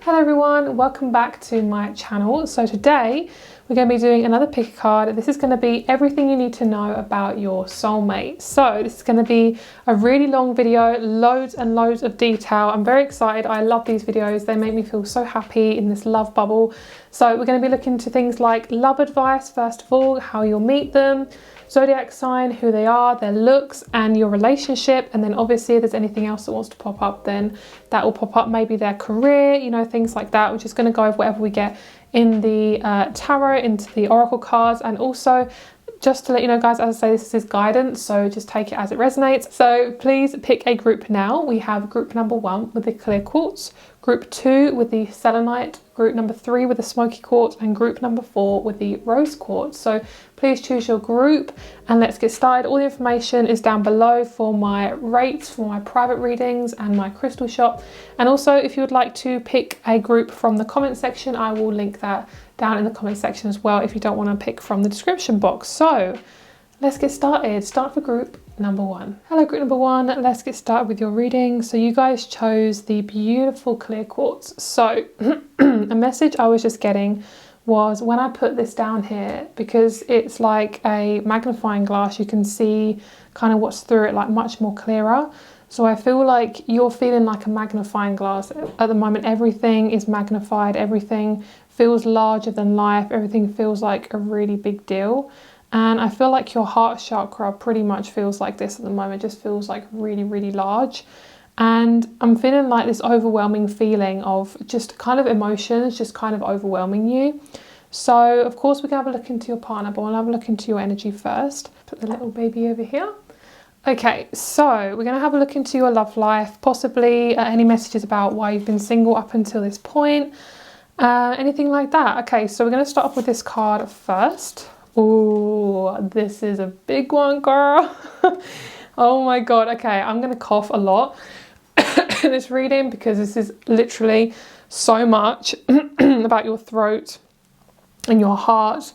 Hello everyone, welcome back to my channel. So today we're going to be doing another pick a card. This is going to be everything you need to know about your soulmate. So this is going to be a really long video, loads and loads of detail. I'm very excited. I love these videos. They make me feel so happy in this love bubble. So we're going to be looking into things like love advice, first of all, how you'll meet them, zodiac sign, who they are, their looks, and your relationship. And then obviously if there's anything else that wants to pop up, then that will pop up, maybe their career, you know, things like that. We're just going to go over whatever we get in the tarot, into the oracle cards. And also just to let you know guys, as I say, this is guidance, so just take it as it resonates. So please pick a group now. We have group number 1 with the clear quartz, group 2 with the selenite, group number 3 with the smoky quartz, and group number 4 with the rose quartz. So please choose your group and let's get started. All the information is down below for my rates, for my private readings and my crystal shop. And also if you would like to pick a group from the comment section, I will link that down in the comment section as well if you don't want to pick from the description box. So let's get started. Start for group number 1. Hello group number 1, let's get started with your reading. So you guys chose the beautiful clear quartz. So a message I was just getting was when I put this down here, because it's like a magnifying glass, you can see kind of what's through it like much more clearer. So I feel like you're feeling like a magnifying glass at the moment. Everything is magnified, everything feels larger than life, everything feels like a really big deal. And I feel like your heart chakra pretty much feels like this at the moment. It just feels like really, really large. And I'm feeling like this overwhelming feeling of just kind of emotions, just kind of overwhelming you. So of course we can have a look into your partner, but we'll have a look into your energy first. Put the little baby over here. Okay, so we're going to have a look into your love life, possibly any messages about why you've been single up until this point, anything like that. Okay, so we're going to start off with this card first. Oh, this is a big one, girl. Oh my god. Okay, I'm going to cough a lot in this reading because this is literally so much about your throat and your heart.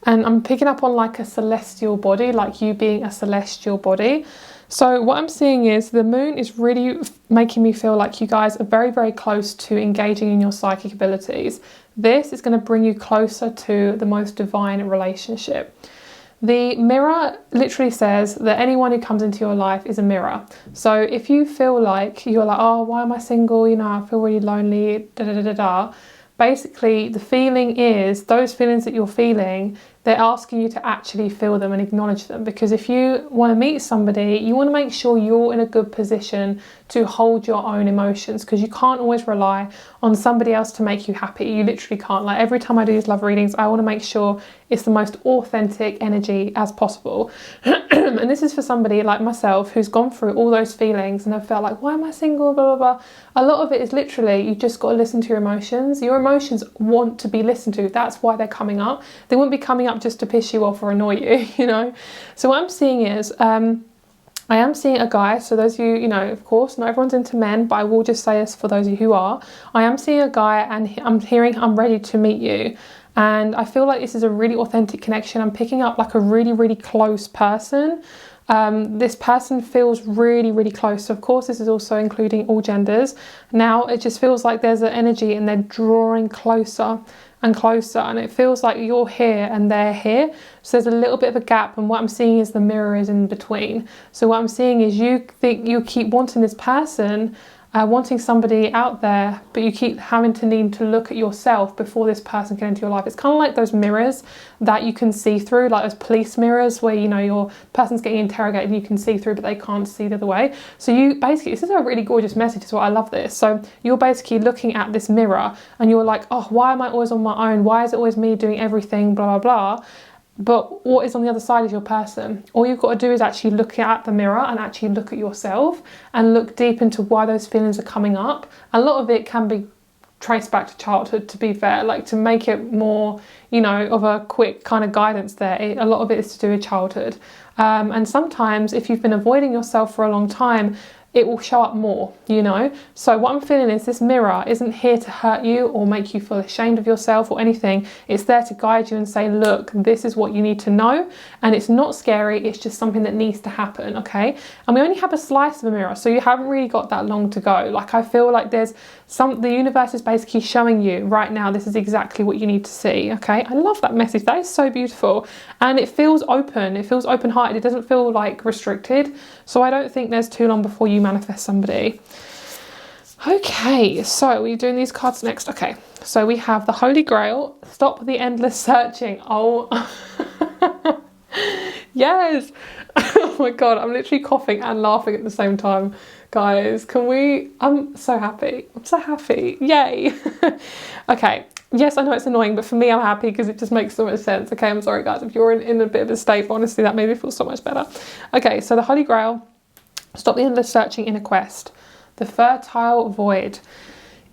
And I'm picking up on like a celestial body, like you being a celestial body. So what I'm seeing is the moon is really making me feel like you guys are very, very close to engaging in your psychic abilities. This is going to bring you closer to the most divine relationship. The mirror literally says that anyone who comes into your life is a mirror. So if you feel like you're like, oh, why am I single? You know, I feel really lonely, da da da da da. Basically, the feeling is those feelings that you're feeling, they're asking you to actually feel them and acknowledge them. Because if you want to meet somebody, you want to make sure you're in a good position to hold your own emotions, because you can't always rely on somebody else to make you happy. You literally can't. Like every time I do these love readings, I want to make sure it's the most authentic energy as possible. And this is for somebody like myself who's gone through all those feelings and have felt like, why am I single, blah, blah, blah. A lot of it is literally, you just got to listen to your emotions. Your emotions want to be listened to. That's why they're coming up. They wouldn't be coming up just to piss you off or annoy you, you know. So what I'm seeing is, I am seeing a guy. So those of you, you know, of course, not everyone's into men, but I will just say this for those of you who are. I am seeing a guy and I'm hearing, I'm ready to meet you. And I feel like this is a really authentic connection. I'm picking up like a really, really close person. This person feels really, really close. So of course, this is also including all genders. Now it just feels like there's an energy and they're drawing closer and closer, and it feels like you're here and they're here. So there's a little bit of a gap, and what I'm seeing is the mirror is in between. So what I'm seeing is you think you keep wanting this person, wanting somebody out there, but you keep having to need to look at yourself before this person can enter your life. It's kind of like those mirrors that you can see through, like those police mirrors where, you know, your person's getting interrogated and you can see through, but they can't see the other way. So you basically, this is a really gorgeous message as well. I love this. So you're basically looking at this mirror and you're like, oh, why am I always on my own? Why is it always me doing everything, blah, blah, blah. But what is on the other side is your person. All you've got to do is actually look at the mirror and actually look at yourself and look deep into why those feelings are coming up. A lot of it can be traced back to childhood, to be fair, like to make it more, you know, of a quick kind of guidance there. A lot of it is to do with childhood. And sometimes if you've been avoiding yourself for a long time, it will show up more, you know. So what I'm feeling is this mirror isn't here to hurt you or make you feel ashamed of yourself or anything. It's there to guide you and say, look, this is what you need to know. And it's not scary, it's just something that needs to happen, okay? And we only have a slice of a mirror, so you haven't really got that long to go. Like, I feel like there's The universe is basically showing you right now, this is exactly what you need to see. Okay, I love that message. That is so beautiful, and it feels open. It feels open-hearted. It doesn't feel like restricted. So I don't think there's too long before you manifest somebody. Okay, so we're doing these cards next. Okay, so we have the Holy Grail. Stop the endless searching. Oh, yes. Oh my God, I'm literally coughing and laughing at the same time. Guys, I'm so happy. I'm so happy. Yay. Okay. Yes, I know it's annoying, but for me, I'm happy because it just makes so much sense. Okay, I'm sorry, guys, if you're in a bit of a state, but honestly, that made me feel so much better. Okay, so the Holy Grail. Stop the endless searching in a quest. The fertile void.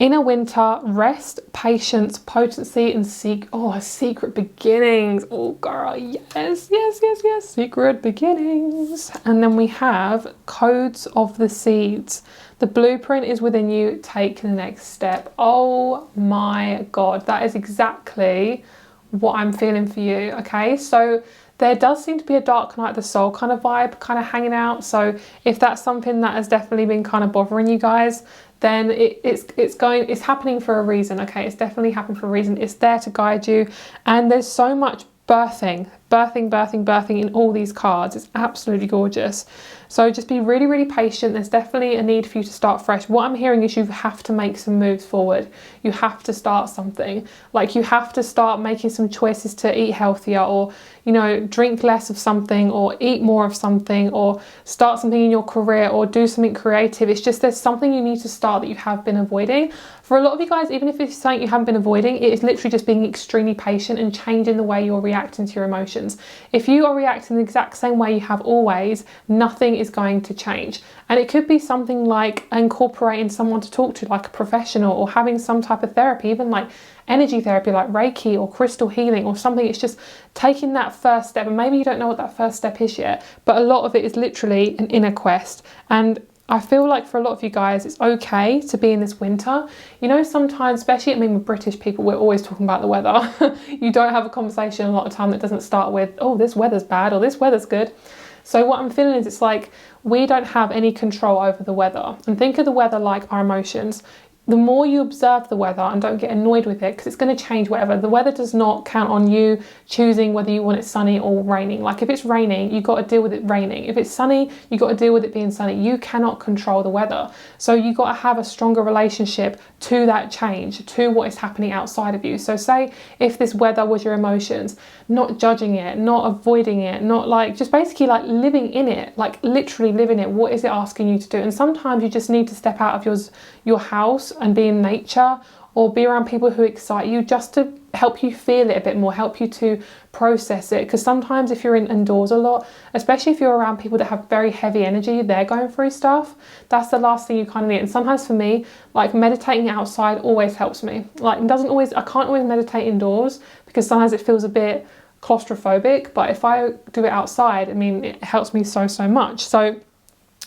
Inner winter, rest, patience, potency, and secret beginnings. Oh, girl, yes, yes, yes, yes. Secret beginnings. And then we have codes of the seeds. The blueprint is within you. Take the next step. Oh my God, that is exactly what I'm feeling for you. Okay, so there does seem to be a dark night of the soul kind of vibe kind of hanging out. So if that's something that has definitely been kind of bothering you guys, then it's happening for a reason. Okay, it's definitely happening for a reason. It's there to guide you, and there's so much birthing in all these cards. It's absolutely gorgeous. So just be really, really patient. There's definitely a need for you to start fresh. What I'm hearing is you have to make some moves forward. You have to start something. Like, you have to start making some choices to eat healthier, or, you know, drink less of something, or eat more of something, or start something in your career, or do something creative. It's just there's something you need to start that you have been avoiding. For a lot of you guys, even if it's something you haven't been avoiding, it is literally just being extremely patient and changing the way you're reacting to your emotions. If you are reacting the exact same way you have always, nothing is going to change. And it could be something like incorporating someone to talk to, like a professional, or having some type of therapy, even like energy therapy, like Reiki or crystal healing or something. It's just taking that first step, and maybe you don't know what that first step is yet, but a lot of it is literally an inner quest. And I feel like for a lot of you guys, it's okay to be in this winter. You know, sometimes, especially, I mean, with British people, we're always talking about the weather. You don't have a conversation a lot of time that doesn't start with, oh, this weather's bad, or this weather's good. So what I'm feeling is, it's like we don't have any control over the weather. And think of the weather like our emotions. The more you observe the weather and don't get annoyed with it, because it's going to change whatever. The weather does not count on you choosing whether you want it sunny or raining. Like, if it's raining, you've got to deal with it raining. If it's sunny, you've got to deal with it being sunny. You cannot control the weather. So you've got to have a stronger relationship to that change, to what is happening outside of you. So say if this weather was your emotions, not judging it, not avoiding it, not like, just basically like living in it, like literally living it. What is it asking you to do? And sometimes you just need to step out of your house and be in nature, or be around people who excite you, just to help you feel it a bit more, help you to process it. Because sometimes if you're indoors a lot, especially if you're around people that have very heavy energy, they're going through stuff, that's the last thing you kind of need. And sometimes for me, like, meditating outside always helps me. Like, I can't always meditate indoors because sometimes it feels a bit claustrophobic, but if I do it outside, I mean, it helps me so much. So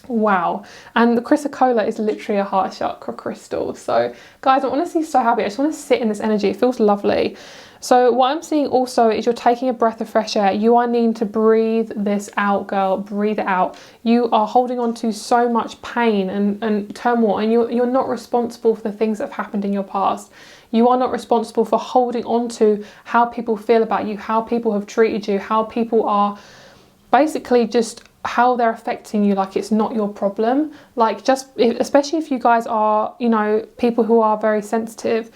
wow. And the chrysocolla is literally a heart chakra crystal. So guys, I'm honestly so happy. I just want to sit in this energy. It feels lovely. So what I'm seeing also is you're taking a breath of fresh air. You are needing to breathe this out, girl. Breathe it out. You are holding on to so much pain and turmoil, and you're not responsible for the things that have happened in your past. You are not responsible for holding on to how people feel about you, how people have treated you, how people are basically just how they're affecting you. Like, it's not your problem. Like, especially if you guys are, you know, people who are very sensitive,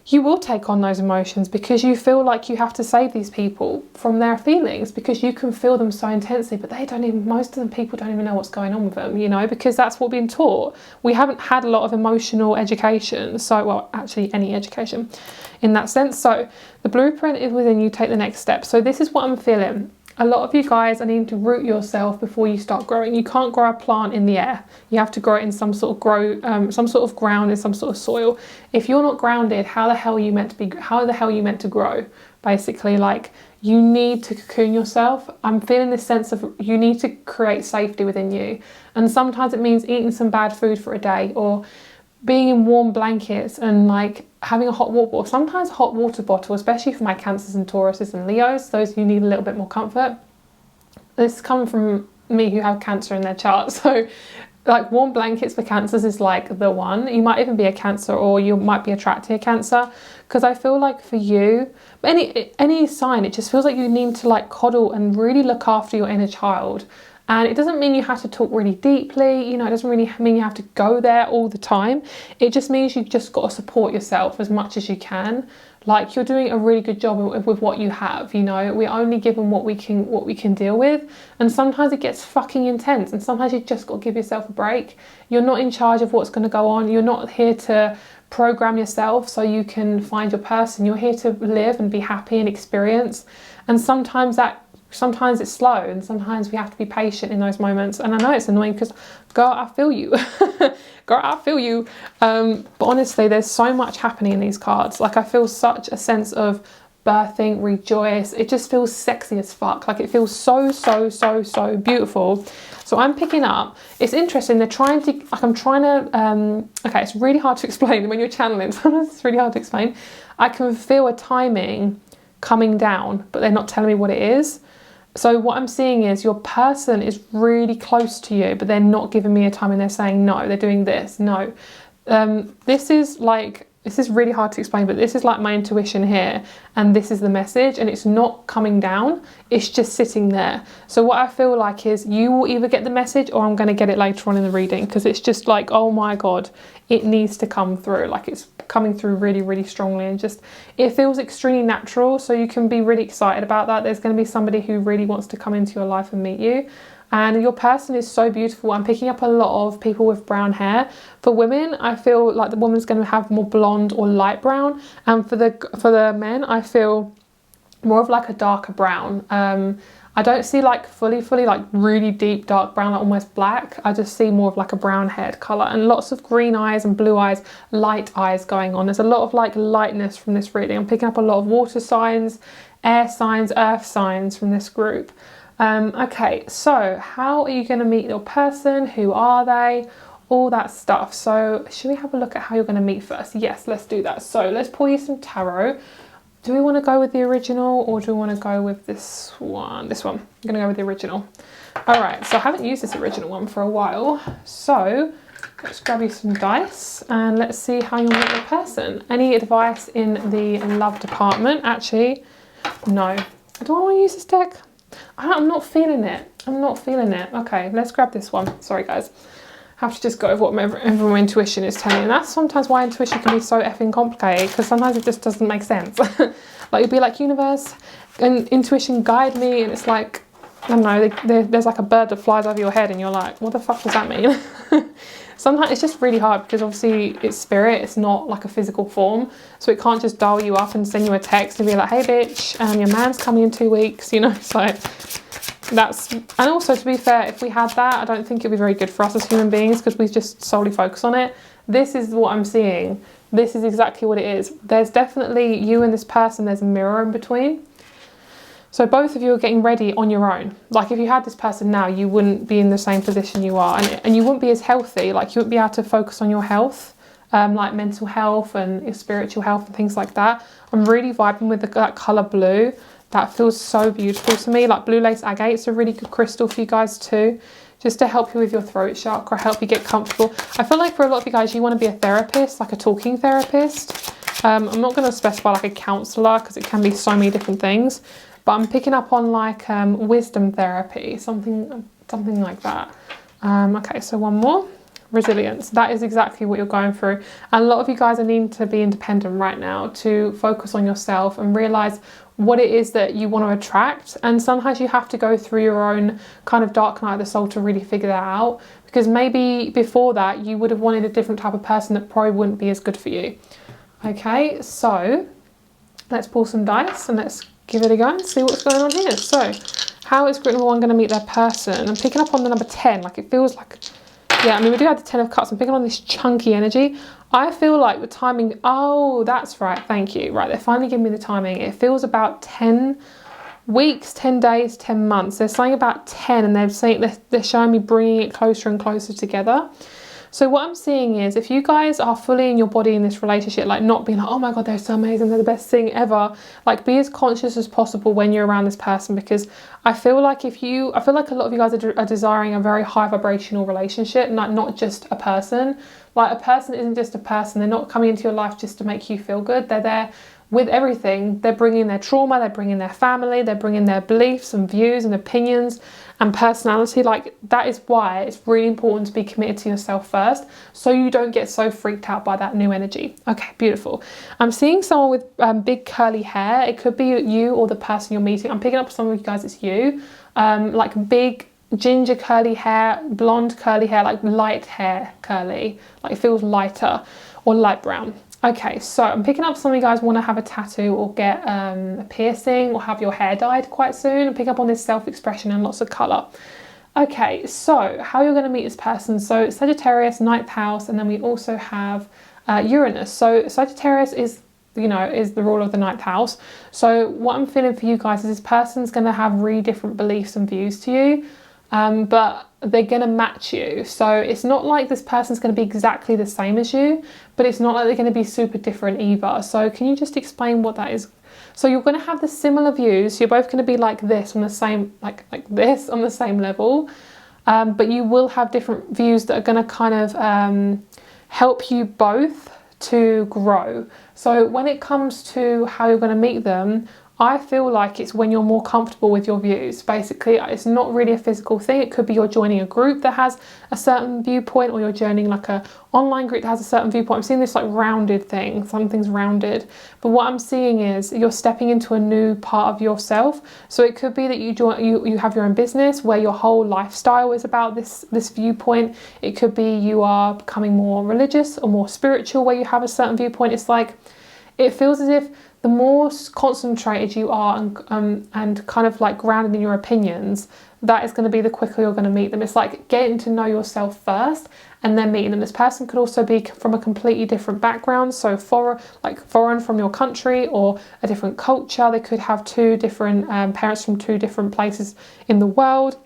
you will take on those emotions because you feel like you have to save these people from their feelings, because you can feel them so intensely, but most of the people don't even know what's going on with them, you know, because that's what we're being taught. We haven't had a lot of emotional education. So, well, actually any education in that sense. So the blueprint is within you. Take the next step. So this is what I'm feeling. A lot of you guys are needing to root yourself before you start growing. You can't grow a plant in the air. You have to grow it in some sort of ground, in some sort of soil. If you're not grounded, how the hell are you meant to be? How the hell are you meant to grow? Basically, like, you need to cocoon yourself. I'm feeling this sense of you need to create safety within you. And sometimes it means eating some bad food for a day, or being in warm blankets and like having a hot water bottle. Sometimes hot water bottle, especially for my Cancers and Tauruses and Leos, those who need a little bit more comfort. This is coming from me who have Cancer in their chart. So like warm blankets for Cancers is like the one. You might even be a Cancer, or you might be attracting a Cancer, because I feel like for you, any sign, it just feels like you need to like coddle and really look after your inner child. And it doesn't mean you have to talk really deeply, you know, it doesn't really mean you have to go there all the time. It just means you've just got to support yourself as much as you can. Like, you're doing a really good job with what you have, you know. We're only given what we can deal with. And sometimes it gets fucking intense, and sometimes you just got to give yourself a break. You're not in charge of what's going to go on. You're not here to program yourself so you can find your person. You're here to live and be happy and experience. And sometimes it's slow, and sometimes we have to be patient in those moments. And I know it's annoying because, girl, I feel you. Girl, I feel you. But honestly, there's so much happening in these cards. Like, I feel such a sense of birthing, rejoice. It just feels sexy as fuck. Like, it feels so, so, so, so beautiful. So I'm picking up, it's interesting, they're trying to, like, I'm trying to, okay, it's really hard to explain when you're channeling. Sometimes it's really hard to explain. I can feel a timing coming down, but they're not telling me what it is. So what I'm seeing is your person is really close to you, but they're not giving me a time, and they're saying no, they're doing this, no. This is really hard to explain, but this is like my intuition here, and this is the message, and it's not coming down, it's just sitting there. So what I feel like is you will either get the message, or I'm going to get it later on in the reading, because it's just like, oh my God, it needs to come through. Like, it's coming through really, really strongly, and just, it feels extremely natural, so you can be really excited about that. There's going to be somebody who really wants to come into your life and meet you. And your person is so beautiful. I'm picking up a lot of people with brown hair. For women, I feel like the woman's going to have more blonde or light brown. And for the men, I feel more of like a darker brown. I don't see like fully like really deep dark brown, like almost black. I just see more of like a brown haired colour, and lots of green eyes and blue eyes, light eyes going on. There's a lot of like lightness from this reading. I'm picking up a lot of water signs, air signs, earth signs from this group. Okay, so how are you going to meet your person? Who are they? All that stuff. So should we have a look at how you're going to meet first? Yes, let's do that. So let's pull you some tarot. Do we want to go with the original, or do we want to go with this one? This one. I'm going to go with the original. All right, so I haven't used this original one for a while. So let's grab you some dice and let's see how you meet your person. Any advice in the love department? Actually, no. Do I want to use this deck? I'm not feeling it. I'm not feeling it. Okay, let's grab this one. Sorry, guys. I have to just go with what my intuition is telling me. And that's sometimes why intuition can be so effing complicated, because sometimes it just doesn't make sense. Like, you'll be like, universe and intuition guide me, and it's like, I don't know, there's like a bird that flies over your head, and you're like, what the fuck does that mean? Sometimes it's just really hard, because obviously it's spirit, it's not like a physical form, so it can't just dial you up and send you a text and be like, hey bitch, your man's coming in 2 weeks, you know. So that's, and also, to be fair, if we had that, I don't think it'd be very good for us as human beings, because we just solely focus on it. This is what I'm seeing. This is exactly what it is. There's definitely you and this person, there's a mirror in between. So both of you are getting ready on your own. Like, if you had this person now, you wouldn't be in the same position you are, and you wouldn't be as healthy. Like, you wouldn't be able to focus on your health, like mental health and your spiritual health and things like that. I'm really vibing with that colour blue. That feels so beautiful to me. Like, blue lace agate's a really good crystal for you guys too, just to help you with your throat chakra, help you get comfortable. I feel like for a lot of you guys, you want to be a therapist, like a talking therapist. I'm not going to specify like a counsellor, because it can be so many different things. But I'm picking up on like wisdom therapy, something like that. Okay, so one more. Resilience. That is exactly what you're going through. And a lot of you guys are needing to be independent right now, to focus on yourself and realise what it is that you want to attract. And sometimes you have to go through your own kind of dark night of the soul to really figure that out. Because maybe before that, you would have wanted a different type of person that probably wouldn't be as good for you. Okay, so let's pull some dice and let's give it a go and see what's going on here. So, how is group number one going to meet their person? I'm picking up on the number 10. Like, it feels like, yeah, I mean, we do have the 10 of cups. I'm picking on this chunky energy. I feel like the timing, oh, that's right, thank you. Right, they're finally giving me the timing. It feels about 10 weeks, 10 days, 10 months. They're saying about 10, and they're saying they're showing me bringing it closer and closer together. So what I'm seeing is, if you guys are fully in your body in this relationship, like not being like, oh my God, they're so amazing, they're the best thing ever, like be as conscious as possible when you're around this person, because I feel like a lot of you guys are desiring a very high vibrational relationship, not just a person. Like a person isn't just a person. They're not coming into your life just to make you feel good. They're there with everything. They're bringing their trauma, they're bringing their family, they're bringing their beliefs and views and opinions and personality. Like that is why it's really important to be committed to yourself first, so you don't get so freaked out by that new energy. Okay, beautiful. I'm seeing someone with big curly hair. It could be you or the person you're meeting. I'm picking up some of you guys, it's you. Like big ginger curly hair, blonde curly hair, like light hair curly, like it feels lighter, or light brown. Okay, so I'm picking up some of you guys want to have a tattoo or get a piercing or have your hair dyed quite soon, and pick up on this self-expression and lots of colour. Okay, so how you're going to meet this person. So Sagittarius, 9th house, and then we also have Uranus. So Sagittarius is the rule of the 9th house. So what I'm feeling for you guys is this person's going to have really different beliefs and views to you, but they're going to match you. So it's not like this person's going to be exactly the same as you, but it's not like they're going to be super different either. So can you just explain what that is? So you're going to have the similar views. You're both going to be like this on the same, like this on the same level, but you will have different views that are going to kind of help you both to grow. So when it comes to how you're going to meet them, I feel like it's when you're more comfortable with your views. Basically, it's not really a physical thing. It could be you're joining a group that has a certain viewpoint, or you're joining like a online group that has a certain viewpoint. I'm seeing this like rounded thing, something's rounded. But what I'm seeing is you're stepping into a new part of yourself. So it could be that you have your own business where your whole lifestyle is about this viewpoint. It could be you are becoming more religious or more spiritual where you have a certain viewpoint. It's like, it feels as if the more concentrated you are and kind of like grounded in your opinions, that is going to be the quicker you're going to meet them. It's like getting to know yourself first and then meeting them. This person could also be from a completely different background, so foreign from your country, or a different culture. They could have two different parents from two different places in the world.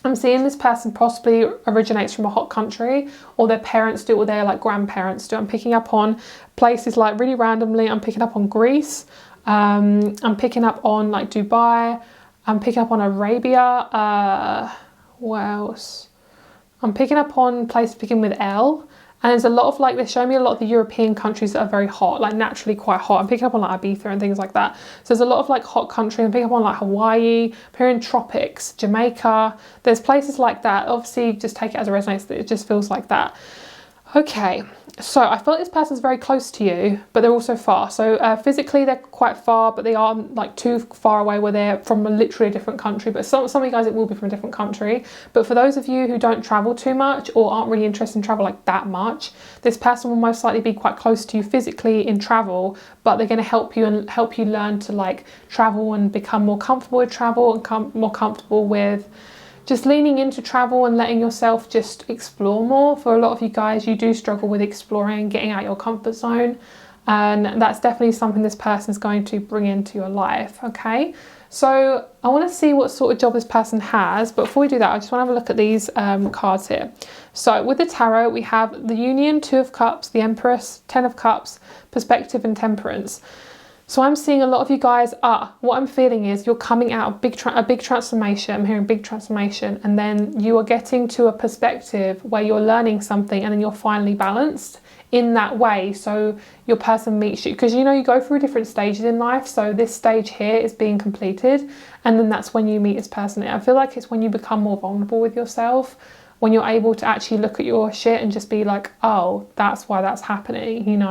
I'm seeing this person possibly originates from a hot country, or their parents do, or their like grandparents do. I'm picking up on places like really randomly. I'm picking up on Greece. I'm picking up on like Dubai. I'm picking up on Arabia. What else? I'm picking up on places beginning with L. And there's a lot of like, they show me a lot of the European countries that are very hot, like naturally quite hot. I'm picking up on like Ibiza and things like that. So there's a lot of like hot countries. I'm picking up on like Hawaii, I'm here in tropics, Jamaica. There's places like that. Obviously just take it as a resonates, it just feels like that. Okay, so I feel like this person's very close to you, but they're also far. So physically they're quite far, but they are like too far away where they're from literally a different country. But some of you guys, it will be from a different country. But for those of you who don't travel too much or aren't really interested in travel like that much, this person will most likely be quite close to you physically in travel, but they're going to help you learn to like travel and become more comfortable with travel and more comfortable with just leaning into travel and letting yourself just explore more. For a lot of you guys, you do struggle with exploring, getting out your comfort zone. And that's definitely something this person is going to bring into your life, okay? So I want to see what sort of job this person has. But before we do that, I just want to have a look at these cards here. So with the tarot, we have the Union, 2 of Cups, the Empress, 10 of Cups, Perspective and Temperance. So I'm seeing a lot of you guys what I'm feeling is you're coming out of a big transformation. I'm hearing big transformation, and then you are getting to a perspective where you're learning something, and then you're finally balanced in that way. So your person meets you, because you go through different stages in life. So this stage here is being completed, and then that's when you meet this person. I feel like it's when you become more vulnerable with yourself, when you're able to actually look at your shit and just be like, oh, that's why that's happening,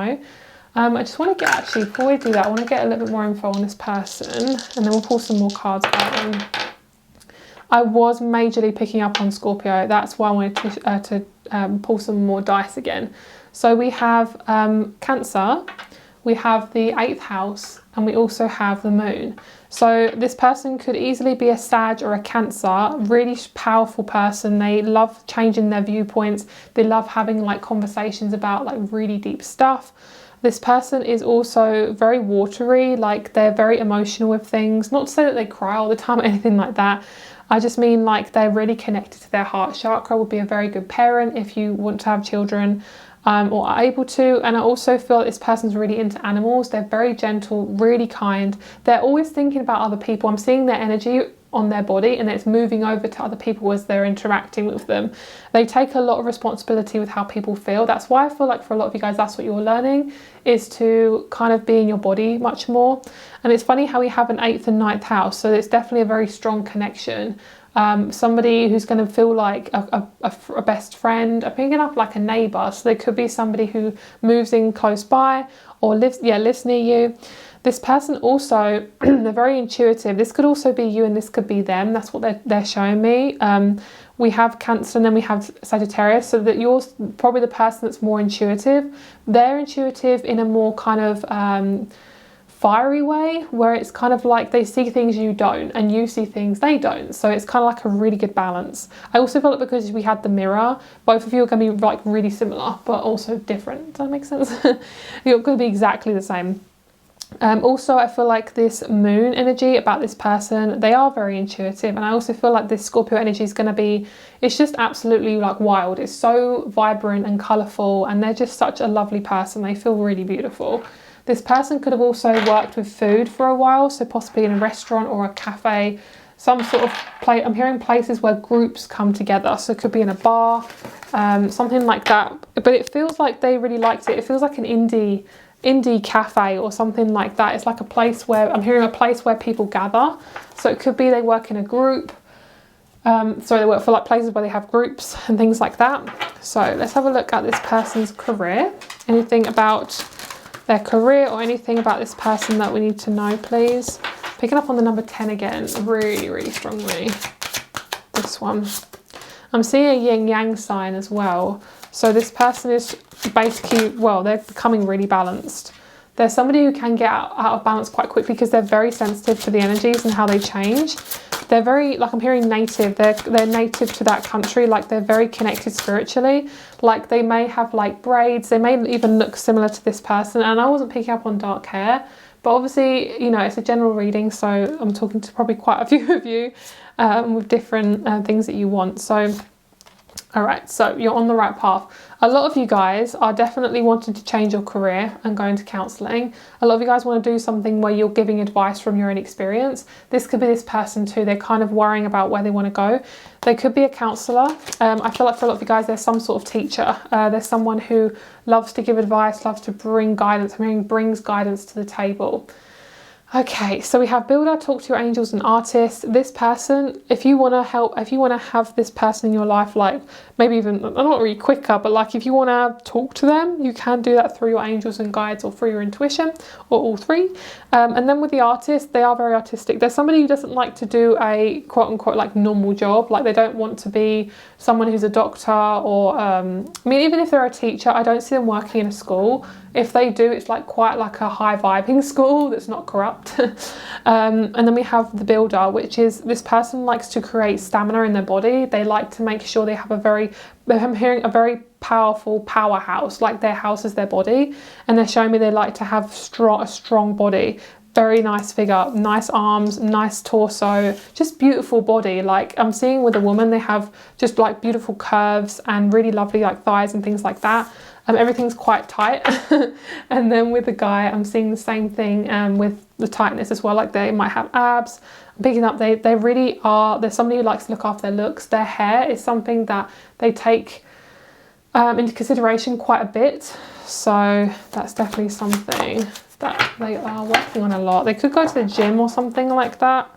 I just want to get, actually, before we do that, I want to get a little bit more info on this person, and then we'll pull some more cards about them. I was majorly picking up on Scorpio. That's why I wanted to pull some more dice again. So we have Cancer, we have the 8th house, and we also have the moon. So this person could easily be a Sag or a Cancer, really powerful person. They love changing their viewpoints. They love having like conversations about like really deep stuff. This person is also very watery, like they're very emotional with things. Not to say that they cry all the time or anything like that. I just mean like they're really connected to their heart chakra, would be a very good parent if you want to have children or are able to. And I also feel that this person's really into animals. They're very gentle, really kind. They're always thinking about other people. I'm seeing their energy on their body and it's moving over to other people as they're interacting with them. They take a lot of responsibility with how people feel. That's why I feel like for a lot of you guys, that's what you're learning, is to kind of be in your body much more. And it's funny how we have an 8th and 9th house, so it's definitely a very strong connection. Somebody who's going to feel like a best friend. I'm picking up like a neighbour, so there could be somebody who moves in close by or lives near you. This person also, they're very intuitive. This could also be you and this could be them. That's what they're showing me. We have Cancer and then we have Sagittarius, so that you're probably the person that's more intuitive. They're intuitive in a more kind of fiery way, where it's kind of like they see things you don't and you see things they don't. So it's kind of like a really good balance. I also felt like because we had the mirror, both of you are going to be like really similar, but also different. Does that make sense? You're going to be exactly the same. Also, I feel like this moon energy about this person, they are very intuitive, and I also feel like this Scorpio energy is going to be, it's just absolutely like wild. It's so vibrant and colourful, and they're just such a lovely person. They feel really beautiful. This person could have also worked with food for a while, so possibly in a restaurant or a cafe, some sort of place. I'm hearing places where groups come together, so it could be in a bar, something like that. But it feels like they really liked it. It feels like an indie cafe or something like that. It's like a place where, I'm hearing a place where people gather. So it could be they work in a group. So they work for like places where they have groups and things like that. So let's have a look at this person's career. Anything about their career or anything about this person that we need to know, please. Picking up on the number 10 again, really, really strongly. This one. I'm seeing a yin yang sign as well. So this person is basically, well, they're becoming really balanced. They're somebody who can get out of balance quite quickly because they're very sensitive to the energies and how they change. They're very, like I'm hearing native, they're native to that country, like they're very connected spiritually. Like they may have like braids, they may even look similar to this person. And I wasn't picking up on dark hair, but obviously, you know, it's a general reading, so I'm talking to probably quite a few of you with different things that you want. So all right, so you're on the right path. A lot of you guys are definitely wanting to change your career and go into counselling. A lot of you guys want to do something where you're giving advice from your own experience. This could be this person too. They're kind of worrying about where they want to go. They could be a counsellor. I feel like for a lot of you guys, there's some sort of teacher. There's someone who loves to give advice, loves to bring guidance. I mean, brings guidance to the table. Okay, so we have builder, talk to your angels and artists. This person, if you want to help, if you want to have this person in your life, like maybe even, not really quicker, but like if you want to talk to them, you can do that through your angels and guides or through your intuition or all three. And then with the artist, they are very artistic. There's somebody who doesn't like to do a quote unquote like normal job. Like they don't want to be someone who's a doctor or, I mean, even if they're a teacher, I don't see them working in a school. If they do, it's like quite like a high vibing school that's not corrupt. And then we have the builder, which is this person likes to create stamina in their body. They like to make sure they have I'm hearing a very powerful powerhouse, like their house is their body. And they're showing me they like to have a strong body. Very nice figure, nice arms, nice torso, just beautiful body. Like I'm seeing with a woman, they have just like beautiful curves and really lovely like thighs and things like that. Everything's quite tight. And then with the guy, I'm seeing the same thing with the tightness as well. Like they might have abs. I'm picking up, they really are, there's somebody who likes to look after their looks. Their hair is something that they take into consideration quite a bit. So that's definitely something that they are working on a lot. They could go to the gym or something like that.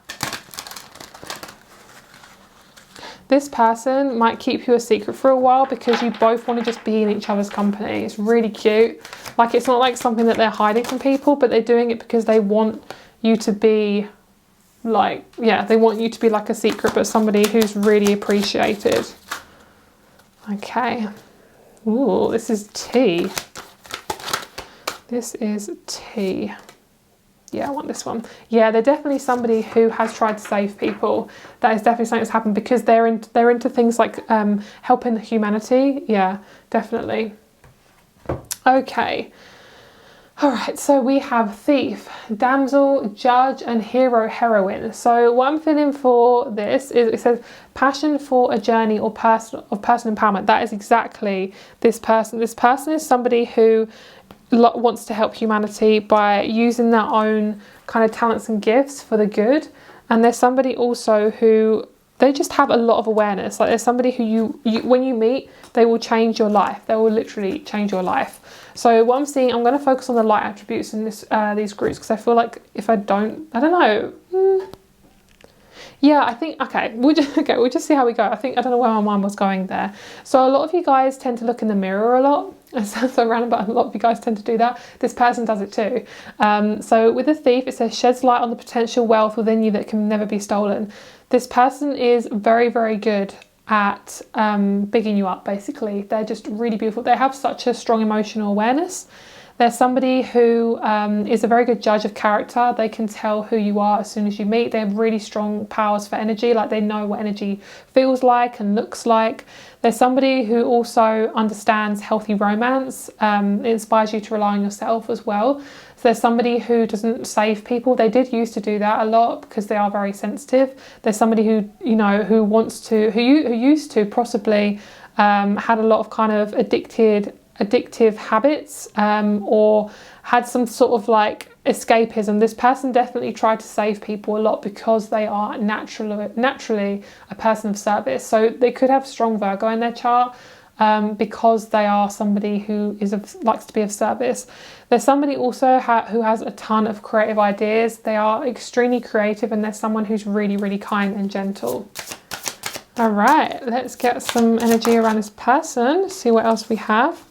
This person might keep you a secret for a while because you both want to just be in each other's company. It's really cute. Like it's not like something that they're hiding from people, but they're doing it because they want you to be like, yeah, they want you to be like a secret, but somebody who's really appreciated. Okay. Ooh, this is tea. This is tea. Yeah, I want this one. Yeah, they're definitely somebody who has tried to save people. That is definitely something that's happened because they're into things like helping humanity. Yeah, definitely. Okay. All right, so we have thief, damsel, judge, and hero, heroine. So what I'm feeling for this is, it says passion for a journey or personal empowerment. That is exactly this person. This person is somebody who wants to help humanity by using their own kind of talents and gifts for the good. And there's somebody also who, they just have a lot of awareness. Like, there's somebody who you when you meet, they will change your life. They will literally change your life. So what I'm seeing, I'm going to focus on the light attributes in this these groups, because I feel like if I don't know. Yeah, I think, okay, we'll just see how we go. I don't know where my mind was going there. So a lot of you guys tend to look in the mirror a lot. It sounds so random, but a lot of you guys tend to do that. This person does it too. So with the thief, it says sheds light on the potential wealth within you that can never be stolen. This person is very, very good at bigging you up, basically. They're just really beautiful. They have such a strong emotional awareness. They're somebody who is a very good judge of character. They can tell who you are as soon as you meet. They have really strong powers for energy. Like, they know what energy feels like and looks like. There's somebody who also understands healthy romance. It inspires you to rely on yourself as well. So there's somebody who doesn't save people. They did used to do that a lot because they are very sensitive. There's somebody who, you know, who used to possibly had a lot of kind of addictive habits, or had some sort of like escapism. This person definitely tried to save people a lot because they are naturally a person of service. So they could have strong Virgo in their chart, because they are somebody who likes to be of service. There's somebody also who has a ton of creative ideas. They are extremely creative, and there's someone who's really, really kind and gentle. All right, let's get some energy around this person, see what else we have.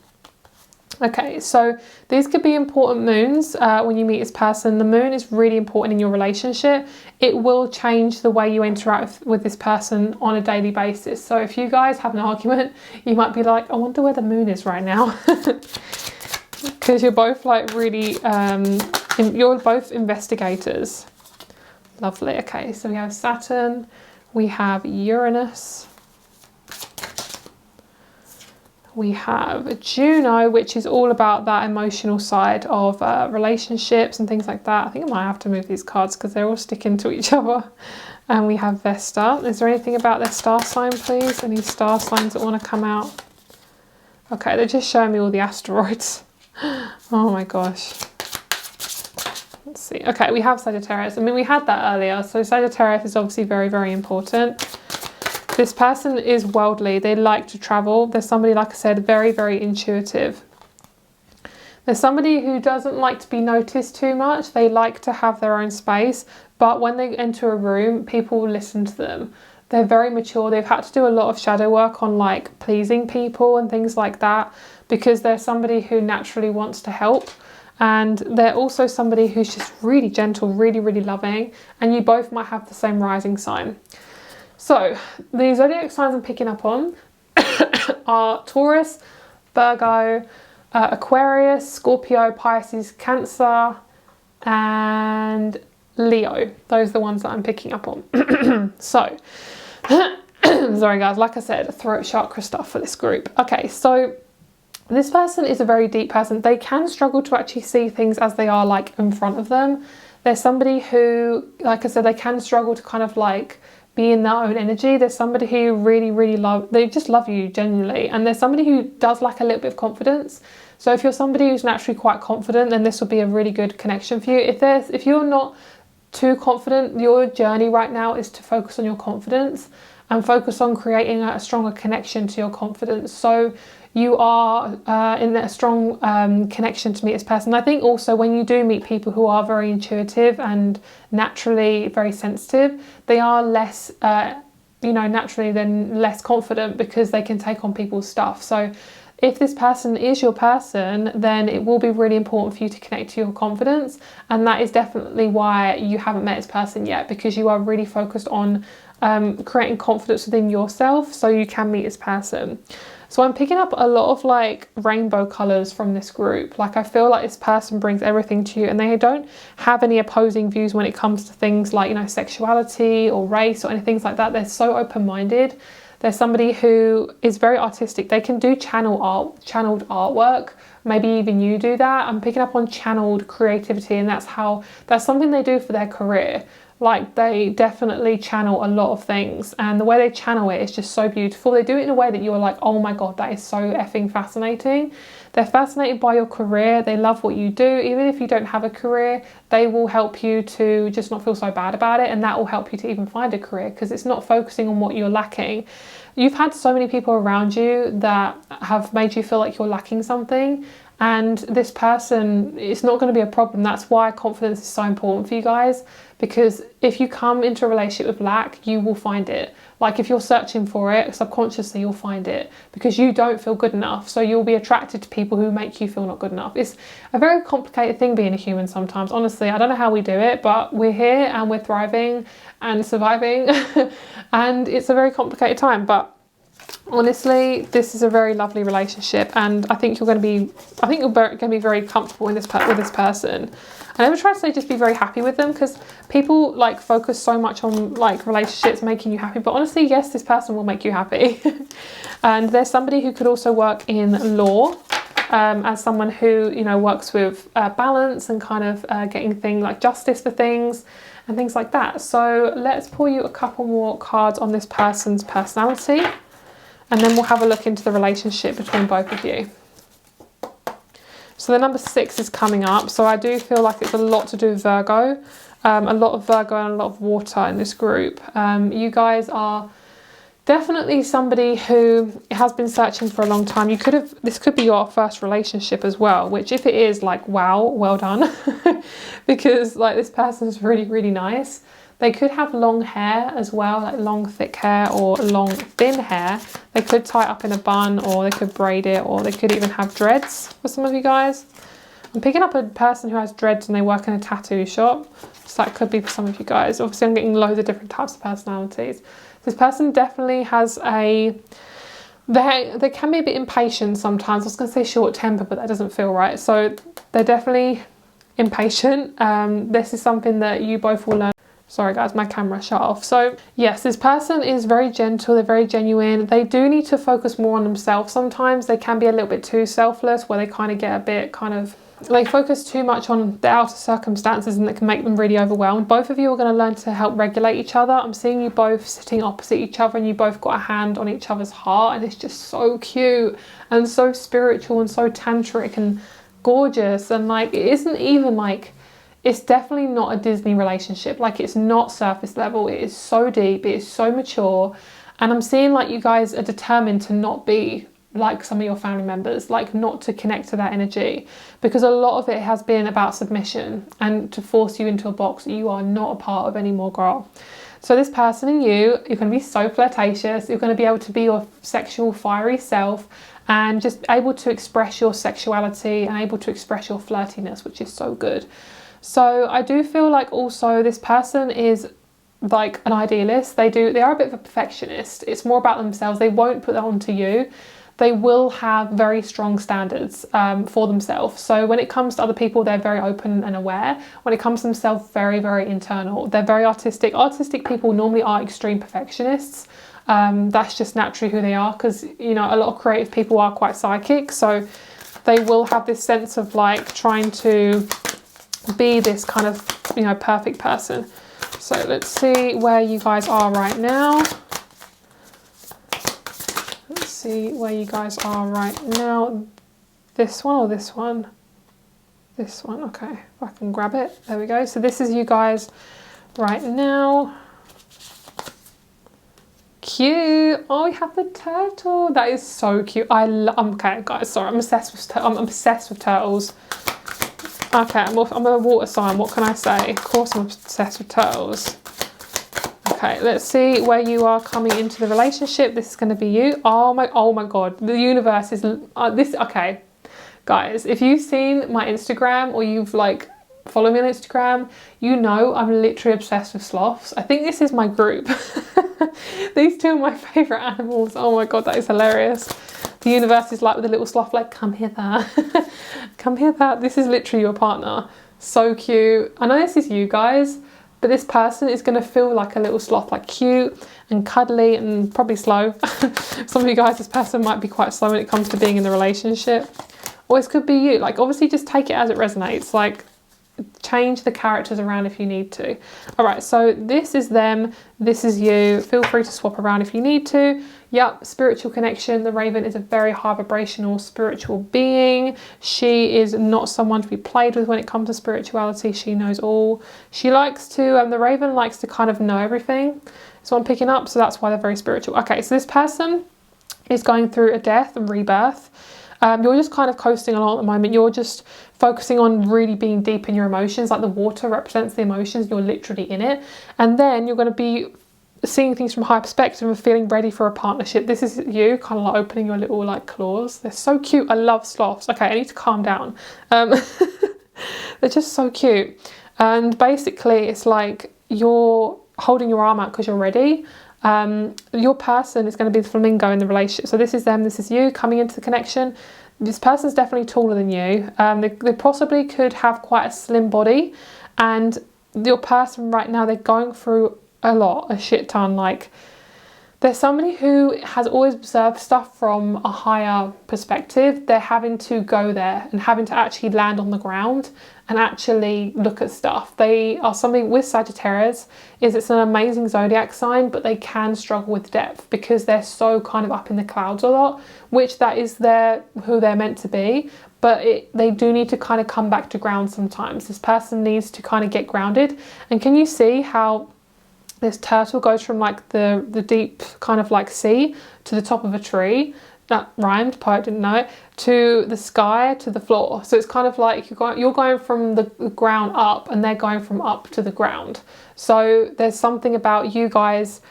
Okay, so these could be important moons when you meet this person. The moon is really important in your relationship. It will change the way you interact with this person on a daily basis. So if you guys have an argument, you might be like, I wonder where the moon is right now. Because you're both like really, you're both investigators. Lovely. Okay, so we have Saturn, we have Uranus. We have Juno, which is all about that emotional side of relationships and things like that. I think I might have to move these cards because they're all sticking to each other. And we have Vesta. Is there anything about their star sign, please? Any star signs that want to come out? Okay, they're just showing me all the asteroids. Oh my gosh. Let's see. Okay, we have Sagittarius. I mean, we had that earlier. So Sagittarius is obviously very, very important. This person is worldly. They like to travel. There's somebody, like I said, very, very intuitive. There's somebody who doesn't like to be noticed too much. They like to have their own space. But when they enter a room, people will listen to them. They're very mature. They've had to do a lot of shadow work on like pleasing people and things like that, because they're somebody who naturally wants to help. And they're also somebody who's just really gentle, really, really loving. And you both might have the same rising sign. So the zodiac signs I'm picking up on are Taurus, Virgo, Aquarius, Scorpio, Pisces, Cancer, and Leo. Those are the ones that I'm picking up on. So, sorry guys, like I said, throat chakra stuff for this group. Okay, so this person is a very deep person. They can struggle to actually see things as they are, like in front of them. There's somebody who, like I said, they can struggle to kind of like be in their own energy. There's somebody who really, really they just love you genuinely. And there's somebody who does lack a little bit of confidence. So if you're somebody who's naturally quite confident, then this will be a really good connection for you. If you're not too confident, your journey right now is to focus on your confidence and focus on creating a stronger connection to your confidence. So you are in a strong connection to meet this person. I think also when you do meet people who are very intuitive and naturally very sensitive, they are less, naturally then less confident because they can take on people's stuff. So if this person is your person, then it will be really important for you to connect to your confidence. And that is definitely why you haven't met this person yet, because you are really focused on creating confidence within yourself so you can meet this person. So I'm picking up a lot of like rainbow colours from this group. Like I feel like this person brings everything to you, and they don't have any opposing views when it comes to things like, sexuality or race or anything like that. They're so open-minded. There's somebody who is very artistic. They can do channeled artwork. Maybe even you do that. I'm picking up on channeled creativity, and that's something they do for their career. Like, they definitely channel a lot of things, and the way they channel it is just so beautiful. They do it in a way that you're like, oh my god, that is so effing fascinating. They're fascinated by your career. They love what you do. Even if you don't have a career, they will help you to just not feel so bad about it, and that will help you to even find a career, because it's not focusing on what you're lacking. You've had so many people around you that have made you feel like you're lacking something, and this person, it's not going to be a problem. That's why confidence is so important for you guys, because if you come into a relationship with lack, you will find it. Like, if you're searching for it, subconsciously you'll find it, because you don't feel good enough. So you'll be attracted to people who make you feel not good enough. It's a very complicated thing being a human sometimes. Honestly, I don't know how we do it, but we're here and we're thriving and surviving. And it's a very complicated time, but honestly, this is a very lovely relationship, and I think you're going to be very comfortable with this person. I never try to say just be very happy with them, because people like focus so much on like relationships making you happy, but honestly, yes, this person will make you happy. And there's somebody who could also work in law, as someone who, you know, works with balance and kind of getting things like justice for things and things like that. So let's pull you a couple more cards on this person's personality, and then we'll have a look into the relationship between both of you. So the number 6 is coming up. So I do feel like it's a lot to do with Virgo. A lot of Virgo and a lot of water in this group. You guys are definitely somebody who has been searching for a long time. This could be your first relationship as well, which if it is, like, wow, well done. Because like, this person is really, really nice. They could have long hair as well, like long thick hair or long thin hair. They could tie it up in a bun, or they could braid it, or they could even have dreads for some of you guys. I'm picking up a person who has dreads and they work in a tattoo shop. So that could be for some of you guys. Obviously, I'm getting loads of different types of personalities. This person definitely has they can be a bit impatient sometimes. I was going to say short temper, but that doesn't feel right. So they're definitely impatient. This is something that you both will learn. Sorry guys, my camera shut off. So yes, this person is very gentle, they're very genuine. They do need to focus more on themselves sometimes. They can be a little bit too selfless, where they kind of get a bit they focus too much on the outer circumstances, and that can make them really overwhelmed. Both of you are going to learn to help regulate each other. I'm seeing you both sitting opposite each other, and you both got a hand on each other's heart, and it's just so cute and so spiritual and so tantric and gorgeous. And like, it isn't even like, it's definitely not a Disney relationship. Like, it's not surface level. It is so deep. It is so mature. And I'm seeing like you guys are determined to not be like some of your family members, like not to connect to that energy, because a lot of it has been about submission and to force you into a box that you are not a part of anymore, girl. So this person and you're going to be so flirtatious. You're going to be able to be your sexual fiery self, and just able to express your sexuality and able to express your flirtiness, which is so good. So I do feel like also this person is like an idealist. They are a bit of a perfectionist. It's more about themselves. They won't put that onto you. They will have very strong standards for themselves. So when it comes to other people, they're very open and aware. When it comes to themselves, very, very internal. They're very artistic. Artistic people normally are extreme perfectionists. That's just naturally who they are, because, you know, a lot of creative people are quite psychic. So they will have this sense of like trying to be this kind of, you know, perfect person. So let's see where you guys are right now. Let's see where you guys are right now. This one or this one? This one, okay. If I can grab it. There we go. So this is you guys right now. Cute. Oh, we have the turtle. That is so cute. Okay, guys, sorry. I'm obsessed with turtles. Okay, I'm a water sign. What can I say? Of course I'm obsessed with turtles. Okay, let's see where you are coming into the relationship. This is going to be you. Oh my god. The universe is this. Okay, guys, if you've seen my Instagram, or you've like followed me on Instagram, you know I'm literally obsessed with sloths. I think this is my group. These two are my favorite animals. Oh my god, that is hilarious. The universe is like with a little sloth, like, come hither. Come hither. This is literally your partner. So cute. I know this is you guys, but this person is going to feel like a little sloth, like cute and cuddly and probably slow. Some of you guys, this person might be quite slow when it comes to being in the relationship. Or this could be you. Like, obviously just take it as it resonates. Like, change the characters around if you need to. All right, so this is them, this is you. Feel free to swap around if you need to. Yep, spiritual connection. The Raven is a very high vibrational spiritual being. She is not someone to be played with when it comes to spirituality. She knows all. She likes to, the Raven likes to kind of know everything. That's what I'm picking up, so that's why they're very spiritual. Okay, so this person is going through a death and rebirth. You're just kind of coasting along at the moment. You're just focusing on really being deep in your emotions. Like the water represents the emotions. You're literally in it. And then you're going to be seeing things from a high perspective and feeling ready for a partnership. This is you kind of like opening your little like claws. They're so cute. I love sloths. Okay, I need to calm down. They're just so cute. And basically it's like you're holding your arm out because you're ready. Your person is going to be the flamingo in the relationship. So this is them, this is you coming into the connection. This person's definitely taller than you. They possibly could have quite a slim body, and your person right now, they're going through a shit ton. Like, there's somebody who has always observed stuff from a higher perspective. They're having to go there and having to actually land on the ground and actually look at stuff. They are something with Sagittarius, it's an amazing zodiac sign, but they can struggle with depth because they're so kind of up in the clouds a lot, which that is who they're meant to be. But they do need to kind of come back to ground sometimes. This person needs to kind of get grounded. And can you see how this turtle goes from like the deep kind of like sea to the top of a tree? That rhymed, poet didn't know it, to the sky, to the floor. So it's kind of like you're going from the ground up and they're going from up to the ground. So there's something about you guys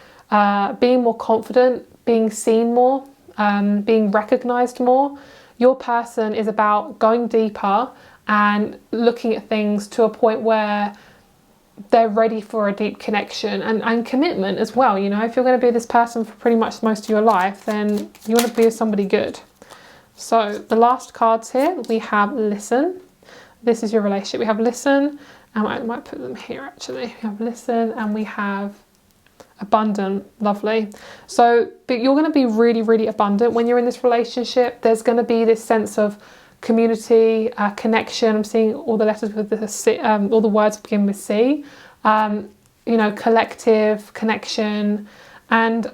being more confident, being seen more, being recognized more. Your person is about going deeper and looking at things to a point where they're ready for a deep connection and commitment as well. You know, if you're going to be this person for pretty much most of your life, then you want to be with somebody good. So the last cards here, we have listen. This is your relationship. We have listen, and I might put them here actually. We have listen and we have abundant. Lovely. So but you're going to be really, really abundant when you're in this relationship. There's going to be this sense of community, connection. I'm seeing all the letters with the C, all the words begin with C. You know, collective, connection, and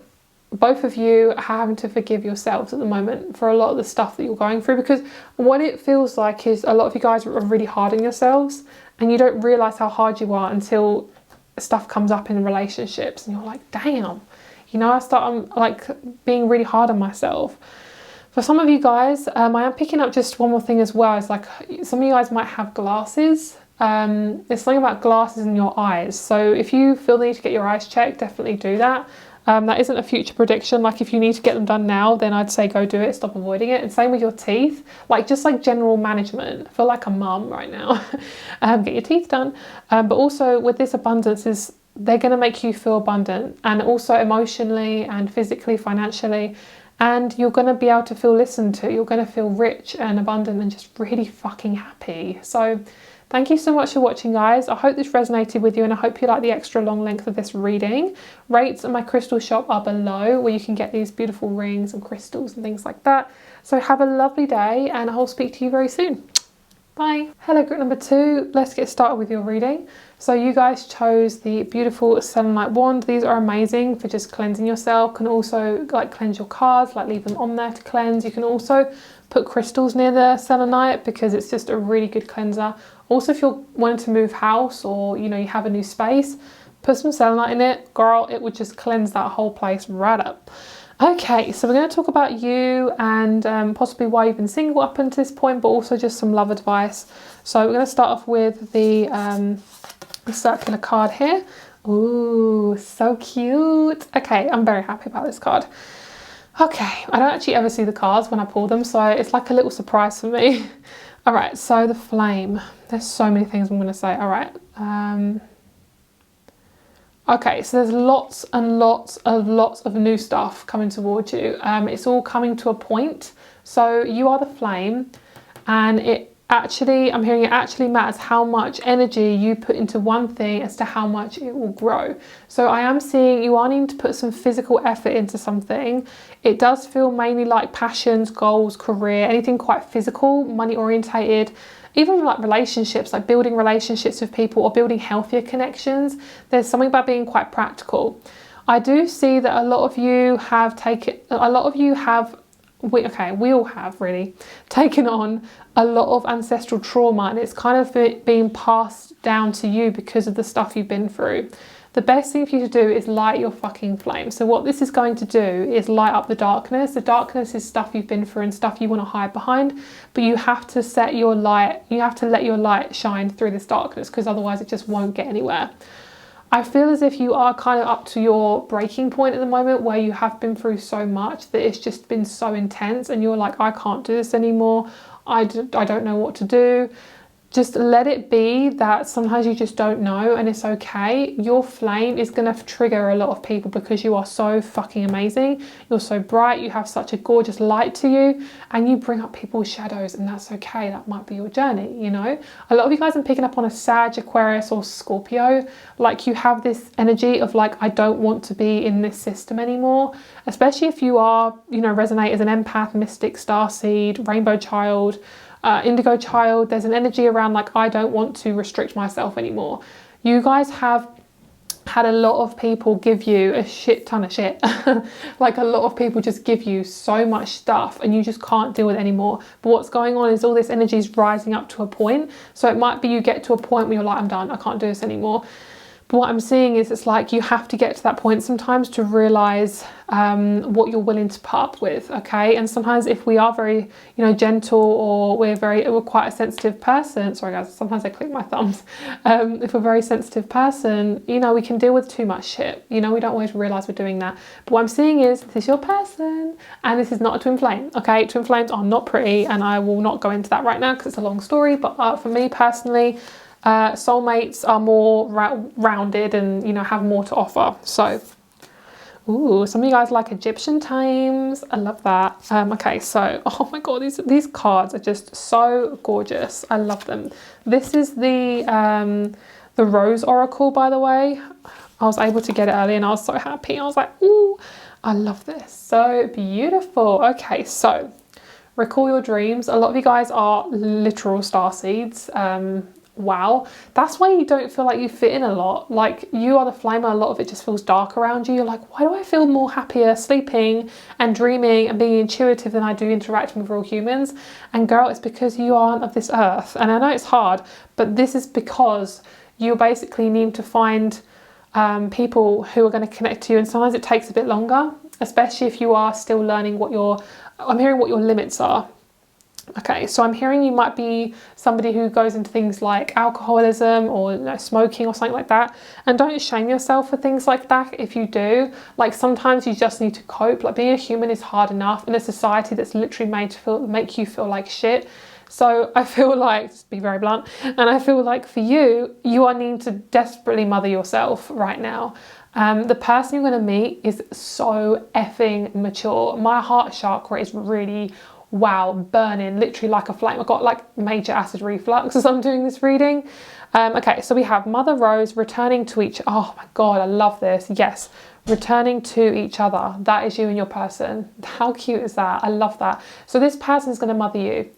both of you are having to forgive yourselves at the moment for a lot of the stuff that you're going through, because what it feels like is a lot of you guys are really hard on yourselves and you don't realise how hard you are until stuff comes up in relationships and you're like, damn, you know, I'm like being really hard on myself. For some of you guys, I am picking up just one more thing as well. It's like some of you guys might have glasses. There's something about glasses in your eyes. So if you feel the need to get your eyes checked, definitely do that. That isn't a future prediction. Like if you need to get them done now, then I'd say go do it, stop avoiding it. And same with your teeth, like just like general management. I feel like a mum right now. Get your teeth done. But also with this abundance they're going to make you feel abundant, and also emotionally and physically, financially. And you're going to be able to feel listened to. You're going to feel rich and abundant and just really fucking happy. So thank you so much for watching, guys. I hope this resonated with you, and I hope you like the extra long length of this reading. Rates at my crystal shop are below, where you can get these beautiful rings and crystals and things like that. So have a lovely day, and I'll speak to you very soon. Bye. Hello, group number 2. Let's get started with your reading. So you guys chose the beautiful selenite wand. These are amazing for just cleansing yourself. Can also like cleanse your cards, like leave them on there to cleanse. You can also put crystals near the selenite because it's just a really good cleanser. Also, if you're wanting to move house, or you know, you have a new space, put some selenite in it, girl, it would just cleanse that whole place right up. Okay, so we're going to talk about you and possibly why you've been single up until this point, but also just some love advice. So we're going to start off with the circular card here. Ooh, so cute. Okay, I'm very happy about this card. Okay, I don't actually ever see the cards when I pull them, so it's like a little surprise for me. All right, so the flame. There's so many things I'm going to say. All right. Okay, so there's lots and lots of new stuff coming towards you. It's all coming to a point. So you are the flame, and it actually, I'm hearing it actually matters how much energy you put into one thing as to how much it will grow. So I am seeing you are needing to put some physical effort into something. It does feel mainly like passions, goals, career, anything quite physical, money orientated, even like relationships, like building relationships with people or building healthier connections. There's something about being quite practical. I do see that a lot of you have we all have really taken on a lot of ancestral trauma, and it's kind of being passed down to you because of the stuff you've been through. The best thing for you to do is light your fucking flame. So what this is going to do is light up the darkness. The darkness is stuff you've been through and stuff you want to hide behind, but you have to set your light, you have to let your light shine through this darkness, because otherwise it just won't get anywhere. I feel as if you are kind of up to your breaking point at the moment, where you have been through so much that it's just been so intense and you're like, I can't do this anymore. I don't know what to do. Just let it be that sometimes you just don't know, and it's okay. Your flame is going to trigger a lot of people because you are so fucking amazing. You're so bright. You have such a gorgeous light to you, and you bring up people's shadows, and that's okay. That might be your journey, you know. A lot of you guys are picking up on a Sag, Aquarius or Scorpio. Like, you have this energy of like, I don't want to be in this system anymore, especially if you are, you know, resonate as an empath, mystic, starseed, rainbow child, indigo child. There's an energy around like, I don't want to restrict myself anymore. You guys have had a lot of people give you a shit ton of shit. Like, a lot of people just give you so much stuff and you just can't deal with it anymore. But what's going on is all this energy is rising up to a point. So it might be you get to a point where you're like, I'm done, I can't do this anymore. But what I'm seeing is it's like you have to get to that point sometimes to realise what you're willing to put up with, okay? And sometimes if we are very, you know, gentle, or we're quite a sensitive person, sorry guys, sometimes I click my thumbs. If we're a very sensitive person, you know, we can deal with too much shit. You know, we don't always realise we're doing that. But what I'm seeing is this is your person, and this is not a twin flame, okay? Twin flames are not pretty, and I will not go into that right now because it's a long story. But for me personally, soulmates are more rounded and, you know, have more to offer. So, ooh, some of you guys like Egyptian times. I love that. Okay, so, oh my god, these cards are just so gorgeous. I love them. This is the Rose Oracle, by the way. I was able to get it early and I was so happy. I was like, ooh, I love this. So beautiful. Okay, so recall your dreams. A lot of you guys are literal starseeds. Wow, that's why you don't feel like you fit in a lot. Like, you are the flame, and a lot of it just feels dark around you. You're like, why do I feel more happier sleeping and dreaming and being intuitive than I do interacting with real humans? And girl, it's because you aren't of this earth. And I know it's hard, but this is because you basically need to find people who are going to connect to you, and sometimes it takes a bit longer, especially if you are still learning I'm hearing what your limits are. Okay, so I'm hearing you might be somebody who goes into things like alcoholism or, you know, smoking or something like that. And don't shame yourself for things like that if you do. Like, sometimes you just need to cope. Like, being a human is hard enough in a society that's literally made to make you feel like shit. So I feel like, just be very blunt, and I feel like for you, you are needing to desperately mother yourself right now. The person you're going to meet is so effing mature. My heart chakra is really, wow, burning, literally like a flame. I've got like major acid reflux as I'm doing this reading. Okay, so we have Mother Rose returning to oh my god, I love this. Yes, returning to each other. That is you and your person. How cute is that? I love that. So this person is going to mother you,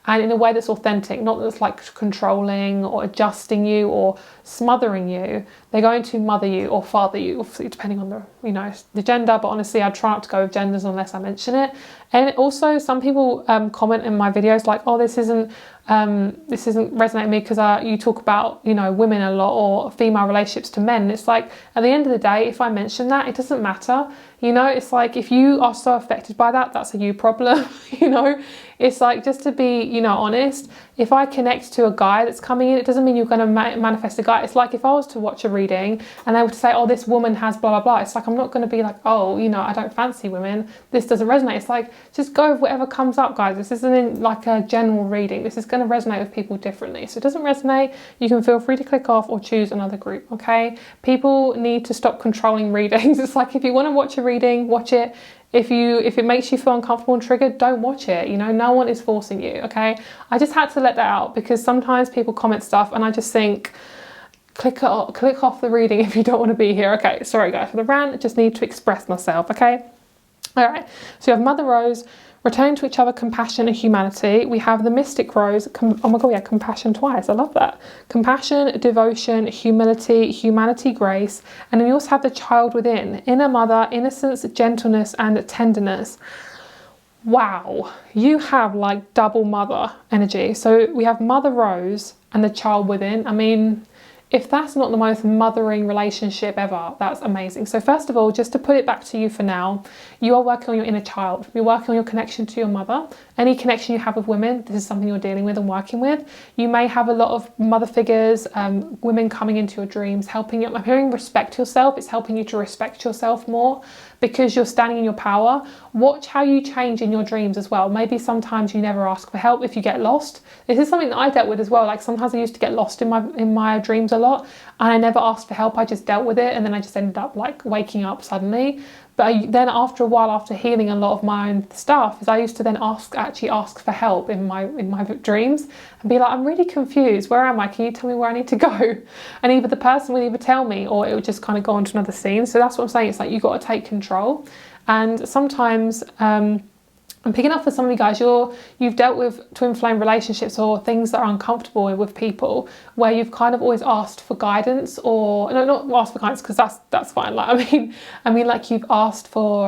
and in a way that's authentic, not that's like controlling or adjusting you or smothering you. They're going to mother you or father you, obviously depending on the, you know, the gender, but honestly I try not to go with genders unless I mention it. And also, some people comment in my videos like, oh, this isn't resonating with me because you talk about, you know, women a lot or female relationships to men. It's like, at the end of the day, if I mention that, it doesn't matter. You know, it's like, if you are so affected by that, that's a you problem. You know, it's like, just to be, you know, honest, if I connect to a guy that's coming in, it doesn't mean you're going to manifest a guy. It's like, if I was to watch a reading and they were to say, oh, this woman has blah, blah, blah. It's like, I'm not going to be like, oh, you know, I don't fancy women. This doesn't resonate. It's like, just go with whatever comes up, guys. This isn't like a general reading. This is going going to resonate with people differently. So if it doesn't resonate, you can feel free to click off or choose another group, okay? People need to stop controlling readings. It's like, if you want to watch a reading, watch it. If it makes you feel uncomfortable and triggered, don't watch it. You know, no one is forcing you, okay? I just had to let that out, because sometimes people comment stuff and I just think, click off the reading if you don't want to be here. Okay, sorry guys for the rant, I just need to express myself, okay? All right, so you have Mother Rose, returning to each other, compassion and humanity. We have the Mystic Rose, oh my god, yeah, compassion twice, I love that. Compassion, devotion, humility, humanity, grace. And then you also have the child within, inner mother, innocence, gentleness and tenderness. Wow, you have like double mother energy. So we have Mother Rose and the child within. I mean, if that's not the most mothering relationship ever, that's amazing. So first of all, just to put it back to you for now, you are working on your inner child. You're working on your connection to your mother. Any connection you have with women, this is something you're dealing with and working with. You may have a lot of mother figures, women coming into your dreams, helping you. I'm hearing respect yourself. It's helping you to respect yourself more, because you're standing in your power. Watch how you change in your dreams as well. Maybe sometimes you never ask for help if you get lost. This is something that I dealt with as well. Like sometimes I used to get lost in my dreams a lot, and I never asked for help. I just dealt with it, and then I just ended up like waking up suddenly. But then after a while, after healing a lot of my own stuff, is I used to then actually ask for help in my dreams and be like, I'm really confused. Where am I? Can you tell me where I need to go? And either the person would either tell me, or it would just kind of go on to another scene. So that's what I'm saying. It's like, you've got to take control. And sometimes I'm picking up for some of you guys, you've dealt with twin flame relationships or things that are uncomfortable with people, where you've kind of always asked for guidance, or no, not asked for guidance, because that's fine. Like I mean, like you've asked for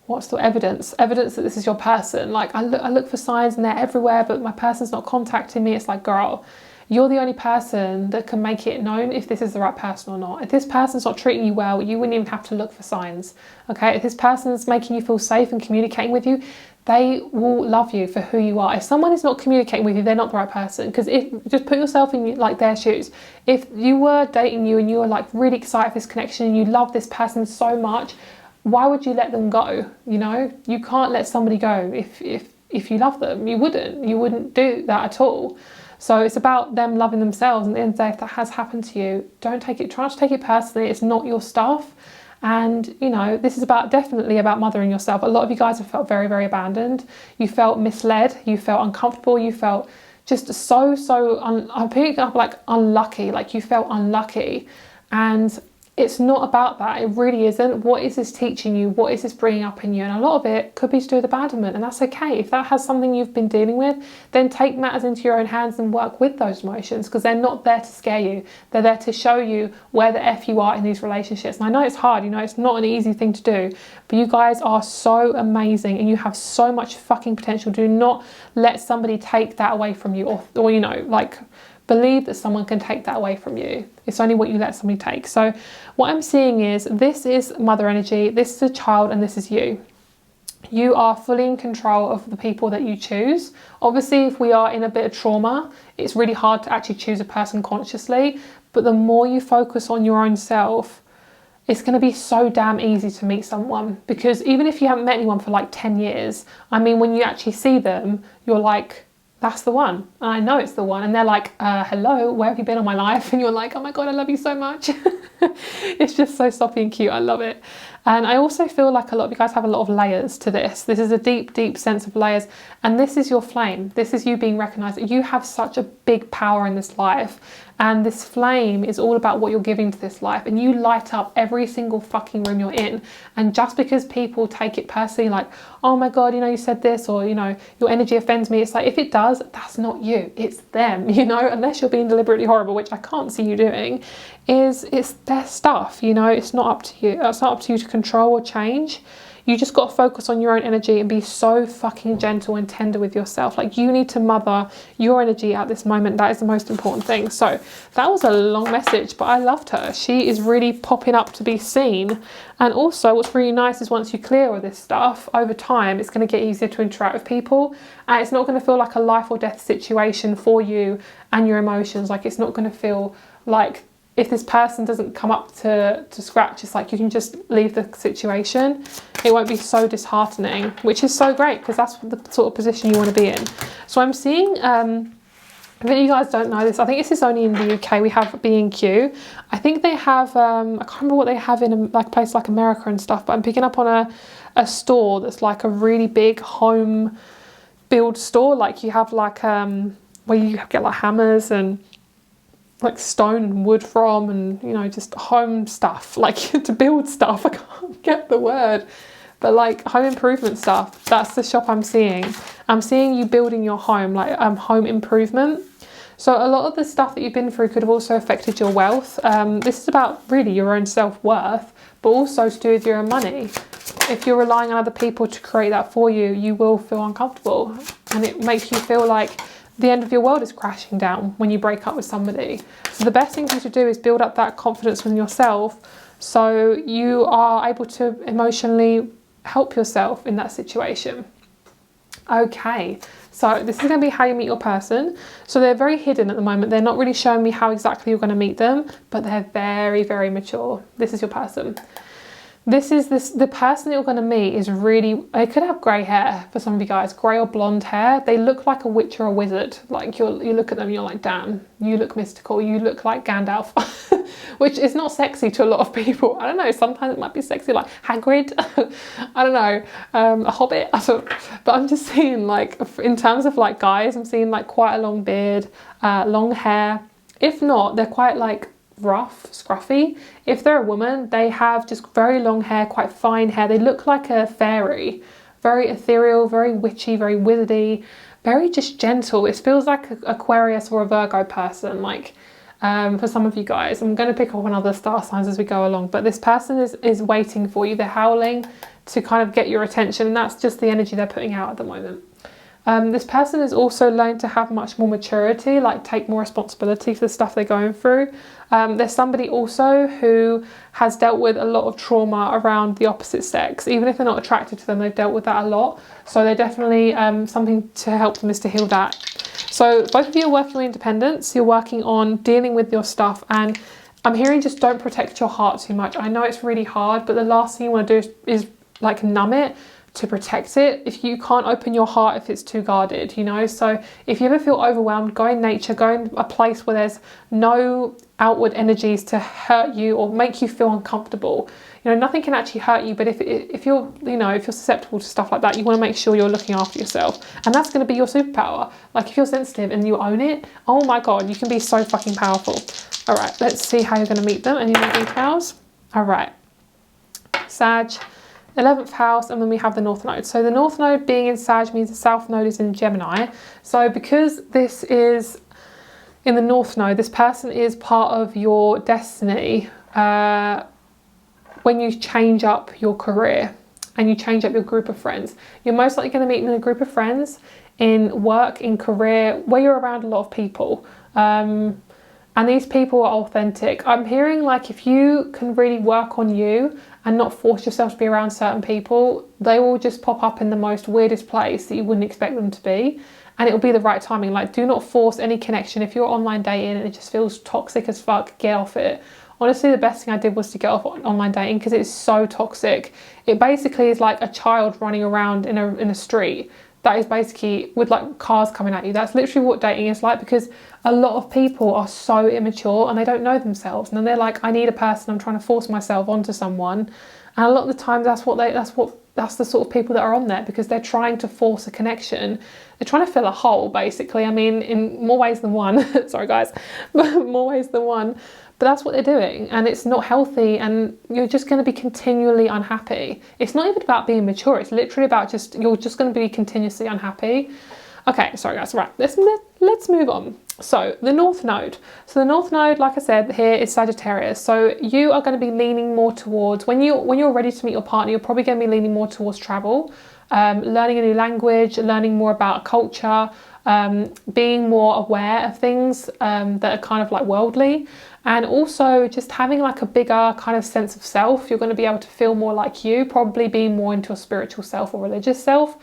what's the evidence that this is your person. Like I look for signs and they're everywhere, but my person's not contacting me. It's like, girl, you're the only person that can make it known if this is the right person or not. If this person's not treating you well, you wouldn't even have to look for signs, okay? If this person's making you feel safe and communicating with you, they will love you for who you are. If someone is not communicating with you, they're not the right person. Because if just put yourself in like their shoes. If you were dating you and you were like really excited for this connection and you love this person so much, why would you let them go? You know, you can't let somebody go if you love them. You wouldn't do that at all. So it's about them loving themselves. And at the end of the day, if that has happened to you, try not to take it personally. It's not your stuff. And, you know, this is definitely about mothering yourself. A lot of you guys have felt very, very abandoned. You felt misled. You felt uncomfortable. You felt just I'm picking up like unlucky. Like you felt unlucky. And it's not about that. It really isn't. What is this teaching you? What is this bringing up in you? And a lot of it could be to do with abandonment, and that's okay. If that has something you've been dealing with, then take matters into your own hands and work with those emotions, because they're not there to scare you. They're there to show you where the F you are in these relationships. And I know it's hard, you know, it's not an easy thing to do, but you guys are so amazing and you have so much fucking potential. Do not let somebody take that away from you, or you know, like, believe that someone can take that away from you. It's only what you let somebody take. So what I'm seeing is, this is mother energy, this is a child, and this is you. You are fully in control of the people that you choose. Obviously, if we are in a bit of trauma, it's really hard to actually choose a person consciously. But the more you focus on your own self, it's going to be so damn easy to meet someone. Because even if you haven't met anyone for like 10 years, I mean, when you actually see them, you're like, that's the one. And I know it's the one. And they're like, hello, where have you been all my life? And you're like, oh my God, I love you so much. It's just so soppy and cute. I love it. And I also feel like a lot of you guys have a lot of layers to this. This is a deep, deep sense of layers. And this is your flame. This is you being recognized. You have such a big power in this life. And this flame is all about what you're giving to this life. And you light up every single fucking room you're in. And just because people take it personally, like, oh my God, you know, you said this, or, you know, your energy offends me. It's like, if it does, that's not you. It's them, you know, unless you're being deliberately horrible, which I can't see you doing, it's their stuff, you know, it's not up to you. It's not up to you to control or change. You just got to focus on your own energy and be so fucking gentle and tender with yourself. Like, you need to mother your energy at this moment. That is the most important thing. So that was a long message, but I loved her. She is really popping up to be seen. And also what's really nice is once you clear all this stuff, over time, it's going to get easier to interact with people. And it's not going to feel like a life or death situation for you and your emotions. Like, it's not going to feel like if this person doesn't come up to scratch, it's like you can just leave the situation. It won't be so disheartening, which is so great because that's the sort of position you want to be in. So I'm seeing, if you guys don't know this, I think this is only in the UK, we have B&Q. I think they have, I can't remember what they have in a place like America and stuff, but I'm picking up on a store that's like a really big home build store. Like you have like, where you get like hammers and like stone and wood from, and you know, just home stuff, like to build stuff. I can't get the word, but like home improvement stuff. That's the shop I'm seeing. I'm seeing you building your home, like home improvement. So a lot of the stuff that you've been through could have also affected your wealth. This is about really your own self-worth, but also to do with your own money. If you're relying on other people to create that for you, you will feel uncomfortable, and it makes you feel like the end of your world is crashing down when you break up with somebody. So the best thing for you to do is build up that confidence within yourself so you are able to emotionally help yourself in that situation. Okay, so this is going to be how you meet your person. So they're very hidden at the moment. They're not really showing me how exactly you're going to meet them, but they're very, very mature. This is your person. The person that you're going to meet is really, they could have grey hair for some of you guys, grey or blonde hair. They look like a witch or a wizard. Like you look at them, you're like, damn, you look mystical. You look like Gandalf, which is not sexy to a lot of people. I don't know. Sometimes it might be sexy, like Hagrid. I don't know, a hobbit. But I'm just seeing like, in terms of like guys, I'm seeing like quite a long beard, long hair. If not, they're quite like rough, scruffy. If they're a woman, they have just very long hair, quite fine hair. They look like a fairy, very ethereal, very witchy, very wizardy, very just gentle. It feels like an Aquarius or a Virgo person, like for some of you guys. I'm going to pick up on other star signs as we go along, but this person is waiting for you. They're howling to kind of get your attention, and that's just the energy they're putting out at the moment. This person is also learning to have much more maturity, like take more responsibility for the stuff they're going through. There's somebody also who has dealt with a lot of trauma around the opposite sex. Even if they're not attracted to them, they've dealt with that a lot. So they're definitely, something to help them is to heal that. So both of you are working on independence. You're working on dealing with your stuff, and I'm hearing just don't protect your heart too much. I know it's really hard, but the last thing you want to do is like numb it to protect it. If you can't open your heart if it's too guarded, you know. So if you ever feel overwhelmed, go in nature, go in a place where there's no outward energies to hurt you or make you feel uncomfortable. You know, nothing can actually hurt you, but if you're, you know, if you're susceptible to stuff like that, you want to make sure you're looking after yourself, and that's going to be your superpower. Like if you're sensitive and you own it, oh my god, you can be so fucking powerful. All right, let's see how you're going to meet them. Any more details? All right, Sag, 11th house, and then we have the North Node. So the North Node being in Sag means the South Node is in Gemini. So because this is in the North Node, this person is part of your destiny when you change up your career and you change up your group of friends. You're most likely going to meet in a group of friends, in work, in career, where you're around a lot of people. And these people are authentic. I'm hearing like if you can really work on you and not force yourself to be around certain people, they will just pop up in the most weirdest place that you wouldn't expect them to be. And it'll be the right timing. Like, do not force any connection. If you're online dating and it just feels toxic as fuck, get off it. Honestly, the best thing I did was to get off online dating because it's so toxic. It basically is like a child running around in a street. That is basically with like cars coming at you. That's literally what dating is like, because a lot of people are so immature and they don't know themselves. And then they're like, I need a person. I'm trying to force myself onto someone. And a lot of the times that's the sort of people that are on there, because they're trying to force a connection. They're trying to fill a hole, basically. I mean, in more ways than one. Sorry, guys, but more ways than one. But that's what they're doing, and it's not healthy, and you're just going to be continually unhappy. It's not even about being mature. It's literally about you're just going to be continuously unhappy. Okay, sorry guys, right, let's move on. So the North Node. So the North Node, like I said, here is Sagittarius. So you are going to be leaning more towards, when you're ready to meet your partner, you're probably going to be leaning more towards travel, learning a new language, learning more about a culture, being more aware of things that are kind of like worldly, and also just having like a bigger kind of sense of self. You're going to be able to feel more like you, probably being more into a spiritual self or religious self.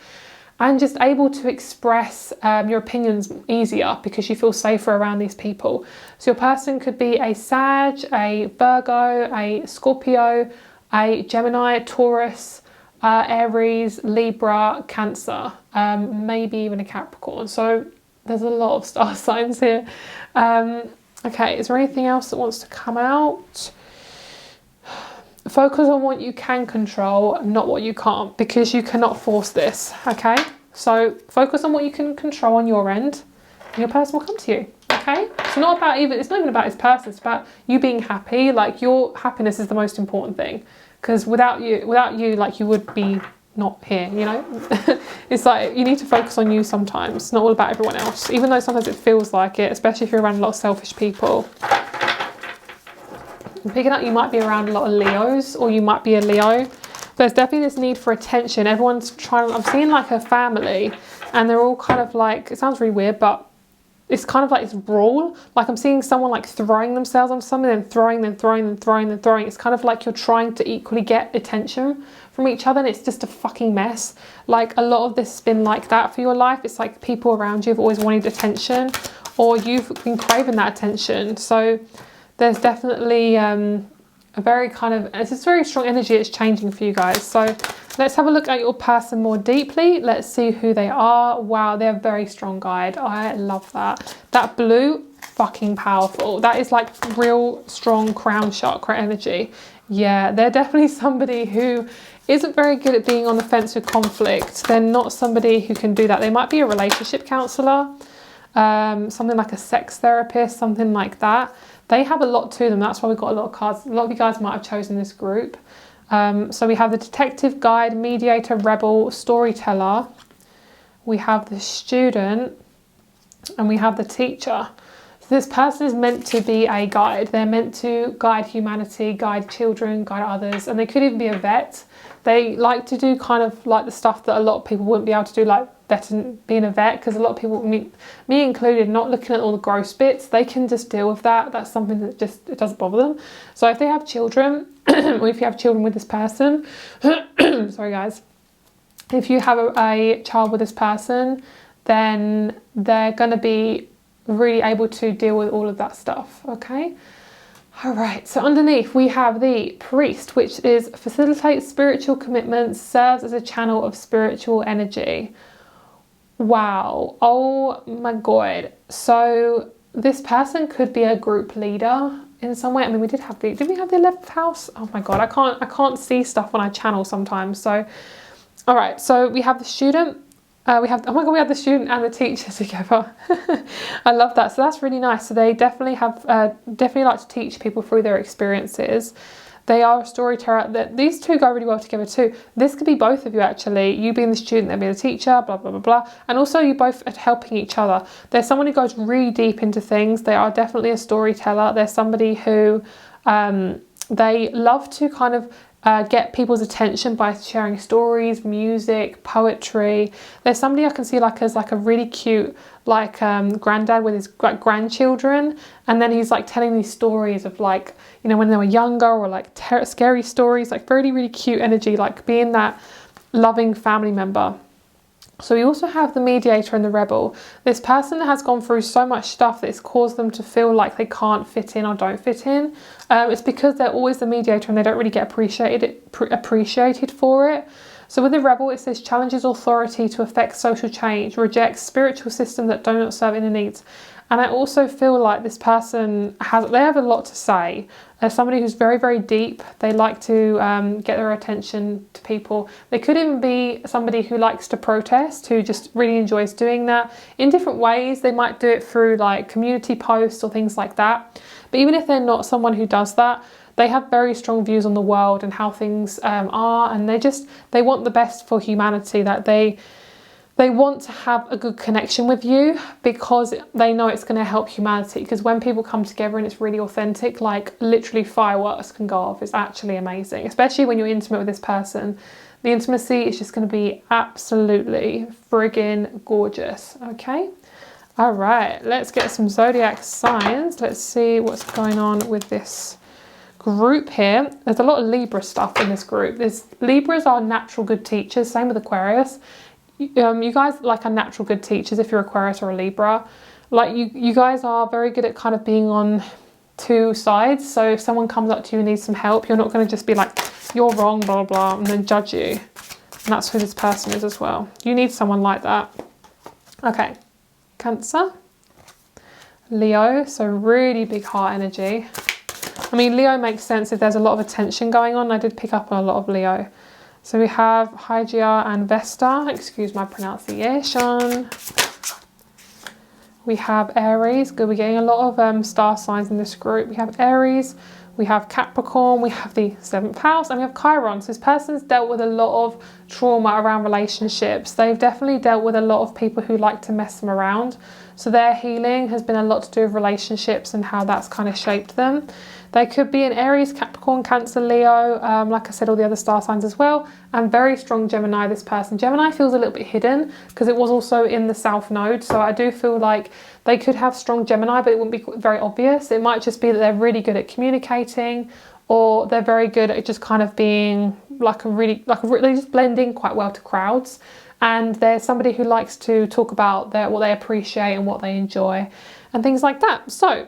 and just able to express your opinions easier because you feel safer around these people. So your person could be a Sag, a Virgo, a Scorpio, a Gemini, Taurus, Aries, Libra, Cancer, maybe even a Capricorn. So there's a lot of star signs here. Okay, is there anything else that wants to come out? Focus on what you can control, not what you can't, because you cannot force this, okay? So focus on what you can control on your end, and your person will come to you, okay? It's not even about his person, it's about you being happy. Like, your happiness is the most important thing, because without you, like, you would be not here, you know? It's like, you need to focus on you sometimes. It's not all about everyone else, even though sometimes it feels like it, especially if you're around a lot of selfish people. I'm picking up you might be around a lot of Leos, or you might be a Leo. There's definitely this need for attention. Everyone's trying, I'm seeing like a family, and they're all kind of like, it sounds really weird, but it's kind of like this brawl. Like, I'm seeing someone like throwing themselves on something, then throwing, then throwing, then throwing, then throwing. It's kind of like you're trying to equally get attention from each other, and it's just a fucking mess. Like, a lot of this has been like that for your life. It's like people around you have always wanted attention, or you've been craving that attention. So there's definitely a very kind of, it's this very strong energy. It's changing for you guys. So let's have a look at your person more deeply. Let's see who they are. Wow, they're a very strong guide. I love that. That blue, fucking powerful. That is like real strong crown chakra energy. Yeah, they're definitely somebody who isn't very good at being on the fence with conflict. They're not somebody who can do that. They might be a relationship counsellor, something like a sex therapist, something like that. They have a lot to them. That's why we've got a lot of cards. A lot of you guys might have chosen this group. So we have the detective, guide, mediator, rebel, storyteller. We have the student, and we have the teacher. So this person is meant to be a guide. They're meant to guide humanity, guide children, guide others, and they could even be a vet. They like to do kind of like the stuff that a lot of people wouldn't be able to do, like being a vet, because a lot of people, me included, not looking at all the gross bits, they can just deal with that. That's something that just, it doesn't bother them. So if they have children, or if you have children with this person, sorry guys, if you have a child with this person, then they're going to be really able to deal with all of that stuff, okay? All right, so underneath we have the priest, which is facilitates spiritual commitments, serves as a channel of spiritual energy. Wow, oh my god. So this person could be a group leader in some way. I mean, we did we have the 11th house? Oh my god, I can't see stuff when I channel sometimes. So all right, so we have the student. We have the student and the teacher together. I love that. So that's really nice. So they definitely have definitely like to teach people through their experiences. They are a storyteller. These two go really well together too. This could be both of you actually. You being the student, them being the teacher, blah, blah, blah, blah. And also you both are helping each other. There's someone who goes really deep into things. They are definitely a storyteller. There's somebody who they love to kind of get people's attention by sharing stories, music, poetry. There's somebody I can see like as like a really cute like granddad with his grandchildren, and then he's like telling these stories of like, you know, when they were younger, or like scary stories, like really, really cute energy, like being that loving family member. So we also have the mediator and the rebel. This person has gone through so much stuff that it's caused them to feel like they can't fit in or don't fit in. It's because they're always the mediator and they don't really get appreciated for it. So with the rebel, it says challenges authority to affect social change, rejects spiritual systems that do not serve inner needs. And I also feel like this person they have a lot to say. They're somebody who's very, very deep. They like to get their attention to people. They could even be somebody who likes to protest, who just really enjoys doing that in different ways. They might do it through like community posts or things like that. But even if they're not someone who does that, they have very strong views on the world and how things are, and they want the best for humanity. That they want to have a good connection with you because they know it's going to help humanity. Because when people come together and it's really authentic, like literally fireworks can go off. It's actually amazing, especially when you're intimate with this person. The intimacy is just going to be absolutely friggin' gorgeous. Okay. All right, let's get some zodiac signs. Let's see what's going on with this group here. There's a lot of Libra stuff in this group. Libras are natural good teachers, same with Aquarius. you guys like are natural good teachers if you're Aquarius or a Libra. Like you guys are very good at kind of being on two sides. So if someone comes up to you and needs some help, you're not going to just be like, you're wrong, blah, blah, blah, and then judge you. And that's who this person is as well. You need someone like that. Okay, Cancer. Leo, so really big heart energy. I mean, Leo makes sense if there's a lot of attention going on. I did pick up on a lot of Leo. So we have Hygia and Vesta, excuse my pronunciation. We have Aries, good, we're getting a lot of star signs in this group. We have Aries, we have Capricorn, we have the 7th house, and we have Chiron. So this person's dealt with a lot of trauma around relationships. They've definitely dealt with a lot of people who like to mess them around. So their healing has been a lot to do with relationships and how that's kind of shaped them. They could be an Aries, Capricorn, Cancer, Leo, like I said, all the other star signs as well, and very strong Gemini, this person. Gemini feels a little bit hidden because it was also in the South Node, so I do feel like they could have strong Gemini, but it wouldn't be very obvious. It might just be that they're really good at communicating, or they're very good at just kind of being they just blend in quite well to crowds. And they're somebody who likes to talk about what they appreciate and what they enjoy and things like that. So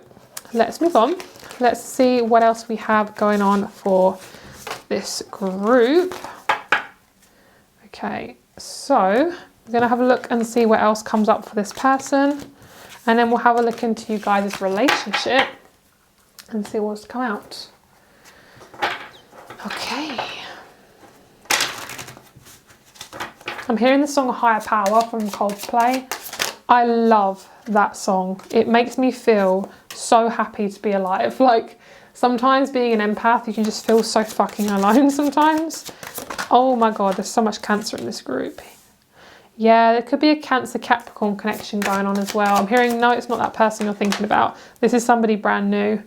let's move on. Let's see what else we have going on for this group. Okay, so we're going to have a look and see what else comes up for this person. And then we'll have a look into you guys' relationship and see what's come out. Okay. I'm hearing the song Higher Power from Coldplay. I love that song. It makes me feel so happy to be alive. Like, sometimes being an empath, you can just feel so fucking alone sometimes. Oh my God, there's so much Cancer in this group. Yeah, there could be a Cancer Capricorn connection going on as well. I'm hearing, no, it's not that person you're thinking about. This is somebody brand new.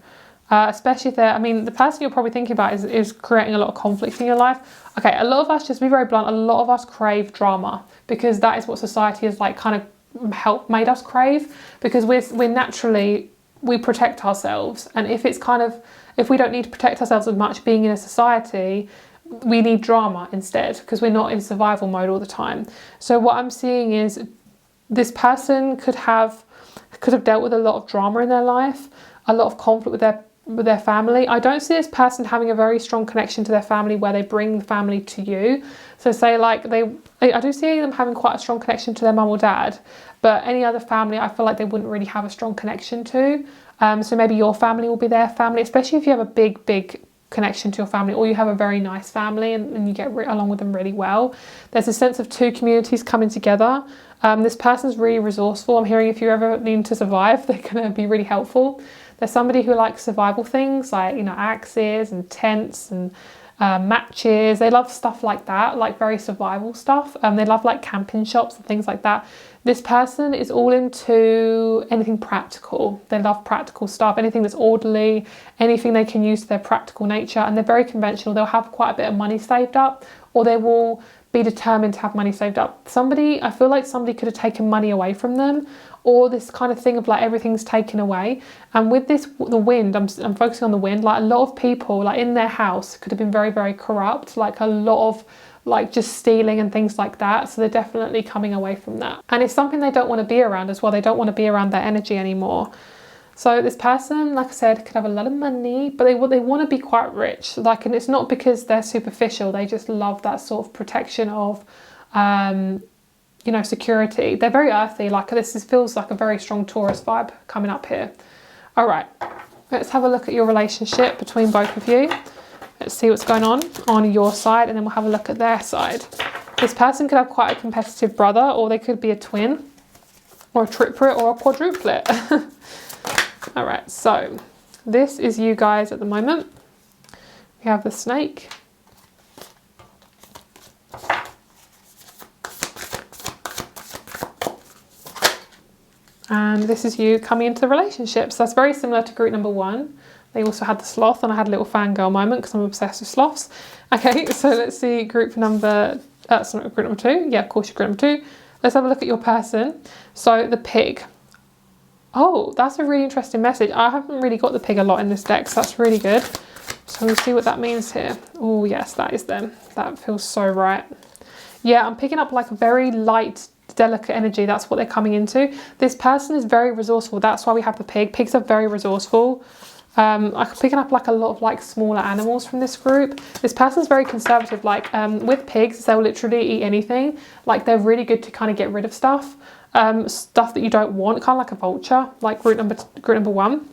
Especially if they're, I mean, the person you're probably thinking about is creating a lot of conflict in your life. Okay, a lot of us, just to be very blunt, a lot of us crave drama because that is what society has like kind of made us crave, because we're naturally, we protect ourselves. And if it's kind of, if we don't need to protect ourselves as much being in a society, we need drama instead because we're not in survival mode all the time. So what I'm seeing is this person could have dealt with a lot of drama in their life, a lot of conflict with their family. I don't see this person having a very strong connection to their family where they bring the family to you. So say like I do see them having quite a strong connection to their mum or dad, but any other family I feel like they wouldn't really have a strong connection to. So maybe your family will be their family, especially if you have a big connection to your family, or you have a very nice family and you get along with them really well. There's a sense of two communities coming together. This person's really resourceful. I'm hearing if you're ever needing to survive, they're going to be really helpful. There's somebody who likes survival things like, you know, axes and tents and matches. They love stuff like that, like very survival stuff. They love like camping shops and things like that. This person is all into anything practical. They love practical stuff, anything that's orderly, anything they can use to their practical nature. And they're very conventional. They'll have quite a bit of money saved up, or they will be determined to have money saved up. I feel like somebody could have taken money away from them, or this kind of thing of like everything's taken away. And with this, the wind, I'm focusing on the wind, like a lot of people like in their house could have been very, very corrupt, like a lot of like just stealing and things like that. So they're definitely coming away from that. And it's something they don't want to be around as well. They don't want to be around that energy anymore. So this person, like I said, could have a lot of money, but they want to be quite rich. Like, and it's not because they're superficial. They just love that sort of protection of, you know, security. They're very earthy. Like this feels like a very strong Taurus vibe coming up here. All right, let's have a look at your relationship between both of you. Let's see what's going on your side, and then we'll have a look at their side. This person could have quite a competitive brother, or they could be a twin, or a triplet, or a quadruplet. All right, so this is you guys at the moment. We have the snake. And this is you coming into the relationship. So that's very similar to group number 1. They also had the sloth, and I had a little fangirl moment because I'm obsessed with sloths. Okay, so let's see group number 2. Yeah, of course, you're group number 2. Let's have a look at your person. So the pig. Oh, that's a really interesting message. I haven't really got the pig a lot in this deck, so that's really good. So we'll see what that means here. Oh, yes, that is them. That feels so right. Yeah, I'm picking up like a very light, delicate energy. That's what they're coming into. This person is very resourceful. That's why we have the pig. Pigs are very resourceful. I'm picking up like a lot of like smaller animals from this group. This person's very conservative. Like with pigs, they'll literally eat anything. Like they're really good to kind of get rid of stuff. Stuff that you don't want, kind of like a vulture, like group number 1.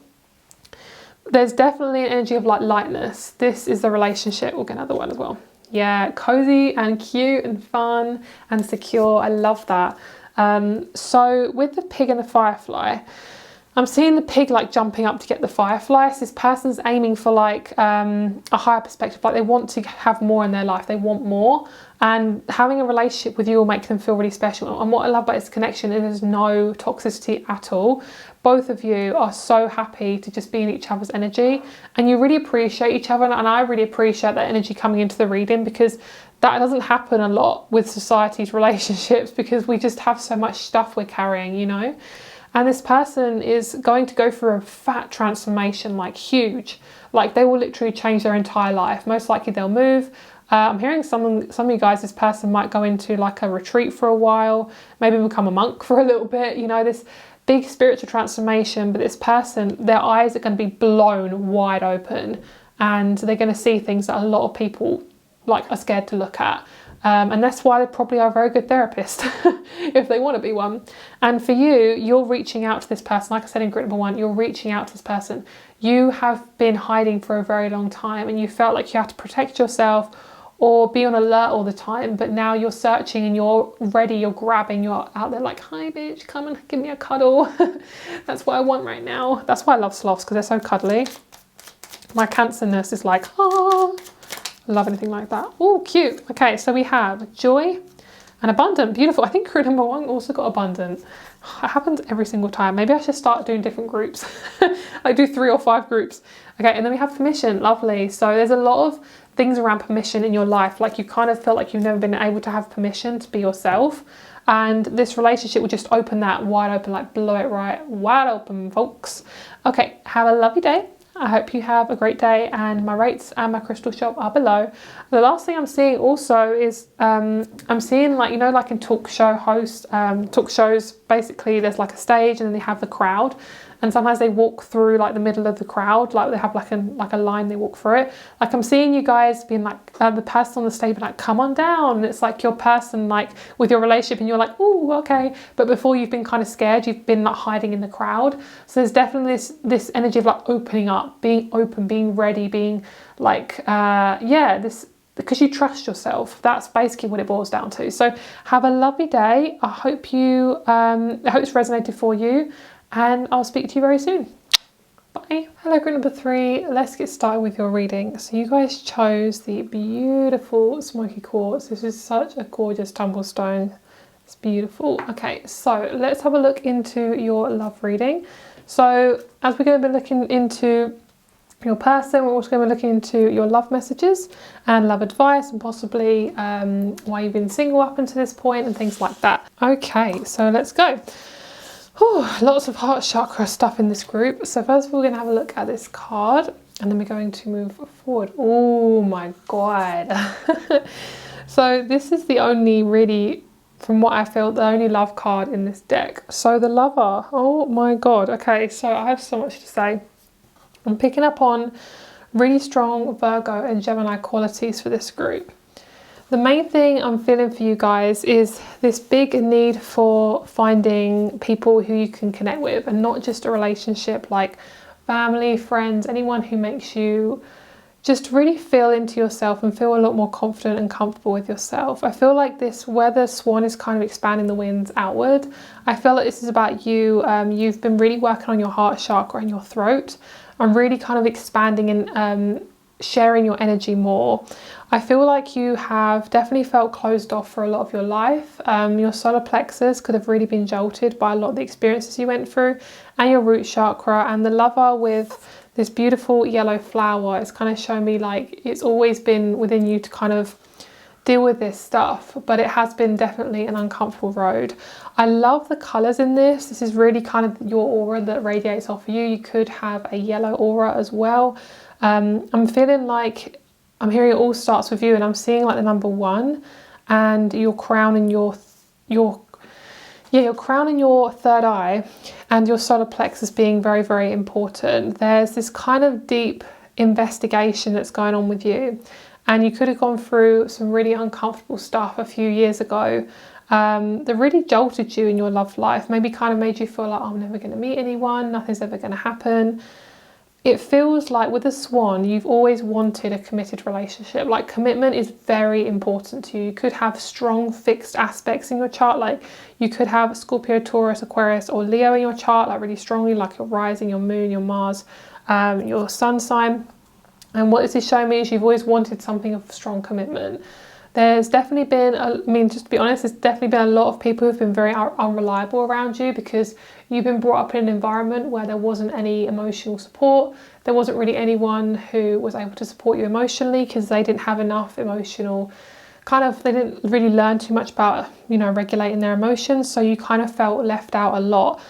There's definitely an energy of like lightness. This is the relationship. We'll get another one as well. Yeah, cozy and cute and fun and secure. I love that. So with the pig and the firefly, I'm seeing the pig like jumping up to get the firefly. So this person's aiming for like a higher perspective. Like they want to have more in their life. They want more. And having a relationship with you will make them feel really special. And what I love about this connection is there's no toxicity at all. Both of you are so happy to just be in each other's energy, and you really appreciate each other. And I really appreciate that energy coming into the reading, because that doesn't happen a lot with society's relationships, because we just have so much stuff we're carrying, you know. And this person is going to go through a fat transformation, like huge. Like they will literally change their entire life. Most likely they'll move. I'm hearing some of you guys, this person might go into like a retreat for a while, maybe become a monk for a little bit, you know, this big spiritual transformation. But this person, their eyes are going to be blown wide open, and they're going to see things that a lot of people like are scared to look at. And that's why they probably are a very good therapist if they want to be one. And for you, you're reaching out to this person. Like I said in group number 1, you're reaching out to this person. You have been hiding for a very long time, and you felt like you had to protect yourself or be on alert all the time. But now you're searching and you're ready, you're grabbing, you're out there like, hi bitch, come and give me a cuddle. That's what I want right now. That's why I love sloths, because they're so cuddly. My Cancer nurse is like, ah. Love anything like that. Oh, cute. Okay, so we have joy and abundant. Beautiful. I think group number 1 also got abundant. It happens every single time. Maybe I should start doing different groups. I do 3 or 5 groups. Okay, and then we have permission. Lovely. So there's a lot of things around permission in your life. Like you kind of felt like you've never been able to have permission to be yourself. And this relationship will just open that wide open, like blow it right wide open, folks. Okay, have a lovely day. I hope you have a great day, and my rates and my crystal shop are below. The last thing I'm seeing also is I'm seeing, like, you know, like in talk shows, basically there's like a stage and then they have the crowd, and sometimes they walk through like the middle of the crowd, like they have like a line, they walk through it. Like I'm seeing you guys being like the person on the stage being like, come on down, and it's like your person like with your relationship, and you're like, oh, okay. But before, you've been kind of scared, you've been like hiding in the crowd. So there's definitely this energy of like opening up, being open, being ready, being like this, because you trust yourself. That's basically what it boils down to. So have a lovely day. I hope it's resonated for you, and I'll speak to you very soon. Bye. Hello, group number 3. Let's get started with your reading. So you guys chose the beautiful smoky quartz. This is such a gorgeous tumble stone. It's beautiful. Okay, so let's have a look into your love reading. So as we're going to be looking into your person, we're also going to be looking into your love messages and love advice, and possibly why you've been single up until this point and things like that. Okay, so let's go. Whew, lots of heart chakra stuff in this group. So first of all, we're going to have a look at this card, and then we're going to move forward. Oh my god. So this is the only really, from what I feel, the only love card in this deck. So the lover, oh my god. Okay, so I have so much to say. I'm picking up on really strong Virgo and Gemini qualities for this group. The main thing I'm feeling for you guys is this big need for finding people who you can connect with, and not just a relationship, like family, friends, anyone who makes you just really feel into yourself and feel a lot more confident and comfortable with yourself. I feel like this weather swan is kind of expanding the winds outward. I feel like this is about you. You've been really working on your heart chakra and your throat. I'm really kind of expanding and sharing your energy more. I feel like you have definitely felt closed off for a lot of your life. Your solar plexus could have really been jolted by a lot of the experiences you went through, and your root chakra. And the lover with this beautiful yellow flower is kind of showing me like it's always been within you to kind of deal with this stuff, but it has been definitely an uncomfortable road. I love the colours in this. This is really kind of your aura that radiates off of you. You could have a yellow aura as well. I'm feeling like I'm hearing it all starts with you, and I'm seeing like the number 1, and your crown and your crown and your third eye and your solar plexus being very, very important. There's this kind of deep investigation that's going on with you, and you could have gone through some really uncomfortable stuff a few years ago that really jolted you in your love life, maybe kind of made you feel like, oh, I'm never going to meet anyone, nothing's ever going to happen. It feels like with the Swan, you've always wanted a committed relationship. Like, commitment is very important to you. You could have strong fixed aspects in your chart, like you could have Scorpio, Taurus, Aquarius or Leo in your chart, like really strongly, like your rising, your moon, your Mars, your sun sign. And what this is showing me is you've always wanted something of strong commitment. There's definitely been, just to be honest, there's definitely been a lot of people who've been very unreliable around you because you've been brought up in an environment where there wasn't any emotional support. There wasn't really anyone who was able to support you emotionally because they didn't have enough emotional, they didn't really learn too much about, regulating their emotions. So you kind of felt left out a lot.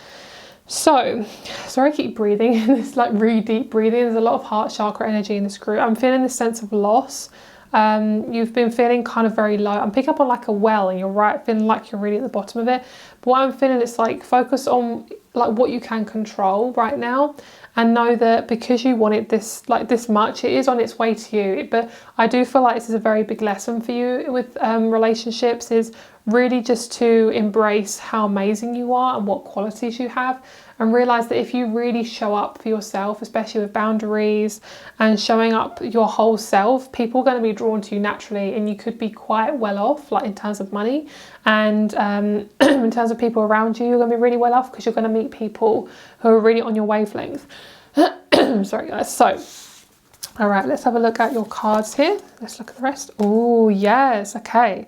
So, sorry I keep breathing, it's like really deep breathing. There's a lot of heart chakra energy in this group. I'm feeling this sense of loss. You've been feeling kind of very low. I'm picking up on like a well, and you're right, feeling like you're really at the bottom of it. But what I'm feeling is like focus on like what you can control right now, and know that because you want it this much, it is on its way to you. But I do feel like this is a very big lesson for you with relationships, is really just to embrace how amazing you are and what qualities you have, and realize that if you really show up for yourself, especially with boundaries and showing up your whole self, people are going to be drawn to you naturally, and you could be quite well off, like in terms of money, and in terms of people around you, you're going to be really well off because you're going to meet people who are really on your wavelength. Sorry guys. So all right, let's have a look at your cards here. Let's look at the rest. Oh yes, okay.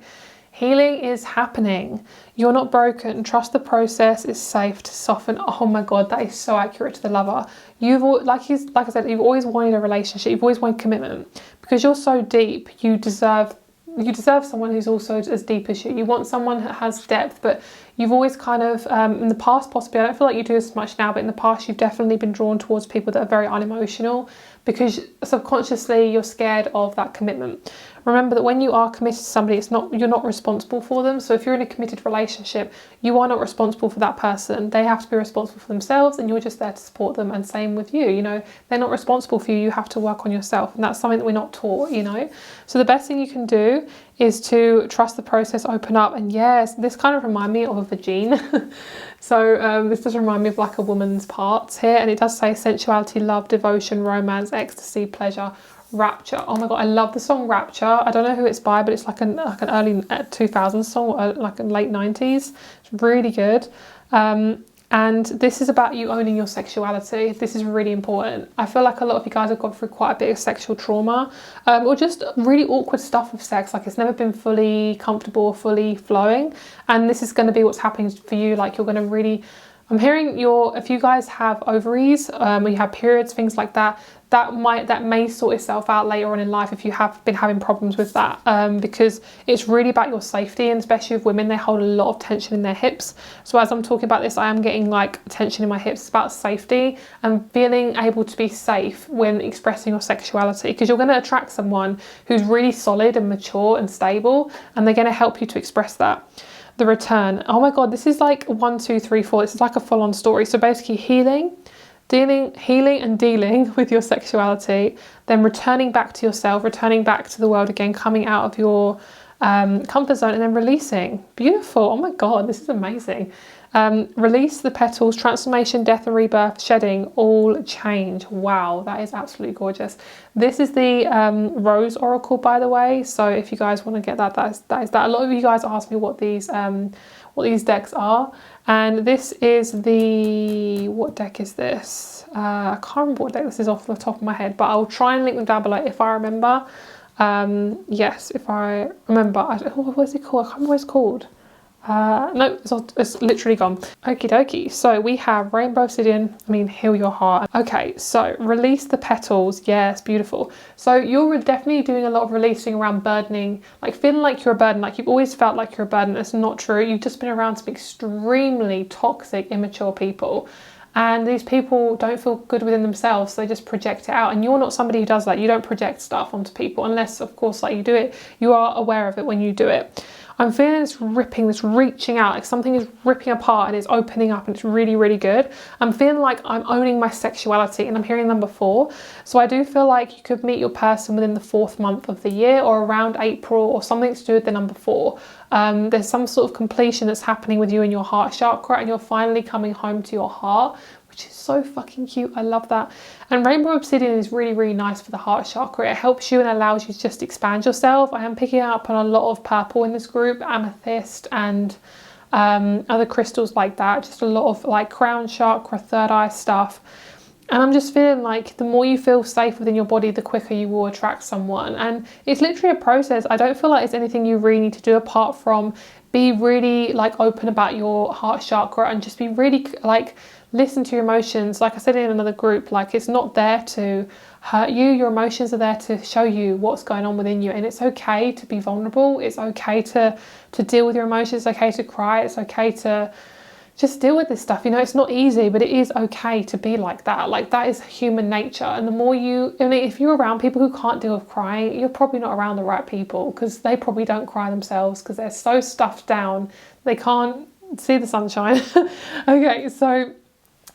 Healing is happening. You're not broken. Trust the process. It's safe to soften. Oh my God, that is so accurate to the lover. You've, like I said, you've always wanted a relationship. You've always wanted commitment because you're so deep. You deserve someone who's also as deep as you. You want someone that has depth, but you've always kind of, in the past possibly, I don't feel like you do this much now, but in the past you've definitely been drawn towards people that are very unemotional because subconsciously you're scared of that commitment. Remember that when you are committed to somebody, you're not responsible for them. So if you're in a committed relationship, you are not responsible for that person. They have to be responsible for themselves, and you're just there to support them. And same with you, they're not responsible for you. You have to work on yourself, and that's something that we're not taught, So the best thing you can do is to trust the process, open up. And yes, this kind of reminds me of a vagine. So this does remind me of like a woman's parts here, and it does say sensuality, love, devotion, romance, ecstasy, pleasure, rapture. Oh my God, I love the song Rapture. I don't know who it's by, but it's like an early 2000s song, or like a late 90s. It's really good. And this is about you owning your sexuality. This is really important. I feel like a lot of you guys have gone through quite a bit of sexual trauma, or just really awkward stuff with sex. Like it's never been fully comfortable, fully flowing. And this is going to be what's happening for you. Like you're going to really, I'm hearing if you guys have ovaries, or you have periods, things like that, that may sort itself out later on in life if you have been having problems with that, because it's really about your safety, and especially with women, they hold a lot of tension in their hips. So as I'm talking about this, I am getting like tension in my hips. It's about safety and feeling able to be safe when expressing your sexuality, because you're going to attract someone who's really solid and mature and stable, and they're going to help you to express that. The return. Oh my God, this is like 1, 2, 3, 4. This is like a full-on story. So basically healing and dealing with your sexuality, then returning back to yourself, returning back to the world again, coming out of your comfort zone, and then releasing. Beautiful. Oh my God, this is amazing. Release the petals, transformation, death and rebirth, shedding, all change. Wow, that is absolutely gorgeous. This is the Rose Oracle, by the way. So if you guys want to get that is that. A lot of you guys ask me what these decks are, and this is what deck is this? I can't remember what deck this is off the top of my head, but I'll try and link them down below if I remember. Yes, if I remember. What's it called? I can't remember what it's called. No, it's literally gone. Okie dokie. So we have Rainbow Obsidian. Heal your heart. Okay, so release the petals. Yes, beautiful. So you're definitely doing a lot of releasing around burdening, like feeling like you're a burden, like you've always felt like you're a burden. It's not true. You've just been around some extremely toxic, immature people. And these people don't feel good within themselves, so they just project it out. And you're not somebody who does that. You don't project stuff onto people unless, of course, like you do it. You are aware of it when you do it. I'm feeling this ripping, this reaching out, like something is ripping apart and it's opening up, and it's really, really good. I'm feeling like I'm owning my sexuality, and I'm hearing number 4. So I do feel like you could meet your person within the 4th month of the year, or around April, or something to do with the number 4. There's some sort of completion that's happening with you in your heart chakra, and you're finally coming home to your heart, which is so fucking cute. I love that. And rainbow obsidian is really, really nice for the heart chakra. It helps you and allows you to just expand yourself. I am picking up on a lot of purple in this group, amethyst and other crystals like that. Just a lot of like crown chakra, third eye stuff. And I'm just feeling like the more you feel safe within your body, the quicker you will attract someone. And it's literally a process. I don't feel like it's anything you really need to do apart from be really like open about your heart chakra and just be really like listen to your emotions. Like I said in another group, like it's not there to hurt you. Your emotions are there to show you what's going on within you. And it's okay to be vulnerable. It's okay to deal with your emotions. It's okay to cry. It's okay to just deal with this stuff. You know, it's not easy, but it is okay to be like that. Like that is human nature. And the more you, I mean, if you're around people who can't deal with crying, you're probably not around the right people, because they probably don't cry themselves because they're so stuffed down. They can't see the sunshine. Okay, so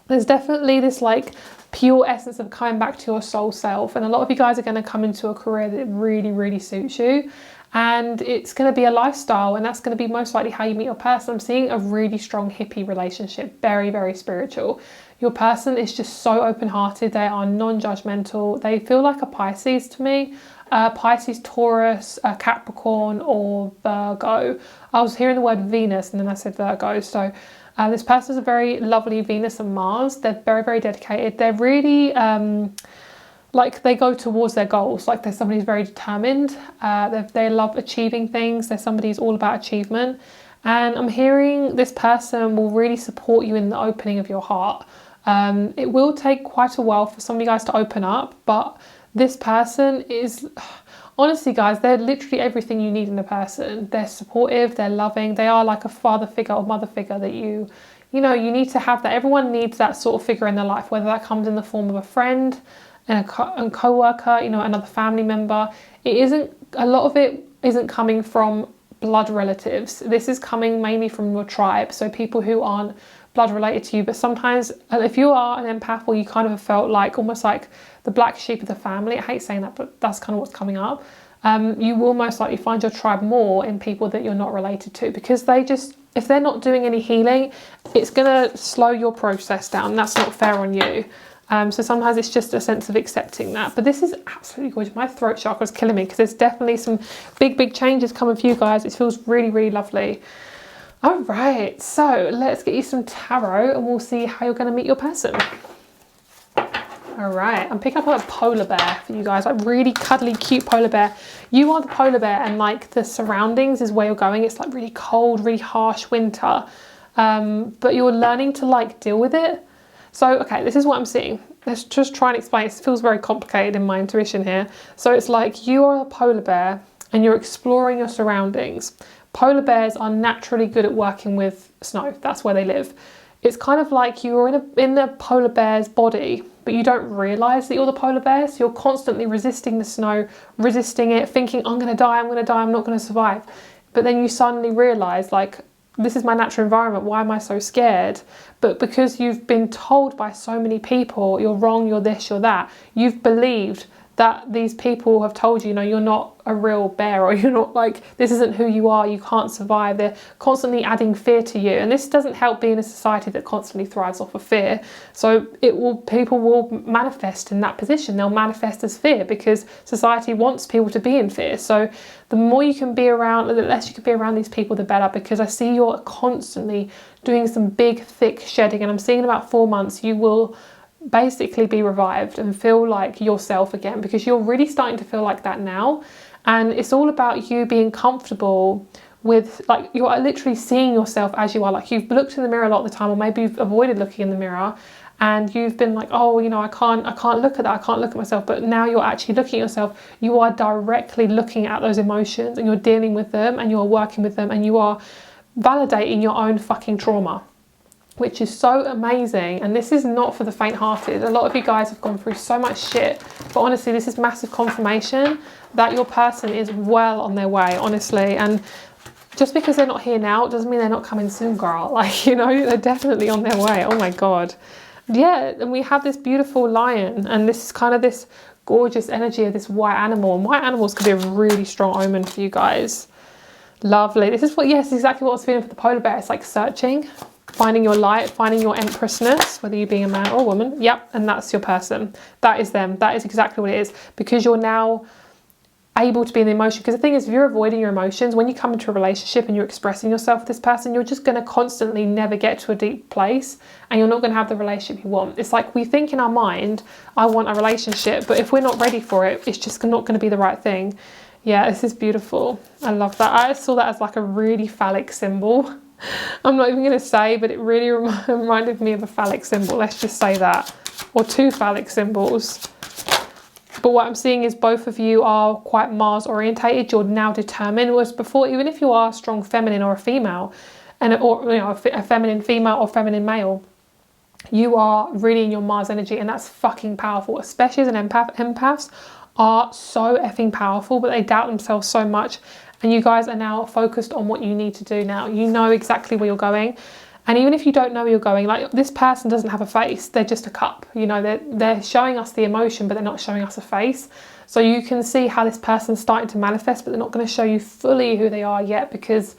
there's definitely this like pure essence of coming back to your soul self. And a lot of you guys are going to come into a career that really, really suits you. And it's going to be a lifestyle, and that's going to be most likely how you meet your person. I'm seeing a really strong hippie relationship, very, very spiritual. Your person is just so open-hearted. They are non-judgmental. They feel like a Pisces to me. Pisces, Taurus, Capricorn, or Virgo. I was hearing the word Venus and then I said Virgo. So this person is a very lovely Venus and Mars. They're very, very dedicated. They're really like they go towards their goals. Like they're somebody who's very determined. They love achieving things. They're somebody who's all about achievement. And I'm hearing this person will really support you in the opening of your heart. It will take quite a while for some of you guys to open up, but this person is, honestly guys, they're literally everything you need in a person. They're supportive, they're loving, they are like a father figure or mother figure that you know, you need to have that. Everyone needs that sort of figure in their life, whether that comes in the form of a friend, and a co-worker, you know, another family member. A lot of it isn't coming from blood relatives. This is coming mainly from your tribe, so people who aren't blood related to you. But sometimes if you are an empath, or you kind of have felt like almost like the black sheep of the family, I hate saying that, but that's kind of what's coming up. You will most likely find your tribe more in people that you're not related to, because they just, if they're not doing any healing, it's going to slow your process down. That's not fair on you. So sometimes it's just a sense of accepting that. But this is absolutely gorgeous. My throat chakra is killing me, because there's definitely some big, big changes coming for you guys. It feels really, really lovely. All right, so let's get you some tarot and we'll see how you're going to meet your person. All right, I'm picking up a polar bear for you guys, like really cuddly, cute polar bear. You are the polar bear, and like the surroundings is where you're going. It's like really cold, really harsh winter, but you're learning to like deal with it. So, okay, this is what I'm seeing. Let's just try and explain. It feels very complicated in my intuition here. So it's like you are a polar bear and you're exploring your surroundings. Polar bears are naturally good at working with snow. That's where they live. It's kind of like you're in the polar bear's body, but you don't realise that you're the polar bear. So you're constantly resisting the snow, resisting it, thinking, I'm going to die, I'm not going to survive. But then you suddenly realise, like, this is my natural environment, why am I so scared? But because you've been told by so many people, you're wrong, you're this, you're that, you've believed that these people have told you, no, you're not a real bear, or you're not, like, this isn't who you are, you can't survive. They're constantly adding fear to you. And this doesn't help being a society that constantly thrives off of fear. So people will manifest in that position. They'll manifest as fear because society wants people to be in fear. So the more you can be around, the less you can be around these people, the better, because I see you're constantly doing some big, thick shedding. And I'm seeing in about 4 months, you will basically be revived and feel like yourself again, because you're really starting to feel like that now. And it's all about you being comfortable with, like, you're literally seeing yourself as you are. Like, you've looked in the mirror a lot of the time, or maybe you've avoided looking in the mirror and you've been like, oh, you know, I can't look at that, I can't look at myself. But now you're actually looking at yourself. You are directly looking at those emotions and you're dealing with them and you're working with them and you are validating your own fucking trauma. which is so amazing. And this is not for the faint-hearted. A lot of you guys have gone through so much shit, but honestly, this is massive confirmation that your person is well on their way, honestly. And just because they're not here now doesn't mean they're not coming soon, girl. Like, you know, they're definitely on their way. Oh my God. Yeah, and we have this beautiful lion, and this is kind of this gorgeous energy of this white animal. And white animals could be a really strong omen for you guys. Lovely. This is what, yes, exactly what I was feeling for the polar bear. It's like searching, finding your light, finding your empressness, whether you being a man or a woman. Yep, and that's your person. That is them. That is exactly what it is, because you're now able to be in the emotion. Because the thing is, if you're avoiding your emotions, when you come into a relationship and you're expressing yourself with this person, you're just going to constantly never get to a deep place, and you're not going to have the relationship you want. It's like we think in our mind, I want a relationship, but if we're not ready for it, it's just not going to be the right thing. Yeah, this is beautiful. I love that. I saw that as like a really phallic symbol. I'm not even going to say, but it really reminded me of a phallic symbol. Let's just say that. Or two phallic symbols. But what I'm seeing is both of you are quite Mars orientated. You're now determined. Whereas before, even if you are a strong feminine or a female, or you know, a feminine female or feminine male, you are really in your Mars energy, and that's fucking powerful. Especially as an empath. Empaths are so effing powerful, but they doubt themselves so much. And you guys are now focused on what you need to do now. You know exactly where you're going. And even if you don't know where you're going, like this person doesn't have a face, they're just a cup. You know, they're showing us the emotion, but they're not showing us a face. So you can see how this person's starting to manifest, but they're not going to show you fully who they are yet, because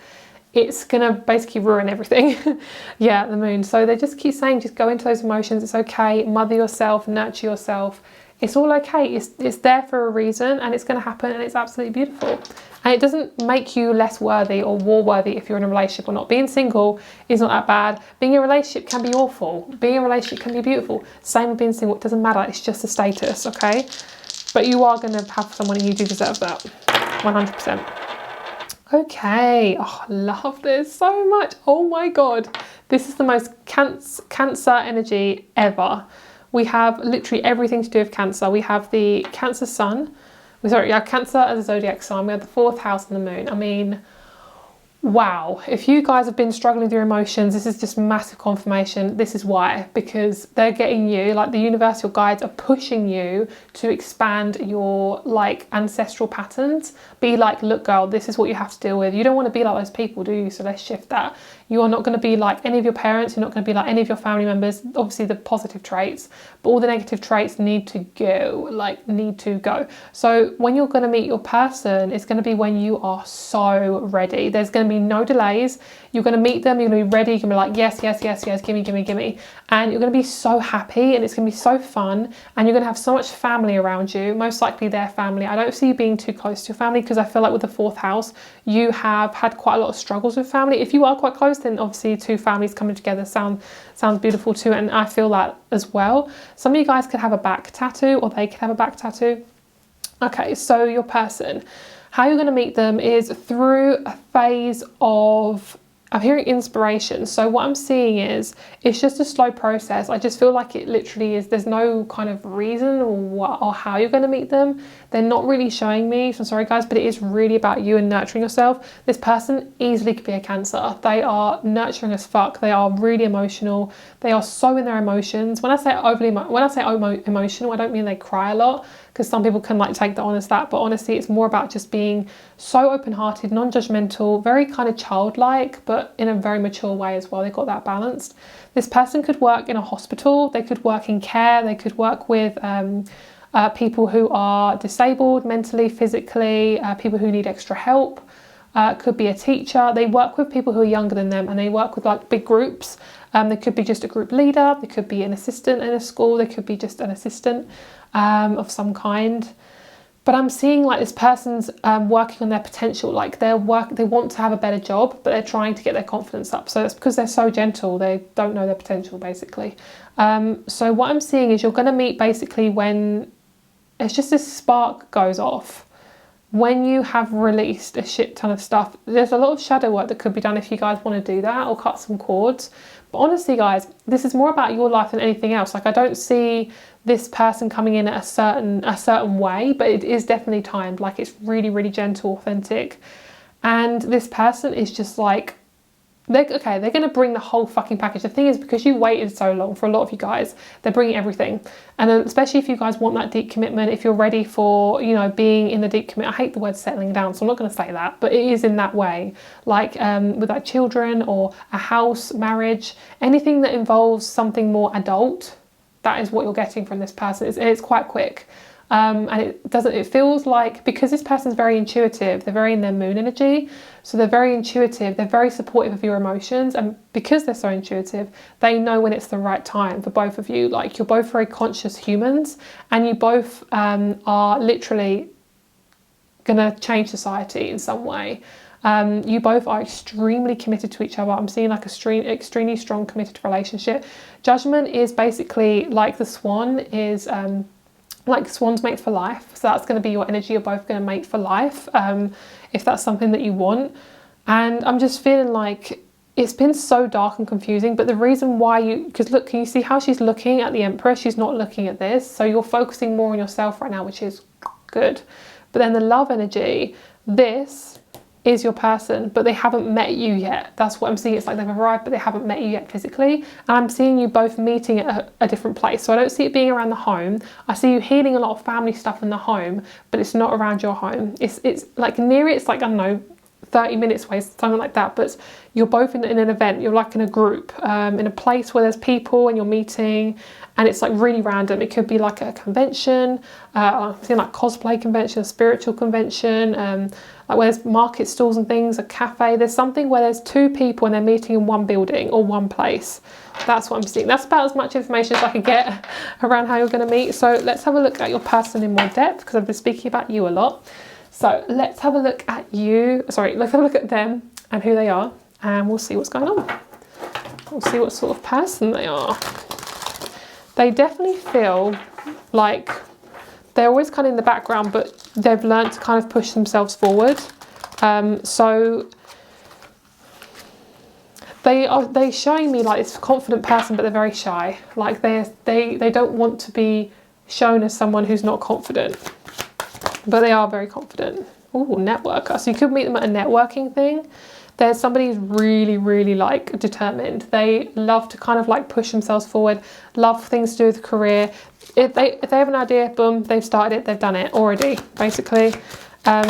it's going to basically ruin everything. Yeah, the moon. So they just keep saying, just go into those emotions. It's okay. Mother yourself, nurture yourself. It's all okay. It's there for a reason, and it's going to happen, and it's absolutely beautiful. And it doesn't make you less worthy or more worthy if you're in a relationship or not. Being single is not that bad. Being in a relationship can be awful. Being in a relationship can be beautiful. Same with being single. It doesn't matter. It's just a status, okay? But you are going to have someone, and you do deserve that. 100%. Okay. Oh, I love this so much. Oh my God. This is the most Cancer energy ever. We have literally everything to do with Cancer. We have the Cancer sun. Sorry, yeah, Cancer as a zodiac sign. We have the 4th house and the moon. I mean, wow. If you guys have been struggling with your emotions, this is just massive confirmation. This is why. Because they're getting you, like the universal guides are pushing you to expand your like ancestral patterns. Be like, look girl, this is what you have to deal with. You don't want to be like those people, do you? So let's shift that. You are not going to be like any of your parents. You're not going to be like any of your family members. Obviously the positive traits, but all the negative traits need to go, So when you're going to meet your person, it's going to be when you are so ready. There's going to be no delays. You're going to meet them. You're going to be ready. You're going to be like, yes, yes, yes, yes, gimme, gimme, gimme. And you're going to be so happy, and it's going to be so fun. And you're going to have so much family around you, most likely their family. I don't see you being too close to your family, because I feel like with the 4th house, you have had quite a lot of struggles with family. If you are quite close, then obviously two families coming together sounds beautiful too, and I feel that as well. Some of you guys could have a back tattoo, or they could have a back tattoo. Okay, so your person, how you're going to meet them is through a phase of, I'm hearing inspiration. So what I'm seeing is it's just a slow process. I just feel like it literally is, there's no kind of reason or how you're going to meet them. They're not really showing me, so I'm sorry guys, but it is really about you and nurturing yourself. This person easily could be a Cancer. They are nurturing as fuck. They are really emotional. They are so in their emotions. When I say emotional, I don't mean they cry a lot, because some people can like take that on as that, but honestly it's more about just being so open-hearted, non-judgmental, very kind of childlike, but in a very mature way as well. They've got that balanced. This person could work in a hospital, they could work in care, they could work with people who are disabled mentally, physically, people who need extra help. Could be a teacher. They work with people who are younger than them, and they work with like big groups. They could be just a group leader, they could be an assistant in a school, they could be just an assistant of some kind. But I'm seeing like this person's working on their potential, like they want to have a better job, but they're trying to get their confidence up. So that's because they're so gentle, they don't know their potential basically. So what I'm seeing is you're going to meet basically when it's just this spark goes off. When you have released a shit ton of stuff, there's a lot of shadow work that could be done if you guys want to do that, or cut some cords. But honestly guys, this is more about your life than anything else. Like I don't see this person coming in at a certain way, but it is definitely timed. Like it's really, really gentle, authentic. And this person is just like they're going to bring the whole fucking package. The thing is, because you waited so long, for a lot of you guys, they're bringing everything. And especially if you guys want that deep commitment, if you're ready for, you know, being in the deep commitment. I hate the word settling down, so I'm not going to say that, but it is in that way. Like with like children or a house, marriage, anything that involves something more adult, that is what you're getting from this person. It's quite quick. And it feels like, because this person's very intuitive, they're very in their moon energy, so they're very intuitive, they're very supportive of your emotions, and because they're so intuitive, they know when it's the right time for both of you. Like, you're both very conscious humans, and you both are literally gonna change society in some way. You both are extremely committed to each other. I'm seeing like extremely strong committed relationship. Judgment is basically like the swan is like swans mate for life, so that's going to be your energy. You're both going to mate for life, if that's something that you want. And I'm just feeling like it's been so dark and confusing, but the reason why because look, can you see how she's looking at the Emperor? She's not looking at this, so you're focusing more on yourself right now, which is good. But then the love energy, this is your person, but they haven't met you yet. That's what I'm seeing. It's like they've arrived, but they haven't met you yet physically. And I'm seeing you both meeting at a different place. So I don't see it being around the home. I see you healing a lot of family stuff in the home, but it's not around your home. It's like near it. It's like, I don't know, 30 minutes away, something like that. But you're both in an event. You're like in a group, in a place where there's people and you're meeting, and it's like really random. It could be like a convention, I'm seeing like cosplay convention, a spiritual convention, like where there's market stalls and things, a cafe. There's something where there's two people and they're meeting in one building or one place. That's what I'm seeing. That's about as much information as I could get around how you're going to meet. So let's have a look at your person in more depth, because I've been speaking about you a lot. So let's have a look at let's have a look at them and who they are, and we'll see what's going on. We'll see what sort of person they are. They definitely feel like they're always kind of in the background, but they've learned to kind of push themselves forward. So they're showing me like this confident person, but they're very shy. Like they don't want to be shown as someone who's not confident, but they are very confident. Ooh, networker. So you could meet them at a networking thing. There's somebody who's really, really like determined. They love to kind of like push themselves forward, love things to do with career. If they have an idea, boom, they've started it, they've done it already, basically.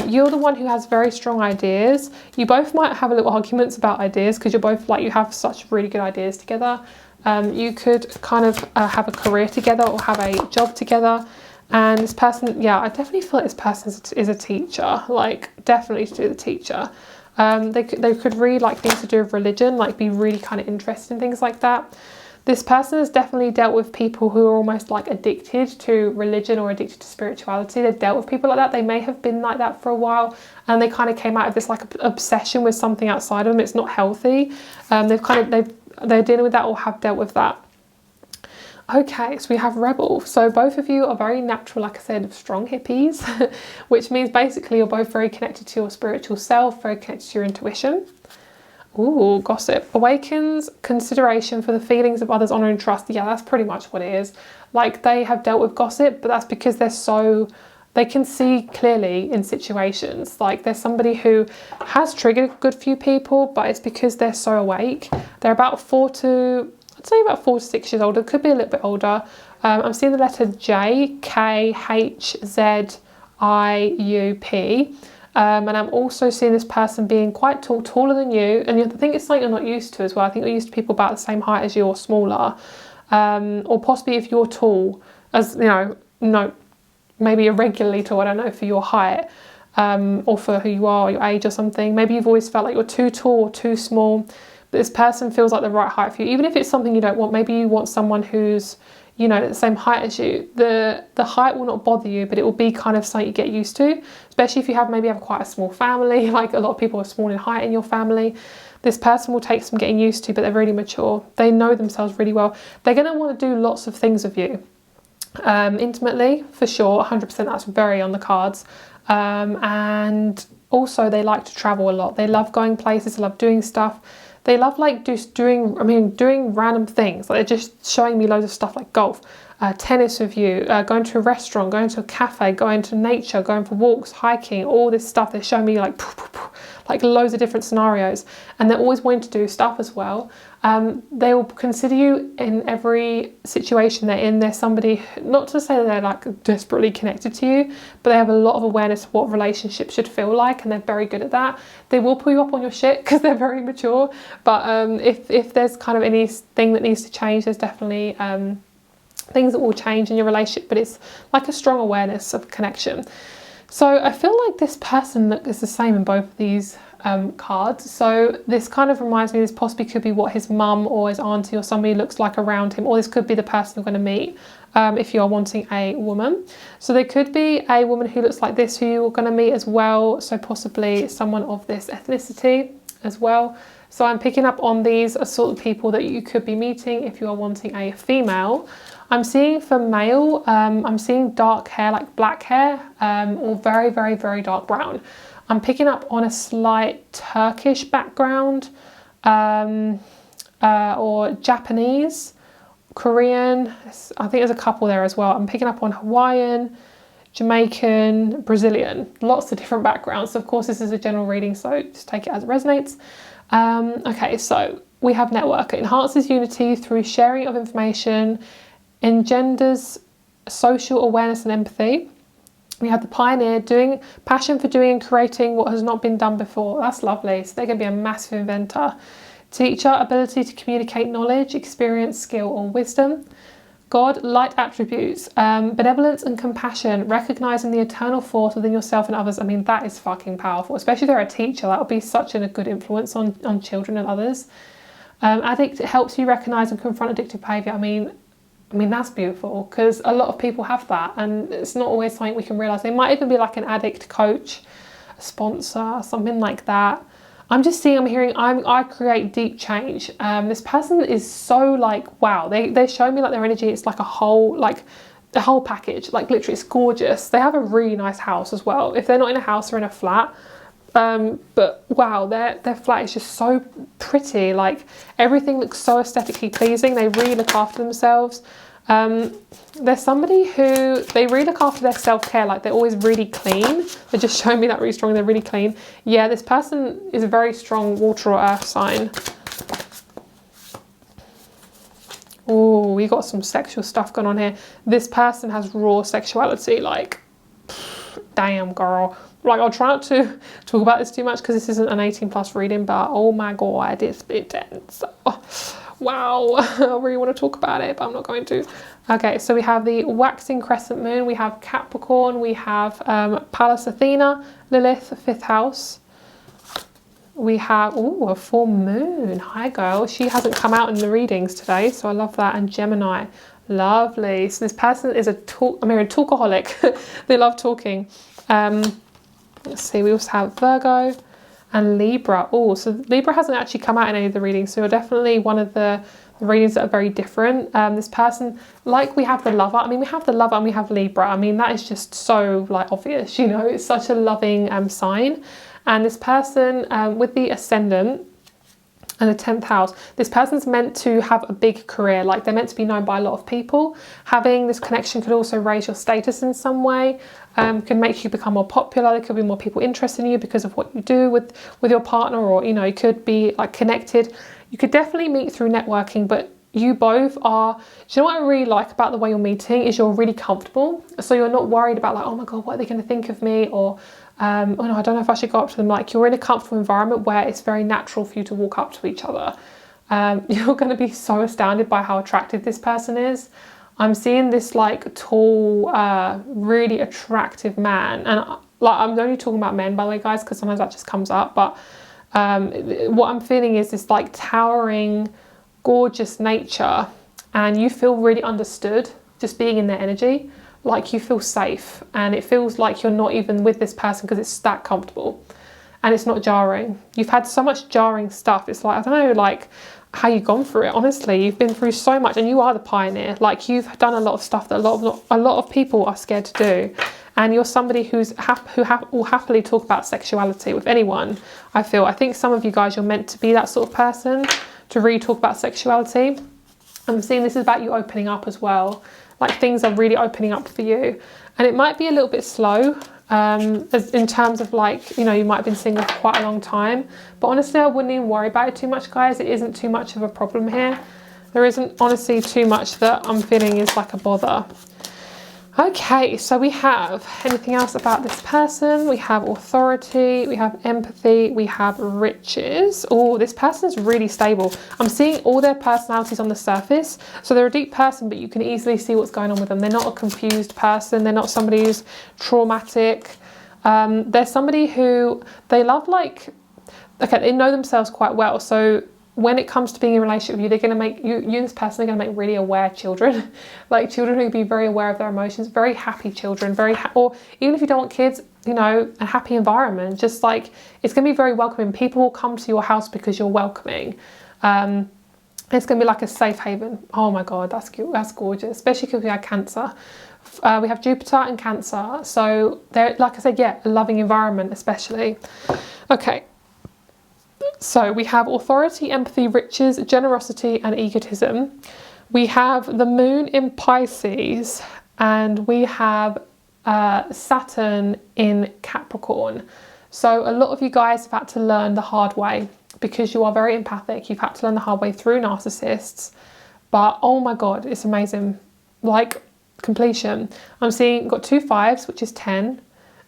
You're the one who has very strong ideas. You both might have a little arguments about ideas, because you're both like, you have such really good ideas together. You could kind of have a career together or have a job together. And this person, yeah, I definitely feel like this person is a teacher, like definitely to do with the teacher. They could read like things to do with religion, like be really kind of interested in things like that. This person has definitely dealt with people who are almost like addicted to religion or addicted to spirituality. They've dealt with people like that. They may have been like that for a while, and they kind of came out of this like obsession with something outside of them. It's not healthy. They're dealing with that or have dealt with that. Okay, so we have Rebel. So both of you are very natural, like I said, strong hippies, which means basically you're both very connected to your spiritual self, very connected to your intuition. Ooh, gossip. Awakens consideration for the feelings of others, honour and trust. Yeah, that's pretty much what it is. Like, they have dealt with gossip, but that's because they can see clearly in situations. Like, there's somebody who has triggered a good few people, but it's because they're so awake. They're about 4 to 6 years old. It could be a little bit older. I'm seeing the letter J, K, H, Z, I, U, P. And I'm also seeing this person being quite tall, taller than you. And I think it's something you're not used to as well. I think you're used to people about the same height as you or smaller. Or possibly if you're tall, as maybe irregularly tall, I don't know, for your height. Or for who you are, your age or something. Maybe you've always felt like you're too tall or too small. But this person feels like the right height for you. Even if it's something you don't want, maybe you want someone who's, the same height as you. The height will not bother you, but it will be kind of something you get used to, especially if you have quite a small family. Like, a lot of people are small in height in your family. This person will take some getting used to, but they're really mature. They know themselves really well. They're going to want to do lots of things with you. Intimately, for sure, 100%, that's very on the cards. And also they like to travel a lot. They love going places, they love doing stuff. They love just doing random things. Like, they're just showing me loads of stuff like golf, tennis with you, going to a restaurant, going to a cafe, going to nature, going for walks, hiking, all this stuff. They're showing me like like loads of different scenarios, and they're always wanting to do stuff as well. They will consider you in every situation they're in. They're somebody, not to say that they're like desperately connected to you, but they have a lot of awareness of what relationships should feel like, and they're very good at that. They will pull you up on your shit because they're very mature, but if there's kind of anything that needs to change, there's definitely things that will change in your relationship, but it's like a strong awareness of connection. So I feel like this person is the same in both of these cards. So this kind of reminds me, this possibly could be what his mum or his auntie or somebody looks like around him, or this could be the person you're going to meet if you are wanting a woman. So there could be a woman who looks like this who you're going to meet as well, so possibly someone of this ethnicity as well. So I'm picking up on these are sort of people that you could be meeting if you are wanting a female. I'm seeing for male, I'm seeing dark hair, like black hair, or very, very, very dark brown. I'm picking up on a slight Turkish background, or Japanese, Korean. I think there's a couple there as well. I'm picking up on Hawaiian, Jamaican, Brazilian, lots of different backgrounds. So of course, this is a general reading, so just take it as it resonates. Okay, so we have network. It enhances unity through sharing of information, engenders social awareness and empathy. We have the pioneer, passion for doing and creating what has not been done before. That's lovely. So they're going to be a massive inventor. Teacher, ability to communicate knowledge, experience, skill, or wisdom. God, light attributes, benevolence and compassion, recognizing the eternal force within yourself and others. I mean, that is fucking powerful, especially if they're a teacher. That would be such a good influence on children and others. Addict, it helps you recognize and confront addictive behavior. I mean, that's beautiful, because a lot of people have that, and it's not always something we can realize. They might even be like an addict coach, a sponsor, something like that. I'm hearing, I create deep change. This person is so like, wow, they show me like their energy. It's like the whole package, like literally it's gorgeous. They have a really nice house as well. If they're not in a house, they're in a flat. But wow, their flat is just so pretty. Like everything looks so aesthetically pleasing. They really look after themselves. There's somebody who, they really look after their self-care, like they're always really clean. They're just showing me that really strong, they're really clean. Yeah, this person is a very strong water or earth sign. Oh, we got some sexual stuff going on here. This person has raw sexuality, like, damn girl. Like, I'll try not to talk about this too much because this isn't an 18+ reading, but oh my god, it's intense. Oh, wow, I really want to talk about it, but I'm not going to. Okay, so we have the waxing crescent moon, we have Capricorn, we have Pallas Athena, Lilith, 5th house. We have, a full moon. Hi girl, she hasn't come out in the readings today, so I love that. And Gemini, lovely. So this person is a talkaholic. They love talking. Let's see, we also have Virgo and Libra. Oh, so Libra hasn't actually come out in any of the readings, so you're definitely one of the readings that are very different. This person, like we have the lover, I mean, we have the lover and we have Libra. I mean, that is just so like obvious, you know, it's such a loving sign. And this person with the ascendant and the 10th house, this person's meant to have a big career, like they're meant to be known by a lot of people. Having this connection could also raise your status in some way, can make you become more popular. There could be more people interested in you because of what you do with your partner, or, you know, you could be like connected. You could definitely meet through networking, but you both are, do you know what I really like about the way you're meeting is you're really comfortable. So you're not worried about like, oh my God, what are they going to think of me? Or, oh no, I don't know if I should go up to them. Like, you're in a comfortable environment where it's very natural for you to walk up to each other. You're going to be so astounded by how attractive this person is. I'm seeing this like tall, really attractive man. And like, I'm only talking about men, by the way, guys, because sometimes that just comes up. But what I'm feeling is this like towering, gorgeous nature, and you feel really understood just being in their energy. Like, you feel safe, and it feels like you're not even with this person because it's that comfortable and it's not jarring. You've had so much jarring stuff. It's like, I don't know, like how you've gone through it. Honestly, you've been through so much, and you are the pioneer. Like, you've done a lot of stuff that a lot of people are scared to do. And you're somebody who will happily talk about sexuality with anyone. I think some of you guys, you're meant to be that sort of person to really talk about sexuality. I'm seeing this is about you opening up as well. Like, things are really opening up for you, and it might be a little bit slow in terms of like, you know, you might have been single for quite a long time, but honestly I wouldn't even worry about it too much, guys. It isn't too much of a problem here. There isn't honestly too much that I'm feeling is like a bother. Okay, so we have anything else about this person? We have authority, we have empathy, we have riches. Oh, this person's really stable. I'm seeing all their personalities on the surface. So they're a deep person, but you can easily see what's going on with them. They're not a confused person. They're not somebody who's traumatic. They're somebody who they love, like, okay, they know themselves quite well. So when it comes to being in a relationship with you, they're going to make you and this person are going to make really aware children, like children who be very aware of their emotions, very happy children, or even if you don't want kids, you know, a happy environment. Just like it's going to be very welcoming. People will come to your house because you're welcoming. It's going to be like a safe haven. Oh my God, that's cute. That's gorgeous, especially because we had Cancer. We have Jupiter and Cancer, so they're, like I said, yeah, a loving environment, especially. Okay. So we have authority, empathy, riches, generosity, and egotism. We have the moon in Pisces, and we have Saturn in Capricorn. So a lot of you guys have had to learn the hard way because you are very empathic. You've had to learn the hard way through narcissists. But oh my God, it's amazing. Like completion. I'm seeing we've got 2 5s, which is 10.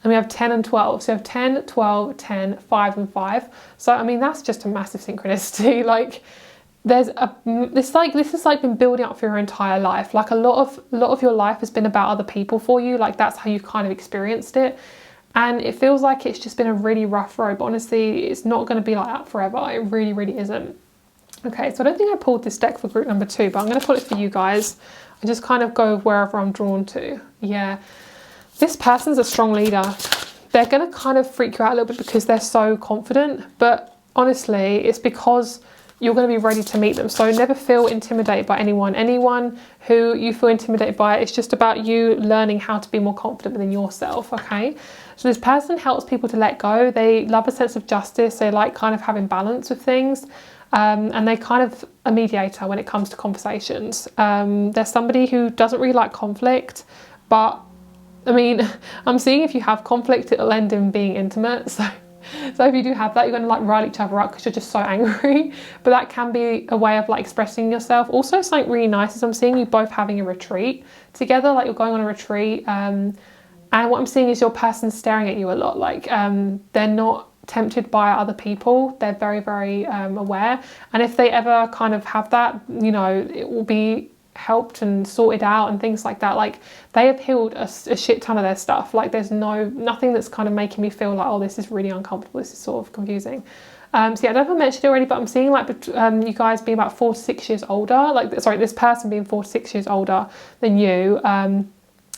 And we have 10 and 12. So we have 10, 12, 10, 5 and 5. So, I mean, that's just a massive synchronicity. Like, this has like been building up for your entire life. Like a lot of your life has been about other people for you. Like that's how you kind of experienced it. And it feels like it's just been a really rough road. But honestly, it's not going to be like that forever. It really, really isn't. Okay, so I don't think I pulled this deck for group number 2, but I'm going to pull it for you guys. I just kind of go wherever I'm drawn to. Yeah. This person's a strong leader. They're going to kind of freak you out a little bit because they're so confident, but honestly, it's because you're going to be ready to meet them. So never feel intimidated by anyone. Anyone who you feel intimidated by, it's just about you learning how to be more confident within yourself, okay? So this person helps people to let go. They love a sense of justice. They like kind of having balance with things. And they kind of a mediator when it comes to conversations. They're somebody who doesn't really like conflict, but I mean, I'm seeing if you have conflict, it'll end in being intimate. So if you do have that, you're going to like rile each other up because you're just so angry. But that can be a way of like expressing yourself. Also, something really nice is I'm seeing you both having a retreat together, like you're going on a retreat. And what I'm seeing is your person staring at you a lot. Like they're not tempted by other people. They're very, very aware. And if they ever kind of have that, you know, it will be helped and sorted out and things like that. Like they have healed a shit ton of their stuff. Like there's nothing that's kind of making me feel like, oh, this is really uncomfortable, this is sort of confusing. So yeah, I don't know if I mentioned it already, but I'm seeing like you guys being about 4 to 6 years older, like sorry, this person being 4 to 6 years older than you, and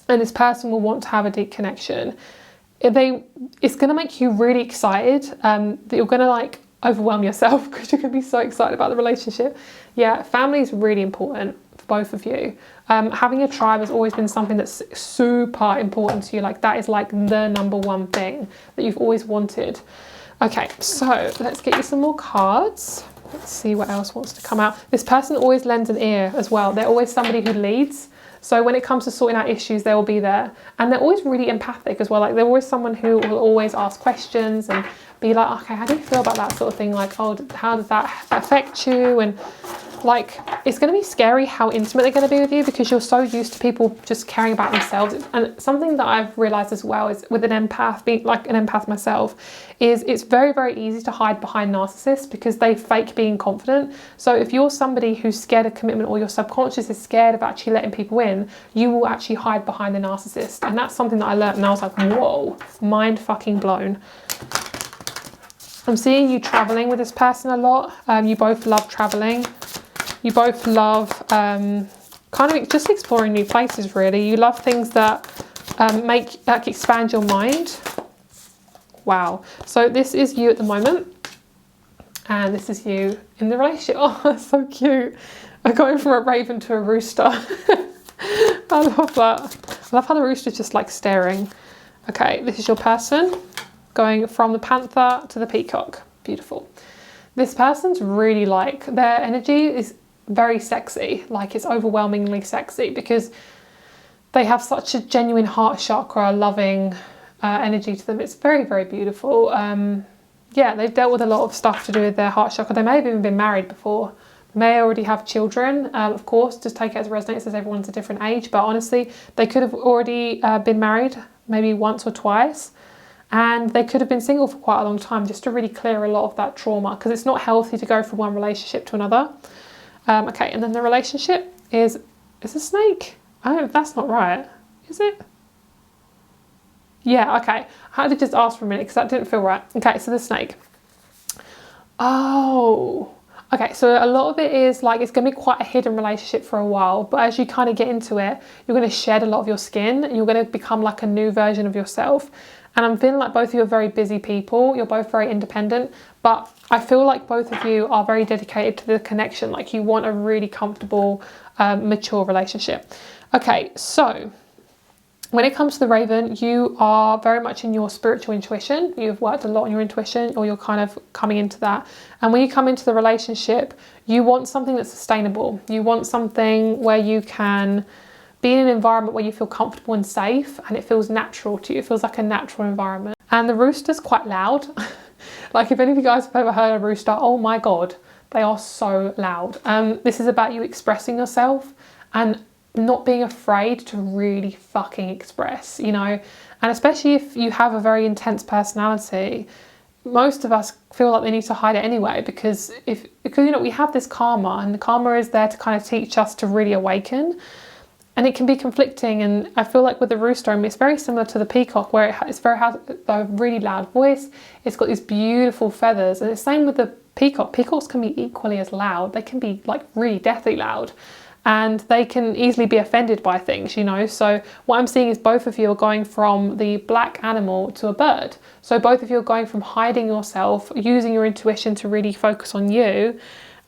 this person will want to have a deep connection. It's going to make you really excited, that you're going to like overwhelm yourself because you're going to be so excited about the relationship. Yeah, family is really important for both of you. Having a tribe has always been something that's super important to you. Like that is like the number one thing that you've always wanted. Okay, so let's get you some more cards. Let's see what else wants to come out. This person always lends an ear as well. They're always somebody who leads. So when it comes to sorting out issues, they will be there. And they're always really empathic as well. Like they're always someone who will always ask questions and be like, okay, how do you feel about that sort of thing? Like, oh, how does that affect you? And like, it's going to be scary how intimate they're going to be with you because you're so used to people just caring about themselves. And something that I've realized as well is with an empath, being like an empath myself, is it's very, very easy to hide behind narcissists because they fake being confident. So if you're somebody who's scared of commitment or your subconscious is scared of actually letting people in, you will actually hide behind the narcissist. And that's something that I learned and I was like, whoa, mind fucking blown. I'm seeing you traveling with this person a lot. You both love traveling. You both love kind of just exploring new places, really. You love things that expand your mind. Wow. So this is you at the moment. And this is you in the relationship. Oh, that's so cute. I'm going from a raven to a rooster. I love that. I love how the rooster's just like staring. Okay, this is your person. Going from the panther to the peacock. Beautiful. This person's really like, their energy is very sexy. Like it's overwhelmingly sexy because they have such a genuine heart chakra, loving energy to them. It's very, very beautiful. Yeah, they've dealt with a lot of stuff to do with their heart chakra. They may have even been married before. They may already have children. Of course, just take it as resonates, as everyone's a different age. But honestly, they could have already been married maybe once or twice. And they could have been single for quite a long time, just to really clear a lot of that trauma, because it's not healthy to go from one relationship to another. Okay, and then the relationship is a snake. Oh, that's not right. Is it? Yeah, okay. I had to just ask for a minute because that didn't feel right. Okay, so the snake. Oh, okay. So a lot of it is like, it's going to be quite a hidden relationship for a while, but as you kind of get into it, you're going to shed a lot of your skin and you're going to become like a new version of yourself. And I'm feeling like both of you are very busy people. You're both very independent, but I feel like both of you are very dedicated to the connection. Like you want a really comfortable, mature relationship. Okay, so when it comes to the Raven, you are very much in your spiritual intuition. You've worked a lot on your intuition, or you're kind of coming into that. And when you come into the relationship, you want something that's sustainable. You want something where you can be in an environment where you feel comfortable and safe and it feels natural to you. It feels like a natural environment. And the rooster's quite loud. Like if any of you guys have ever heard a rooster, oh my God, they are so loud. This is about you expressing yourself and not being afraid to really fucking express, you know. And especially if you have a very intense personality, most of us feel like they need to hide it anyway, because you know, we have this karma, and the karma is there to kind of teach us to really awaken. And it can be conflicting, and I feel like with the rooster, it's very similar to the peacock, where has a really loud voice. It's got these beautiful feathers, and it's the same with the peacock. Peacocks can be equally as loud. They can be like really deathly loud, and they can easily be offended by things, you know. So what I'm seeing is both of you are going from the black animal to a bird. So both of you are going from hiding yourself, using your intuition to really focus on you,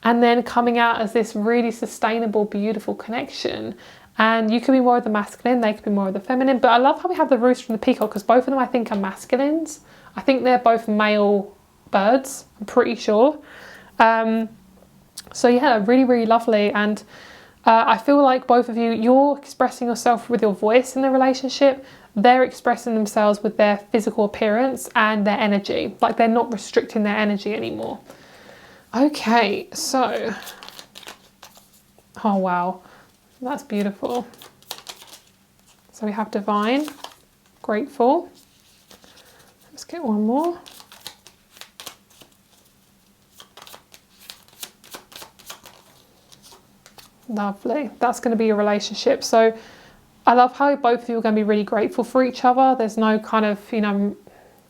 and then coming out as this really sustainable, beautiful connection. And you could be more of the masculine, they could be more of the feminine. But I love how we have the rooster and the peacock, because both of them I think are masculines. I think they're both male birds, I'm pretty sure. So yeah, really, really lovely. And I feel like both of you, you're expressing yourself with your voice in the relationship. They're expressing themselves with their physical appearance and their energy. Like they're not restricting their energy anymore. Okay, so, oh wow. That's beautiful. So we have divine, grateful. Let's get one more. Lovely. That's going to be your relationship. So I love how both of you are going to be really grateful for each other. There's no kind of, you know,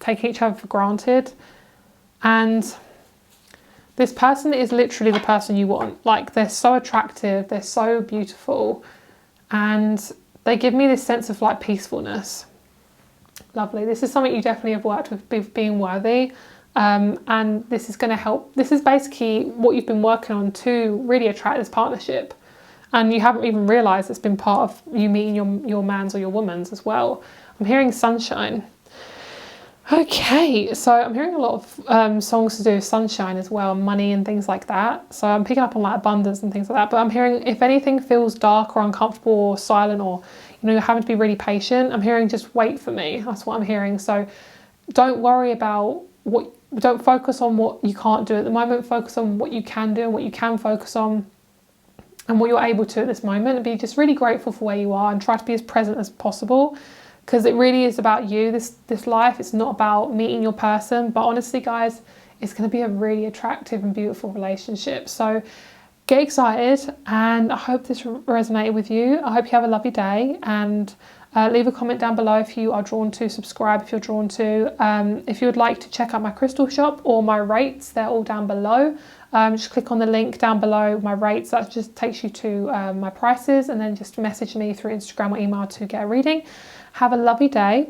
taking each other for granted. And this person is literally the person you want. Like they're so attractive, they're so beautiful, and they give me this sense of like peacefulness. Lovely. This is something you definitely have worked with being worthy. And this is going to help. This is basically what you've been working on to really attract this partnership. And you haven't even realised it's been part of you meeting your man's or your woman's as well. I'm hearing sunshine. Okay, so I'm hearing a lot of songs to do with sunshine as well, money and things like that. So I'm picking up on like abundance and things like that. But I'm hearing if anything feels dark or uncomfortable or silent, or you know, you're having to be really patient, I'm hearing just wait for me. That's what I'm hearing. So don't worry about don't focus on what you can't do at the moment. Focus on what you can do and what you can focus on and what you're able to at this moment, and be just really grateful for where you are and try to be as present as possible. Because it really is about you, this life. It's not about meeting your person. But honestly, guys, it's going to be a really attractive and beautiful relationship. So get excited, and I hope this resonated with you. I hope you have a lovely day, and leave a comment down below if you are drawn to, subscribe if you're drawn to. If you would like to check out my crystal shop or my rates, they're all down below. Just click on the link down below, my rates. That just takes you to my prices, and then just message me through Instagram or email to get a reading. Have a lovely day,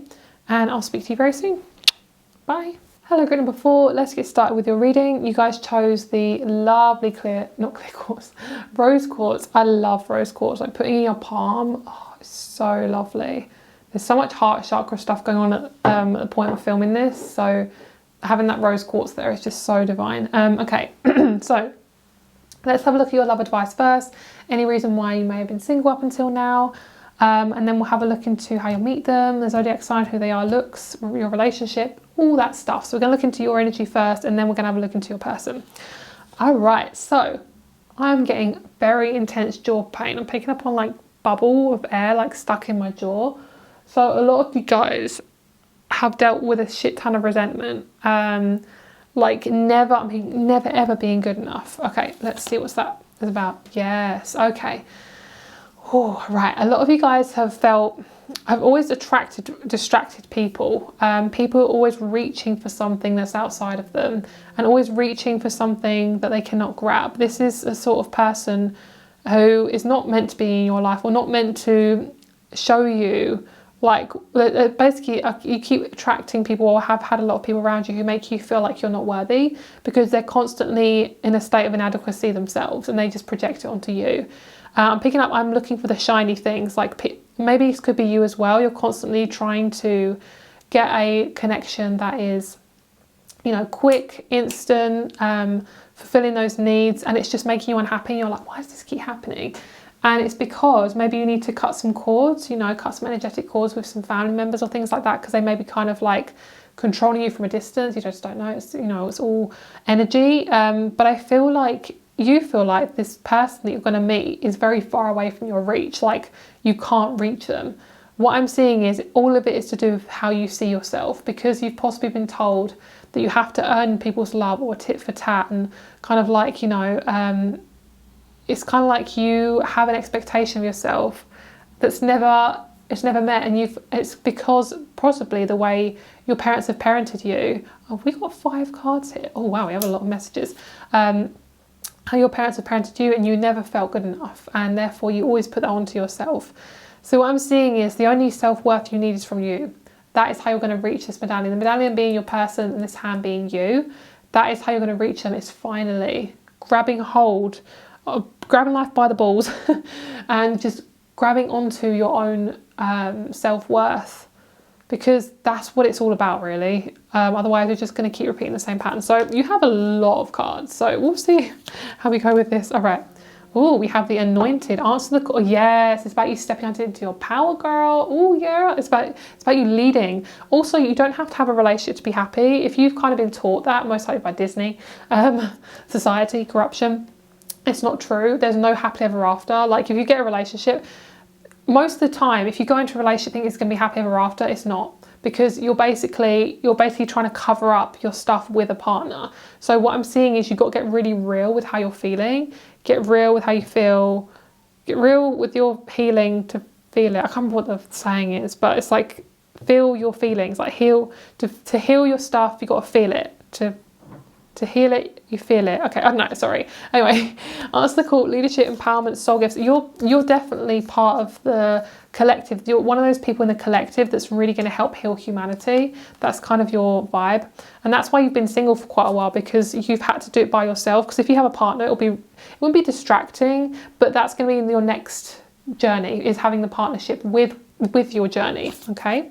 and I'll speak to you very soon. Bye. Hello, great number 4. Let's get started with your reading. You guys chose the lovely rose quartz. I love rose quartz. Like putting in your palm, oh, it's so lovely. There's so much heart chakra stuff going on at the point of filming this, so having that rose quartz there is just so divine. Okay, so let's have a look at your love advice first. Any reason why you may have been single up until now? And then we'll have a look into how you'll meet them, the zodiac sign, who they are, looks, your relationship, all that stuff. So we're going to look into your energy first, and then we're going to have a look into your person. All right, so I'm getting very intense jaw pain. I'm picking up on like bubble of air like stuck in my jaw. So a lot of you guys have dealt with a shit ton of resentment. Like never ever being good enough. Okay, let's see what's that is about. Yes, okay. Oh, right. A lot of you guys have always distracted people. People are always reaching for something that's outside of them and always reaching for something that they cannot grab. This is a sort of person who is not meant to be in your life, or not meant to show you, like, basically you keep attracting people, or have had a lot of people around you who make you feel like you're not worthy, because they're constantly in a state of inadequacy themselves and they just project it onto you. I'm looking for the shiny things, like maybe this could be you as well. You're constantly trying to get a connection that is, you know, quick, instant, fulfilling those needs, and it's just making you unhappy. You're like, why does this keep happening? And it's because maybe you need to cut some cords, you know, cut some energetic cords with some family members or things like that, because they may be kind of like controlling you from a distance. You just don't know. It's, you know, it's all energy. But I feel like you feel like this person that you're going to meet is very far away from your reach, like you can't reach them. What I'm seeing is all of it is to do with how you see yourself, because you've possibly been told that you have to earn people's love, or tit for tat, and kind of like, you know, it's kind of like you have an expectation of yourself that's never met, and it's because possibly the way your parents have parented you. Oh, we got 5 cards here. Oh wow, we have a lot of messages. How your parents have parented you, and you never felt good enough, and therefore you always put that onto yourself. So what I'm seeing is the only self-worth you need is from you. That is how you're going to reach this medallion. The medallion being your person, and this hand being you. That is how you're going to reach them. It's finally grabbing hold, grabbing life by the balls and just grabbing onto your own self-worth, because that's what it's all about, really. Otherwise we're just going to keep repeating the same pattern. So you have a lot of cards, so we'll see how we go with this. All right. Oh, we have the Anointed. Answer the call. Yes, it's about you stepping out into your power, girl. Oh yeah, it's about you leading. Also, you don't have to have a relationship to be happy. If you've kind of been taught that, most likely by Disney, society, corruption, it's not true. There's no happily ever after. Like if you get a relationship, most of the time, if you go into a relationship thinking it's going to be happy ever after, it's not, because you're basically trying to cover up your stuff with a partner. So what I'm seeing is you've got to get really real with how you're feeling, get real with how you feel, get real with your healing to feel it. I can't remember what the saying is, but it's like feel your feelings, like heal, to heal your stuff, you got to feel it. To heal it, you feel it. Okay, I don't know, sorry. Anyway, answer the call, leadership, empowerment, soul gifts. You're definitely part of the collective. You're one of those people in the collective that's really going to help heal humanity. That's kind of your vibe. And that's why you've been single for quite a while, because you've had to do it by yourself. Because if you have a partner, it wouldn't be distracting, but that's going to be in your next journey, is having the partnership with your journey, okay?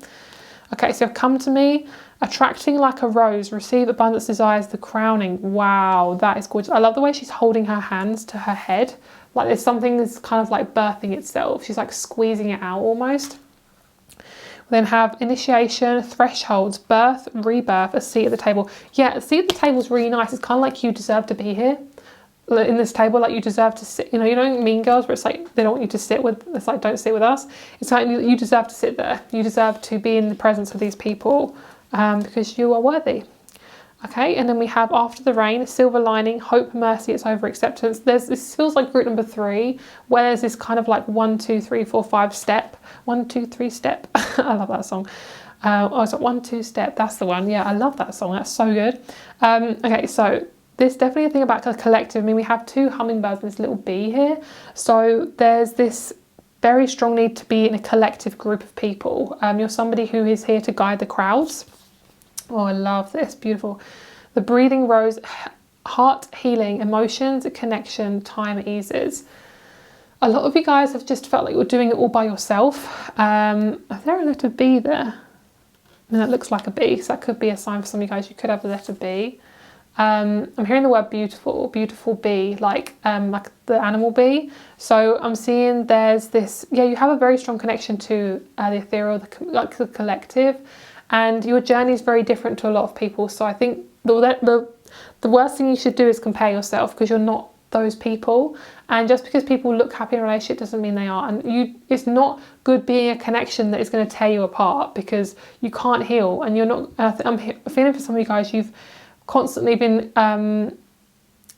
Okay, so come to me. Attracting like a rose, receive abundance desires, the crowning. Wow, that is gorgeous. I love the way she's holding her hands to her head. Like there's something that's kind of like birthing itself. She's like squeezing it out almost. We then have initiation, thresholds, birth, rebirth, a seat at the table. Yeah, a seat at the table is really nice. It's kind of like you deserve to be here in this table, like you deserve to sit. You know Mean Girls, where it's like they don't want you to sit with, it's like don't sit with us. It's like you deserve to sit there. You deserve to be in the presence of these people. Because you are worthy. Okay, and then we have after the rain, silver lining, hope, mercy, it's over acceptance. This feels like group number 3, where there's this kind of like 1, 2, 3, 4, 5 step. 1, 2, 3 step. I love that song. It's like 1, 2 step. That's the one. Yeah, I love that song. That's so good. Okay, so there's definitely a thing about the collective. I mean, we have 2 hummingbirds and this little bee here. So there's this very strong need to be in a collective group of people. You're somebody who is here to guide the crowds. Oh, I love this. Beautiful. The breathing rose, heart healing, emotions, connection, time eases. A lot of you guys have just felt like you're doing it all by yourself. Is there a letter B there? I mean, that looks like a B, so that could be a sign for some of you guys. You could have a letter B. I'm hearing the word beautiful, beautiful bee, like the animal bee. So I'm seeing there's this, yeah, you have a very strong connection to the ethereal, the collective, and your journey is very different to a lot of people. So I think the worst thing you should do is compare yourself, because you're not those people. And just because people look happy in a relationship doesn't mean they are. And it's not good being a connection that is going to tear you apart, because you can't heal. And you're not, I'm feeling for some of you guys, you've constantly been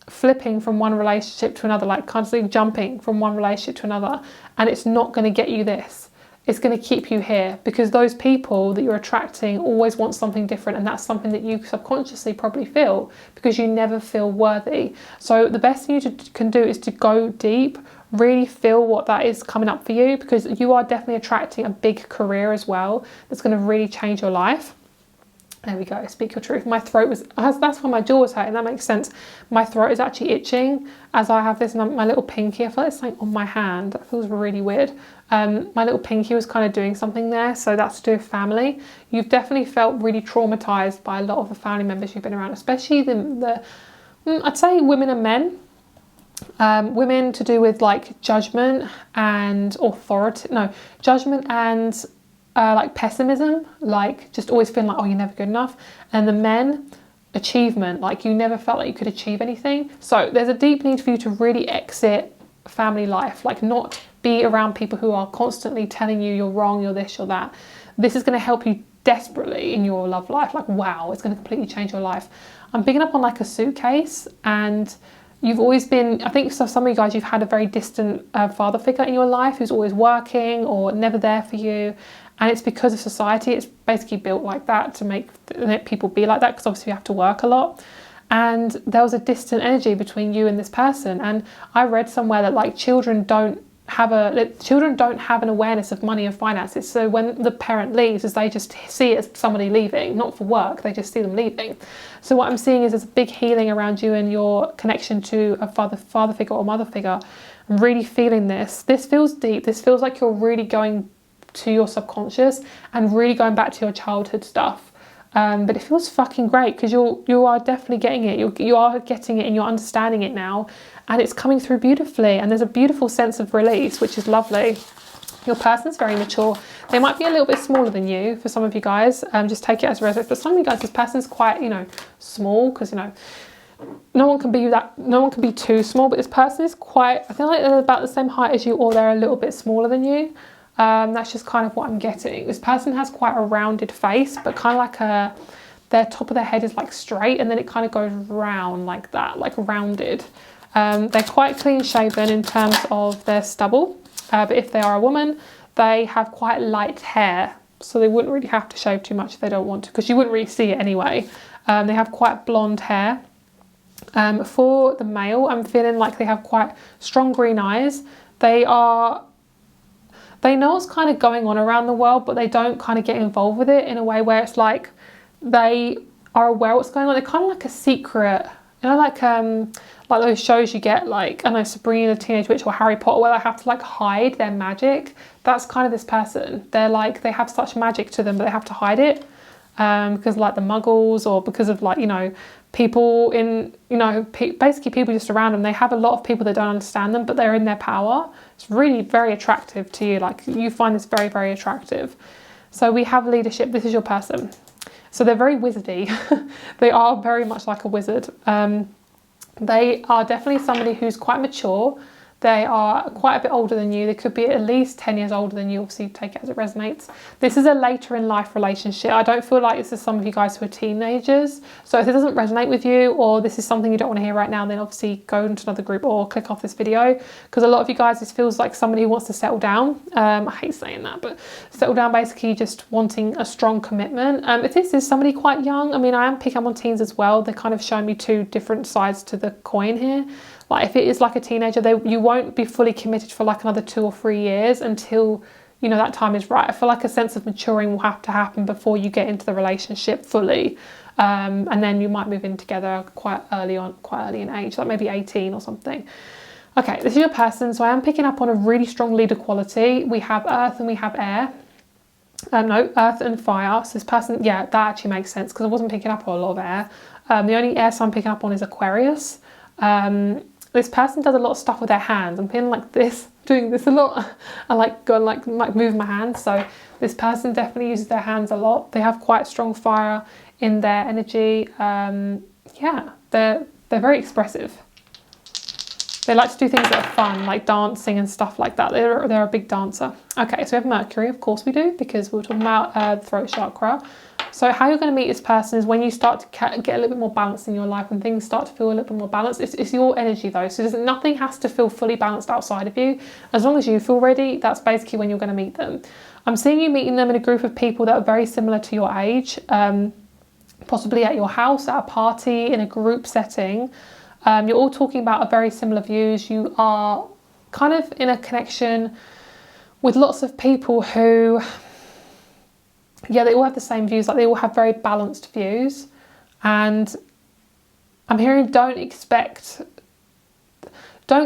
flipping from one relationship to another, like constantly jumping from one relationship to another, and it's not going to get you this. It's going to keep you here, because those people that you're attracting always want something different, and that's something that you subconsciously probably feel, because you never feel worthy. So the best thing you can do is to go deep, really feel what that is coming up for you, because you are definitely attracting a big career as well that's going to really change your life. There we go, speak your truth. My throat was, that's why my jaw was hurting, that makes sense. My throat is actually itching as I have this, my little pinky, I feel like it's like on my hand, that feels really weird. My little pinky was kind of doing something there, so that's to do with family. You've definitely felt really traumatized by a lot of the family members you've been around, especially I'd say women and men. Women to do with like judgment and authority, judgment and like pessimism, like just always feeling like, oh, you're never good enough. And the men, achievement, like you never felt like you could achieve anything. So there's a deep need for you to really exit family life, like not be around people who are constantly telling you you're wrong, you're this, you're that. This is going to help you desperately in your love life. Like, wow, it's going to completely change your life. I'm picking up on like a suitcase, and you've always been, I think so some of you guys, you've had a very distant father figure in your life who's always working or never there for you. And it's because of society. It's basically built like that to make people be like that, because obviously you have to work a lot. And there was a distant energy between you and this person. And I read somewhere that like children don't have an awareness of money and finances. So when the parent leaves, they just see it as somebody leaving, not for work, they just see them leaving. So what I'm seeing is there's a big healing around you and your connection to a father figure or mother figure. I'm really feeling this. This feels deep. This feels like you're really going to your subconscious and really going back to your childhood stuff. But it feels fucking great, because you are definitely getting it. You are getting it and you're understanding it now, and it's coming through beautifully, and there's a beautiful sense of release, which is lovely. Your person's very mature. They might be a little bit smaller than you for some of you guys. Just take it as a resonance. But some of you guys, this person's quite, small, because no one can be too small, but this person is quite, I feel like they're about the same height as you, or they're a little bit smaller than you. That's just kind of what I'm getting. This person has quite a rounded face, but kind of like their top of their head is like straight, and then it kind of goes round like that, like rounded. They're quite clean shaven in terms of their stubble, but if they are a woman, they have quite light hair, so they wouldn't really have to shave too much if they don't want to, because you wouldn't really see it anyway. They have quite blonde hair. For the male, I'm feeling like they have quite strong green eyes. They know what's kind of going on around the world, but they don't kind of get involved with it in a way where it's like they are aware what's going on. They're kind of like a secret, like those shows you get, like, I know, Sabrina the Teenage Witch or Harry Potter, where they have to like hide their magic. That's kind of this person. They're like, they have such magic to them, but they have to hide it because like the muggles, or because of like, people in, basically people just around them. They have a lot of people that don't understand them, but they're in their power. It's really very attractive to you. Like, you find this very, very attractive. So we have leadership. This is your person. So they're very wizardy. They are very much like a wizard. They are definitely somebody who's quite mature. They are quite a bit older than you. They could be at least 10 years older than you. Obviously, take it as it resonates. This is a later in life relationship. I don't feel like this is some of you guys who are teenagers. So if it doesn't resonate with you, or this is something you don't want to hear right now, then obviously go into another group or click off this video. Because a lot of you guys, this feels like somebody who wants to settle down. I hate saying that, but settle down, basically just wanting a strong commitment. If this is somebody quite young, I am picking up on teens as well. They're kind of showing me two different sides to the coin here. Like, if it is like a teenager, you won't be fully committed for like another 2 or 3 years until, that time is right. I feel like a sense of maturing will have to happen before you get into the relationship fully. And then you might move in together quite early in age, like maybe 18 or something. Okay, this is your person. So I am picking up on a really strong leader quality. We have earth and we have air. No, earth and fire. So this person, yeah, that actually makes sense because I wasn't picking up on a lot of air. The only air sign I'm picking up on is Aquarius. This person does a lot of stuff with their hands. I'm feeling like this, doing this a lot. I like go and like move my hands. So this person definitely uses their hands a lot. They have quite strong fire in their energy. Yeah, they're very expressive. They like to do things that are fun, like dancing and stuff like that. They're a big dancer. Okay, so we have Mercury, of course we do, because we were talking about the throat chakra. So how you're going to meet this person is when you start to get a little bit more balance in your life, when things start to feel a little bit more balanced. It's your energy though, so nothing has to feel fully balanced outside of you. As long as you feel ready, that's basically when you're going to meet them. I'm seeing you meeting them in a group of people that are very similar to your age, possibly at your house, at a party, in a group setting. You're all talking about very similar views. You are kind of in a connection with lots of people who, yeah, they all have the same views. Like they all have very balanced views. And I'm hearing don't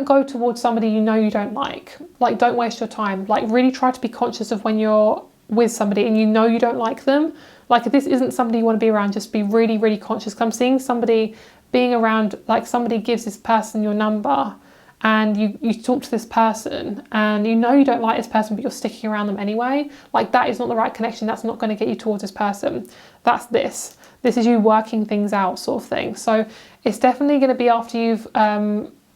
go towards somebody you know you don't like. Like don't waste your time. Like really try to be conscious of when you're with somebody and you know you don't like them. Like if this isn't somebody you want to be around, just be really, really conscious. Because I'm seeing somebody being around, like somebody gives this person your number and you talk to this person and you know you don't like this person but you're sticking around them anyway. Like that is not the right connection. That's not going to get you towards this person. That's this is you working things out sort of thing. So it's definitely going to be after you've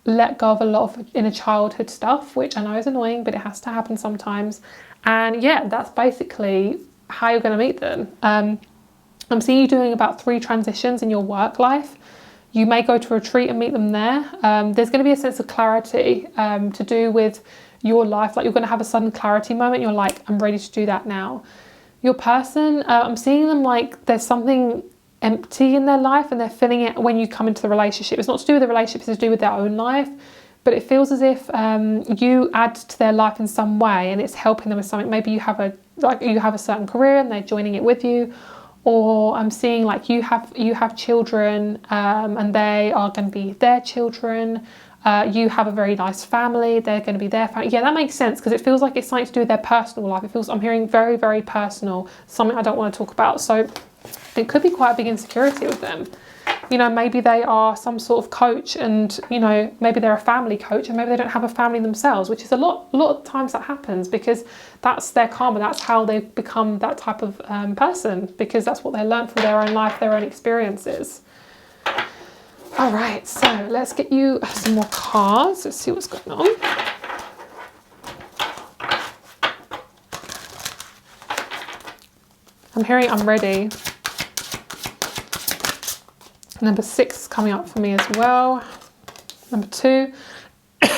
let go of a lot of inner childhood stuff, which I know is annoying, but it has to happen sometimes. And yeah, that's basically how you're going to meet them. I'm seeing you doing about 3 transitions in your work life. You may go to a retreat and meet them there. There's going to be a sense of clarity to do with your life. Like you're going to have a sudden clarity moment. You're like, I'm ready to do that now. Your person, I'm seeing them like there's something empty in their life and they're filling it when you come into the relationship. It's not to do with the relationship, it's to do with their own life. But it feels as if you add to their life in some way and it's helping them with something. Maybe you have a certain career and they're joining it with you. Or I'm seeing like you have children and they are going to be their children. You have a very nice family. They're going to be their family. Yeah, that makes sense because it feels like it's something to do with their personal life. I'm hearing very, very personal, something I don't want to talk about. So it could be quite a big insecurity with them. You know, maybe they are some sort of coach and, you know, maybe they're a family coach and maybe they don't have a family themselves, which is a lot of times that happens because that's their karma. That's how they become that type of person because that's what they learned from their own life, their own experiences. All right, so let's get you some more cards. Let's see what's going on. I'm hearing I'm ready. Number 6 is coming up for me as well. Number 2.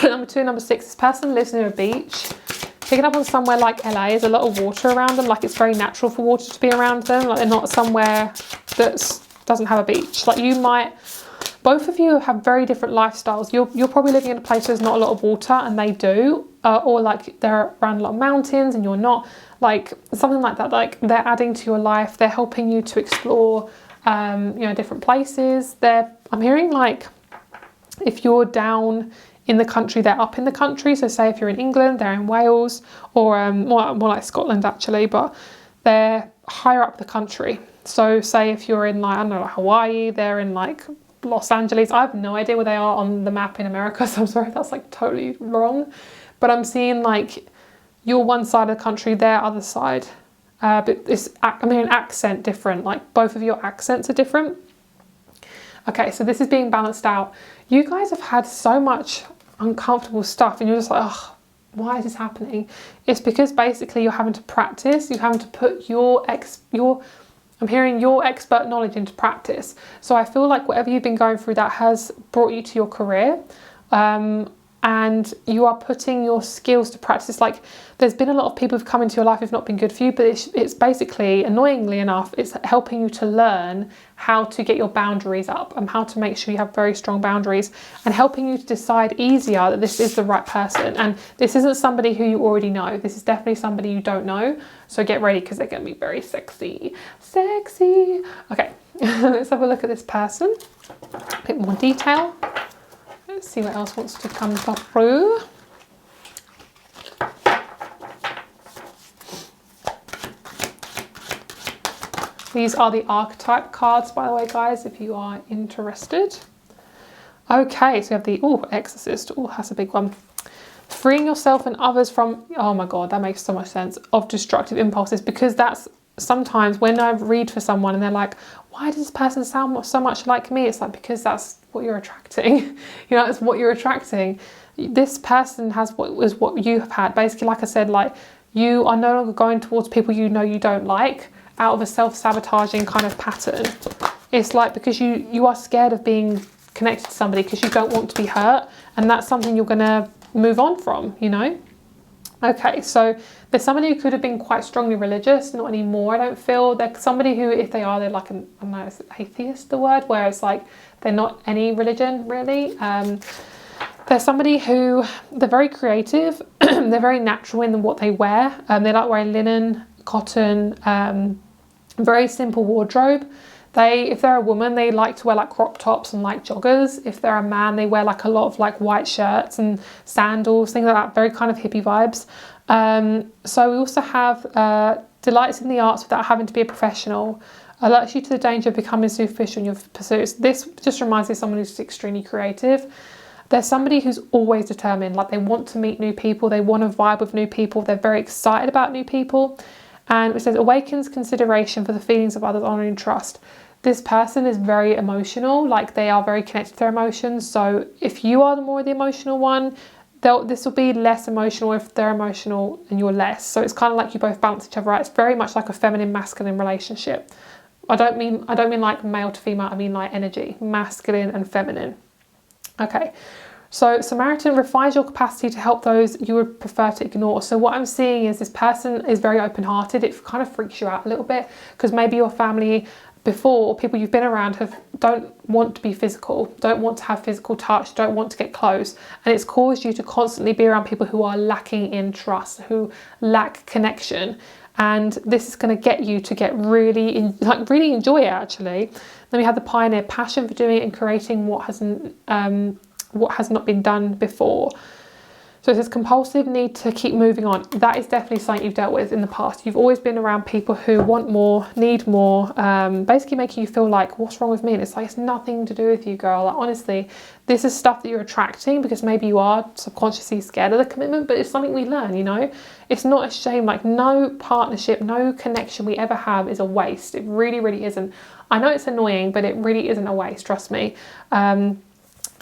Number 6. This person lives near a beach. Picking up on somewhere like LA, there's a lot of water around them. Like it's very natural for water to be around them. Like they're not somewhere that doesn't have a beach. Like you might, both of you have very different lifestyles. You're probably living in a place where there's not a lot of water and they do. Or like they're around a lot of mountains and you're not. Like something like that. Like they're adding to your life. They're helping you to explore you know, different places. I'm hearing like if you're down in the country, they're up in the country. So say if you're in England, they're in Wales or more like Scotland actually, but they're higher up the country. So say if you're in like, I don't know, like Hawaii, they're in like Los Angeles. I have no idea where they are on the map in America. So I'm sorry if that's like totally wrong, but I'm seeing like you're one side of the country, their other side. But it's, I mean, accent different, like both of your accents are different. Okay, so this is being balanced out. You guys have had so much uncomfortable stuff and you're just like, oh, why is this happening? It's because basically you're having to practice, you're having to put I'm hearing your expert knowledge into practice. So I feel like whatever you've been going through, that has brought you to your career. And you are putting your skills to practice. Like there's been a lot of people who've come into your life who've not been good for you, but it's basically, annoyingly enough, it's helping you to learn how to get your boundaries up and how to make sure you have very strong boundaries and helping you to decide easier that this is the right person. And this isn't somebody who you already know. This is definitely somebody you don't know. So get ready because they're going to be very sexy. Sexy. Okay, let's have a look at this person. A bit more detail. Let's see what else wants to come through. These are the archetype cards, by the way, guys, if you are interested. Okay, so we have the, Exorcist. Oh, that's a big one. Freeing yourself and others from, oh my God, that makes so much sense, of destructive impulses, because that's sometimes when I read for someone and they're like, why does this person sound so much like me? It's like, because that's what you're attracting. You know, it's what you're attracting. This person has what you have had. Basically, like I said, like you are no longer going towards people you know you don't like out of a self-sabotaging kind of pattern. It's like because you are scared of being connected to somebody because you don't want to be hurt, and that's something you're gonna move on from, you know. Okay, so there's somebody who could have been quite strongly religious, not anymore. I don't feel they're somebody who, if they are, they're like an, I don't know, is atheist the word, where it's like they're not any religion really. There's somebody who they're very creative, they're very natural in what they wear. They like wearing linen, cotton, very simple wardrobe. If they're a woman, they like to wear like crop tops and like joggers. If they're a man, they wear like a lot of like white shirts and sandals, things like that, very kind of hippie vibes. So we also have delights in the arts without having to be a professional, alerts you to the danger of becoming superficial in your pursuits. This just reminds me of someone who's extremely creative. There's somebody who's always determined, like they want to meet new people, they want to vibe with new people, they're very excited about new people. And it says awakens consideration for the feelings of others, honor and trust. This person is very emotional, like they are very connected to their emotions. So if you are the more the emotional one, this will be less emotional if they're emotional and you're less. So it's kind of like you both balance each other out. It's very much like a feminine masculine relationship. I don't mean like male to female, I mean like energy, masculine and feminine. Okay. So Samaritan refines your capacity to help those you would prefer to ignore. So what I'm seeing is this person is very open-hearted. It kind of freaks you out a little bit because maybe your family before, or people you've been around don't want to be physical, don't want to have physical touch, don't want to get close. And it's caused you to constantly be around people who are lacking in trust, who lack connection. And this is going to get you to get really enjoy it actually. Then we have the pioneer, passion for doing it and creating what has not been done before. So it says compulsive need to keep moving on. That is definitely something you've dealt with in the past. You've always been around people who want more, need more, basically making you feel like, what's wrong with me? And it's like, it's nothing to do with you, girl. Like, honestly, this is stuff that you're attracting because maybe you are subconsciously scared of the commitment, but it's something we learn, you know? It's not a shame. Like, no partnership, no connection we ever have is a waste. It really, really isn't. I know it's annoying, but it really isn't a waste, trust me.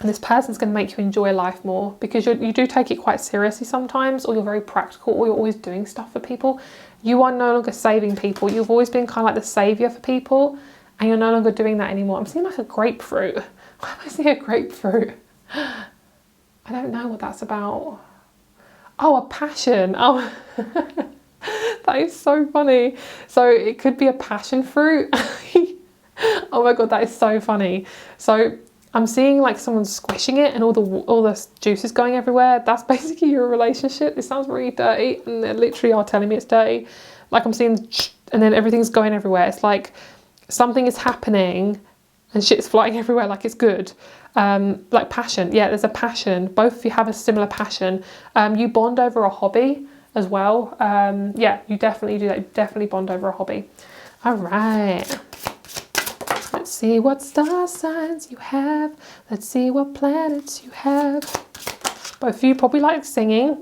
And this person's going to make you enjoy life more because you do take it quite seriously sometimes, or you're very practical, or you're always doing stuff for people. You are no longer saving people. You've always been kind of like the saviour for people, and you're no longer doing that anymore. I'm seeing like a grapefruit. Why am I seeing a grapefruit? I don't know what that's about. Oh, a passion. Oh, that is so funny. So it could be a passion fruit. Oh my God, that is so funny. So I'm seeing like someone squishing it and all the juice is going everywhere. That's basically your relationship. This sounds really dirty, and they literally are telling me it's dirty. Like I'm seeing, and then everything's going everywhere. It's like something is happening and shit's flying everywhere like it's good. Like passion. Yeah, there's a passion. Both of you have a similar passion. You bond over a hobby as well. Yeah, you definitely do that. You definitely bond over a hobby. All right. Let's see what star signs you have. Let's see what planets you have. Both of you probably like singing.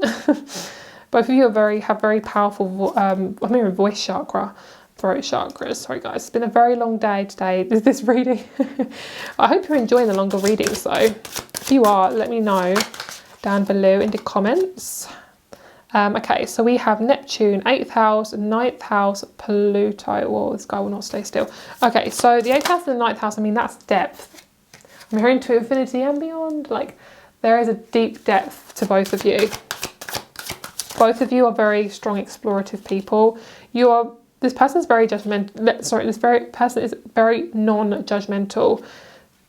Both of you have very powerful, voice chakra, throat chakras. Sorry guys, it's been a very long day today, this reading. I hope you're enjoying the longer readings though. If you are, let me know down below in the comments. Okay, so we have Neptune, 8th house, 9th house, Pluto. Well, this guy will not stay still. Okay, so the 8th house and the 9th house, I mean, that's depth. I'm hearing to infinity and beyond. Like, there is a deep depth to both of you. Both of you are very strong, explorative people. This person is very judgmental. Sorry, this person is very non-judgmental.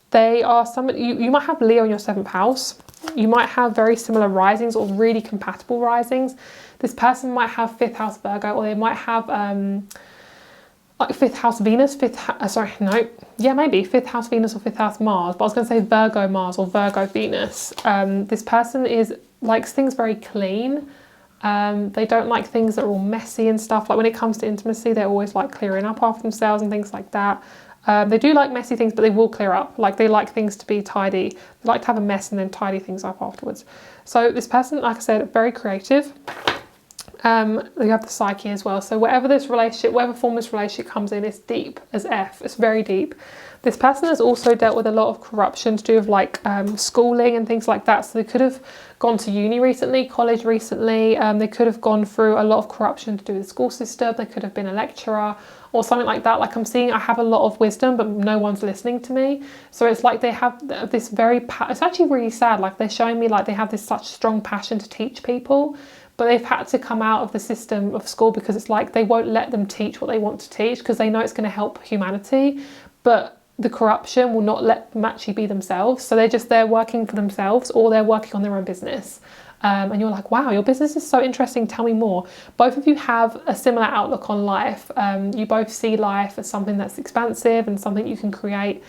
They are somebody, you might have Leo in your 7th house. You might have very similar risings or really compatible risings. This person might have 5th house Virgo, or they might have like 5th house Venus, maybe 5th house Venus or 5th house Mars, but I was going to say Virgo Mars or Virgo Venus. This person likes things very clean. They don't like things that are all messy and stuff. Like when it comes to intimacy, they're always like clearing up after themselves and things like that. They do like messy things, but they will clear up. Like they like things to be tidy. They like to have a mess and then tidy things up afterwards. So this person, like I said, very creative. You have the psyche as well. So whatever this relationship, whatever form this relationship comes in, it's deep as F. It's very deep. This person has also dealt with a lot of corruption to do with like schooling and things like that. So they could have gone to uni recently, college recently. They could have gone through a lot of corruption to do with the school system. They could have been a lecturer or something like that. Like I'm seeing, I have a lot of wisdom, but no one's listening to me. So it's like they have this very, it's actually really sad. Like they're showing me like they have this such strong passion to teach people, but they've had to come out of the system of school because it's like they won't let them teach what they want to teach because they know it's going to help humanity. But the corruption will not let them actually be themselves. So they're working for themselves, or they're working on their own business. And you're like, wow, your business is so interesting. Tell me more. Both of you have a similar outlook on life. You both see life as something that's expansive and something you can create.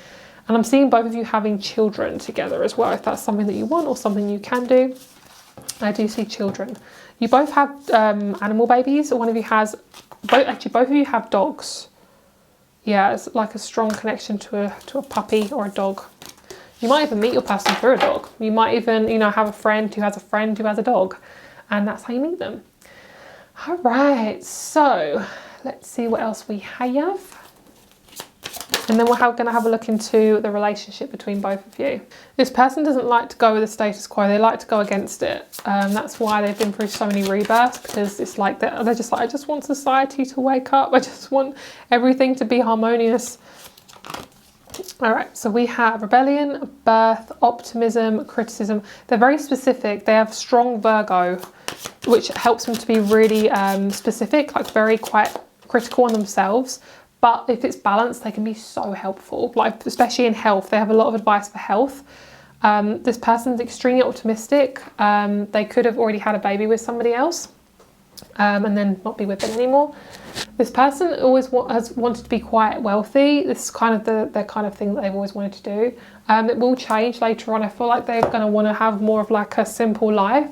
And I'm seeing both of you having children together as well, if that's something that you want or something you can do. I do see children. You both have animal babies, or one of you has, both of you have dogs. Yeah, it's like a strong connection to a puppy or a dog. You might even meet your person through a dog. You might even, have a friend who has a dog, and that's how you meet them. All right, so let's see what else we have. And then we're going to have a look into the relationship between both of you. This person doesn't like to go with the status quo. They like to go against it. That's why they've been through so many rebirths, because it's like they're just like, I just want society to wake up. I just want everything to be harmonious. All right, so we have rebellion, birth, optimism, criticism. They're very specific. They have strong Virgo, which helps them to be really specific, like very quite critical on themselves. But if it's balanced, they can be so helpful, like especially in health. They have a lot of advice for health. This person's extremely optimistic. They could have already had a baby with somebody else and then not be with them anymore. This person always has wanted to be quite wealthy. This is kind of the kind of thing that they've always wanted to do. It will change later on. I feel like they're going to want to have more of like a simple life.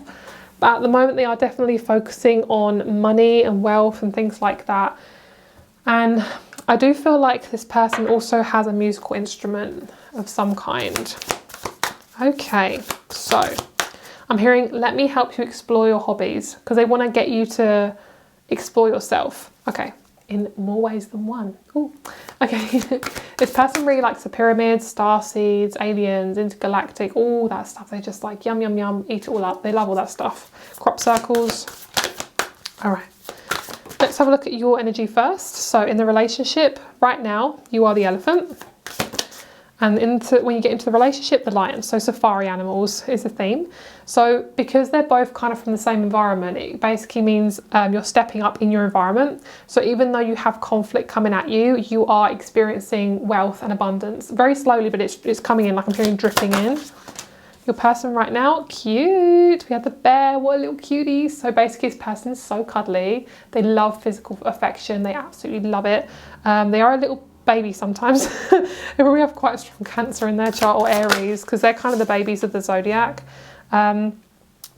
But at the moment, they are definitely focusing on money and wealth and things like that. And I do feel like this person also has a musical instrument of some kind. Okay, so I'm hearing, let me help you explore your hobbies, because they want to get you to explore yourself. Okay, in more ways than one. Ooh. Okay, this person really likes the pyramids, star seeds, aliens, intergalactic, all that stuff. They just like yum, yum, yum, eat it all up. They love all that stuff. Crop circles. All right. Let's have a look at your energy first. So in the relationship, right now, you are the elephant. And when you get into the relationship, the lion. So safari animals is the theme. So because they're both kind of from the same environment, it basically means you're stepping up in your environment. So even though you have conflict coming at you, you are experiencing wealth and abundance. Very slowly, but it's coming in, like I'm hearing dripping in. Your person right now, cute. We had the bear, what a little cutie. So basically this person is so cuddly. They love physical affection. They absolutely love it. They are a little baby sometimes. They probably have quite a strong Cancer in their chart, or Aries, because they're kind of the babies of the zodiac. They're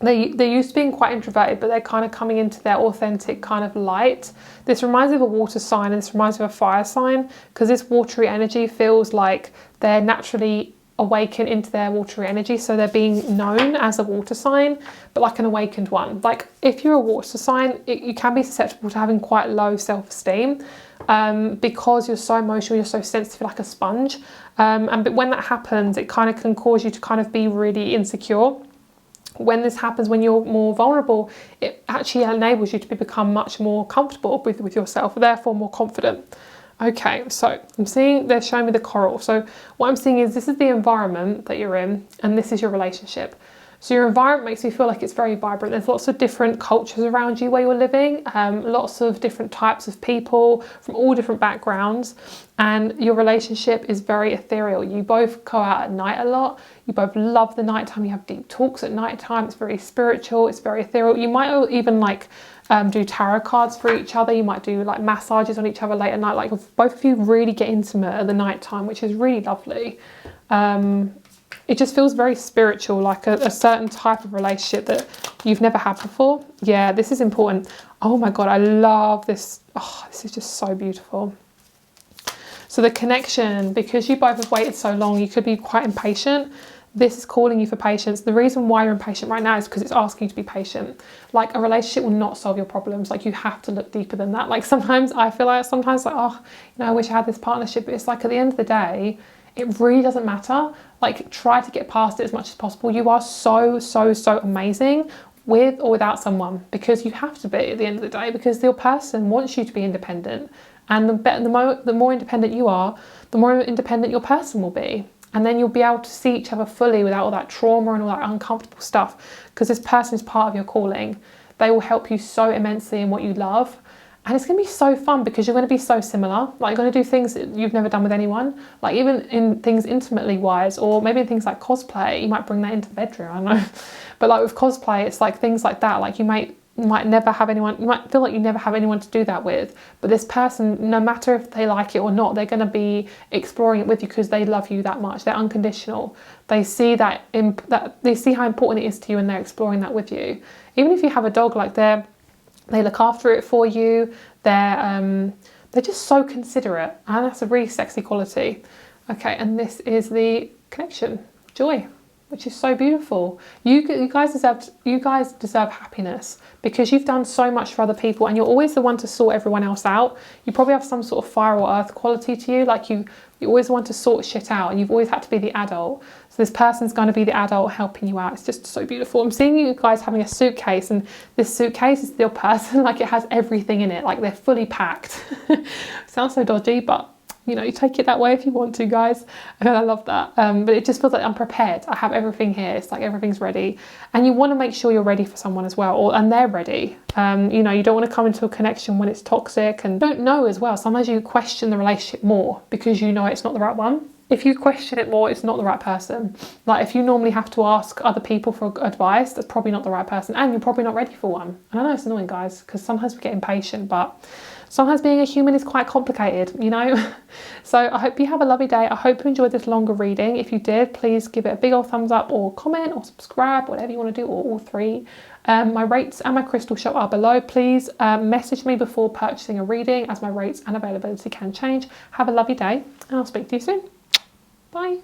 used to being quite introverted, but they're kind of coming into their authentic kind of light. This reminds me of a water sign, and this reminds me of a fire sign, because this watery energy feels like they're naturally awaken into their watery energy, so they're being known as a water sign, but like an awakened one. Like if you're a water sign, you can be susceptible to having quite low self-esteem because you're so emotional, you're so sensitive, like a sponge, but when that happens, it kind of can cause you to kind of be really insecure. When this happens, when you're more vulnerable, it actually enables you to become much more comfortable with yourself, therefore more confident. Okay, so I'm seeing they're showing me the coral. So what I'm seeing is this is the environment that you're in, and this is your relationship. So your environment makes me feel like it's very vibrant. There's lots of different cultures around you where you're living, lots of different types of people from all different backgrounds, and your relationship is very ethereal. You both go out at night a lot. You both love the nighttime. You have deep talks at nighttime. It's very spiritual. It's very ethereal. You might even like do tarot cards for each other. You might do like massages on each other late at night. Like both of you really get intimate at the night time, which is really lovely. it just feels very spiritual, like a certain type of relationship that you've never had before. Yeah, this is important. Oh my God, I love this. Oh, this is just so beautiful. So the connection, because you both have waited so long, you could be quite impatient. This is calling you for patience. The reason why you're impatient right now is because it's asking you to be patient. Like, a relationship will not solve your problems. Like, you have to look deeper than that. Like, sometimes I feel like, oh, I wish I had this partnership. But it's like, at the end of the day, it really doesn't matter. Like, try to get past it as much as possible. You are so, so, so amazing with or without someone, because you have to be at the end of the day, because your person wants you to be independent. And the more independent you are, the more independent your person will be. And then you'll be able to see each other fully without all that trauma and all that uncomfortable stuff, because this person is part of your calling. They will help you so immensely in what you love. And it's going to be so fun, because you're going to be so similar. Like, you're going to do things that you've never done with anyone. Like, even in things intimately wise, or maybe in things like cosplay, you might bring that into the bedroom, I don't know. But like with cosplay, it's like things like that. Like, you might never have anyone, you might feel like you never have anyone to do that with, but this person, no matter if they like it or not, they're going to be exploring it with you because they love you that much. They're unconditional. They see that they see how important it is to you, and they're exploring that with you. Even if you have a dog, like they look after it for you. They're just so considerate, and that's a really sexy quality. Okay, and this is the connection, joy, which is so beautiful. You guys deserve happiness, because you've done so much for other people, and you're always the one to sort everyone else out. You probably have some sort of fire or earth quality to you. Like, you always want to sort shit out, and you've always had to be the adult. So this person's going to be the adult helping you out. It's just so beautiful. I'm seeing you guys having a suitcase, and this suitcase is your person. Like, it has everything in it. Like, they're fully packed. Sounds so dodgy, but you take it that way if you want to, guys. I love that. But it just feels like I'm prepared. I have everything here. It's like everything's ready. And you want to make sure you're ready for someone as well, and they're ready. You don't want to come into a connection when it's toxic, and don't know as well. Sometimes you question the relationship more because it's not the right one. If you question it more, it's not the right person. Like, if you normally have to ask other people for advice, that's probably not the right person, and you're probably not ready for one. And I know it's annoying, guys, because sometimes we get impatient, but sometimes being a human is quite complicated, So I hope you have a lovely day. I hope you enjoyed this longer reading. If you did, please give it a big old thumbs up, or comment, or subscribe, whatever you want to do, or all three. My rates and my crystal shop are below. Please message me before purchasing a reading, as my rates and availability can change. Have a lovely day, and I'll speak to you soon. Bye.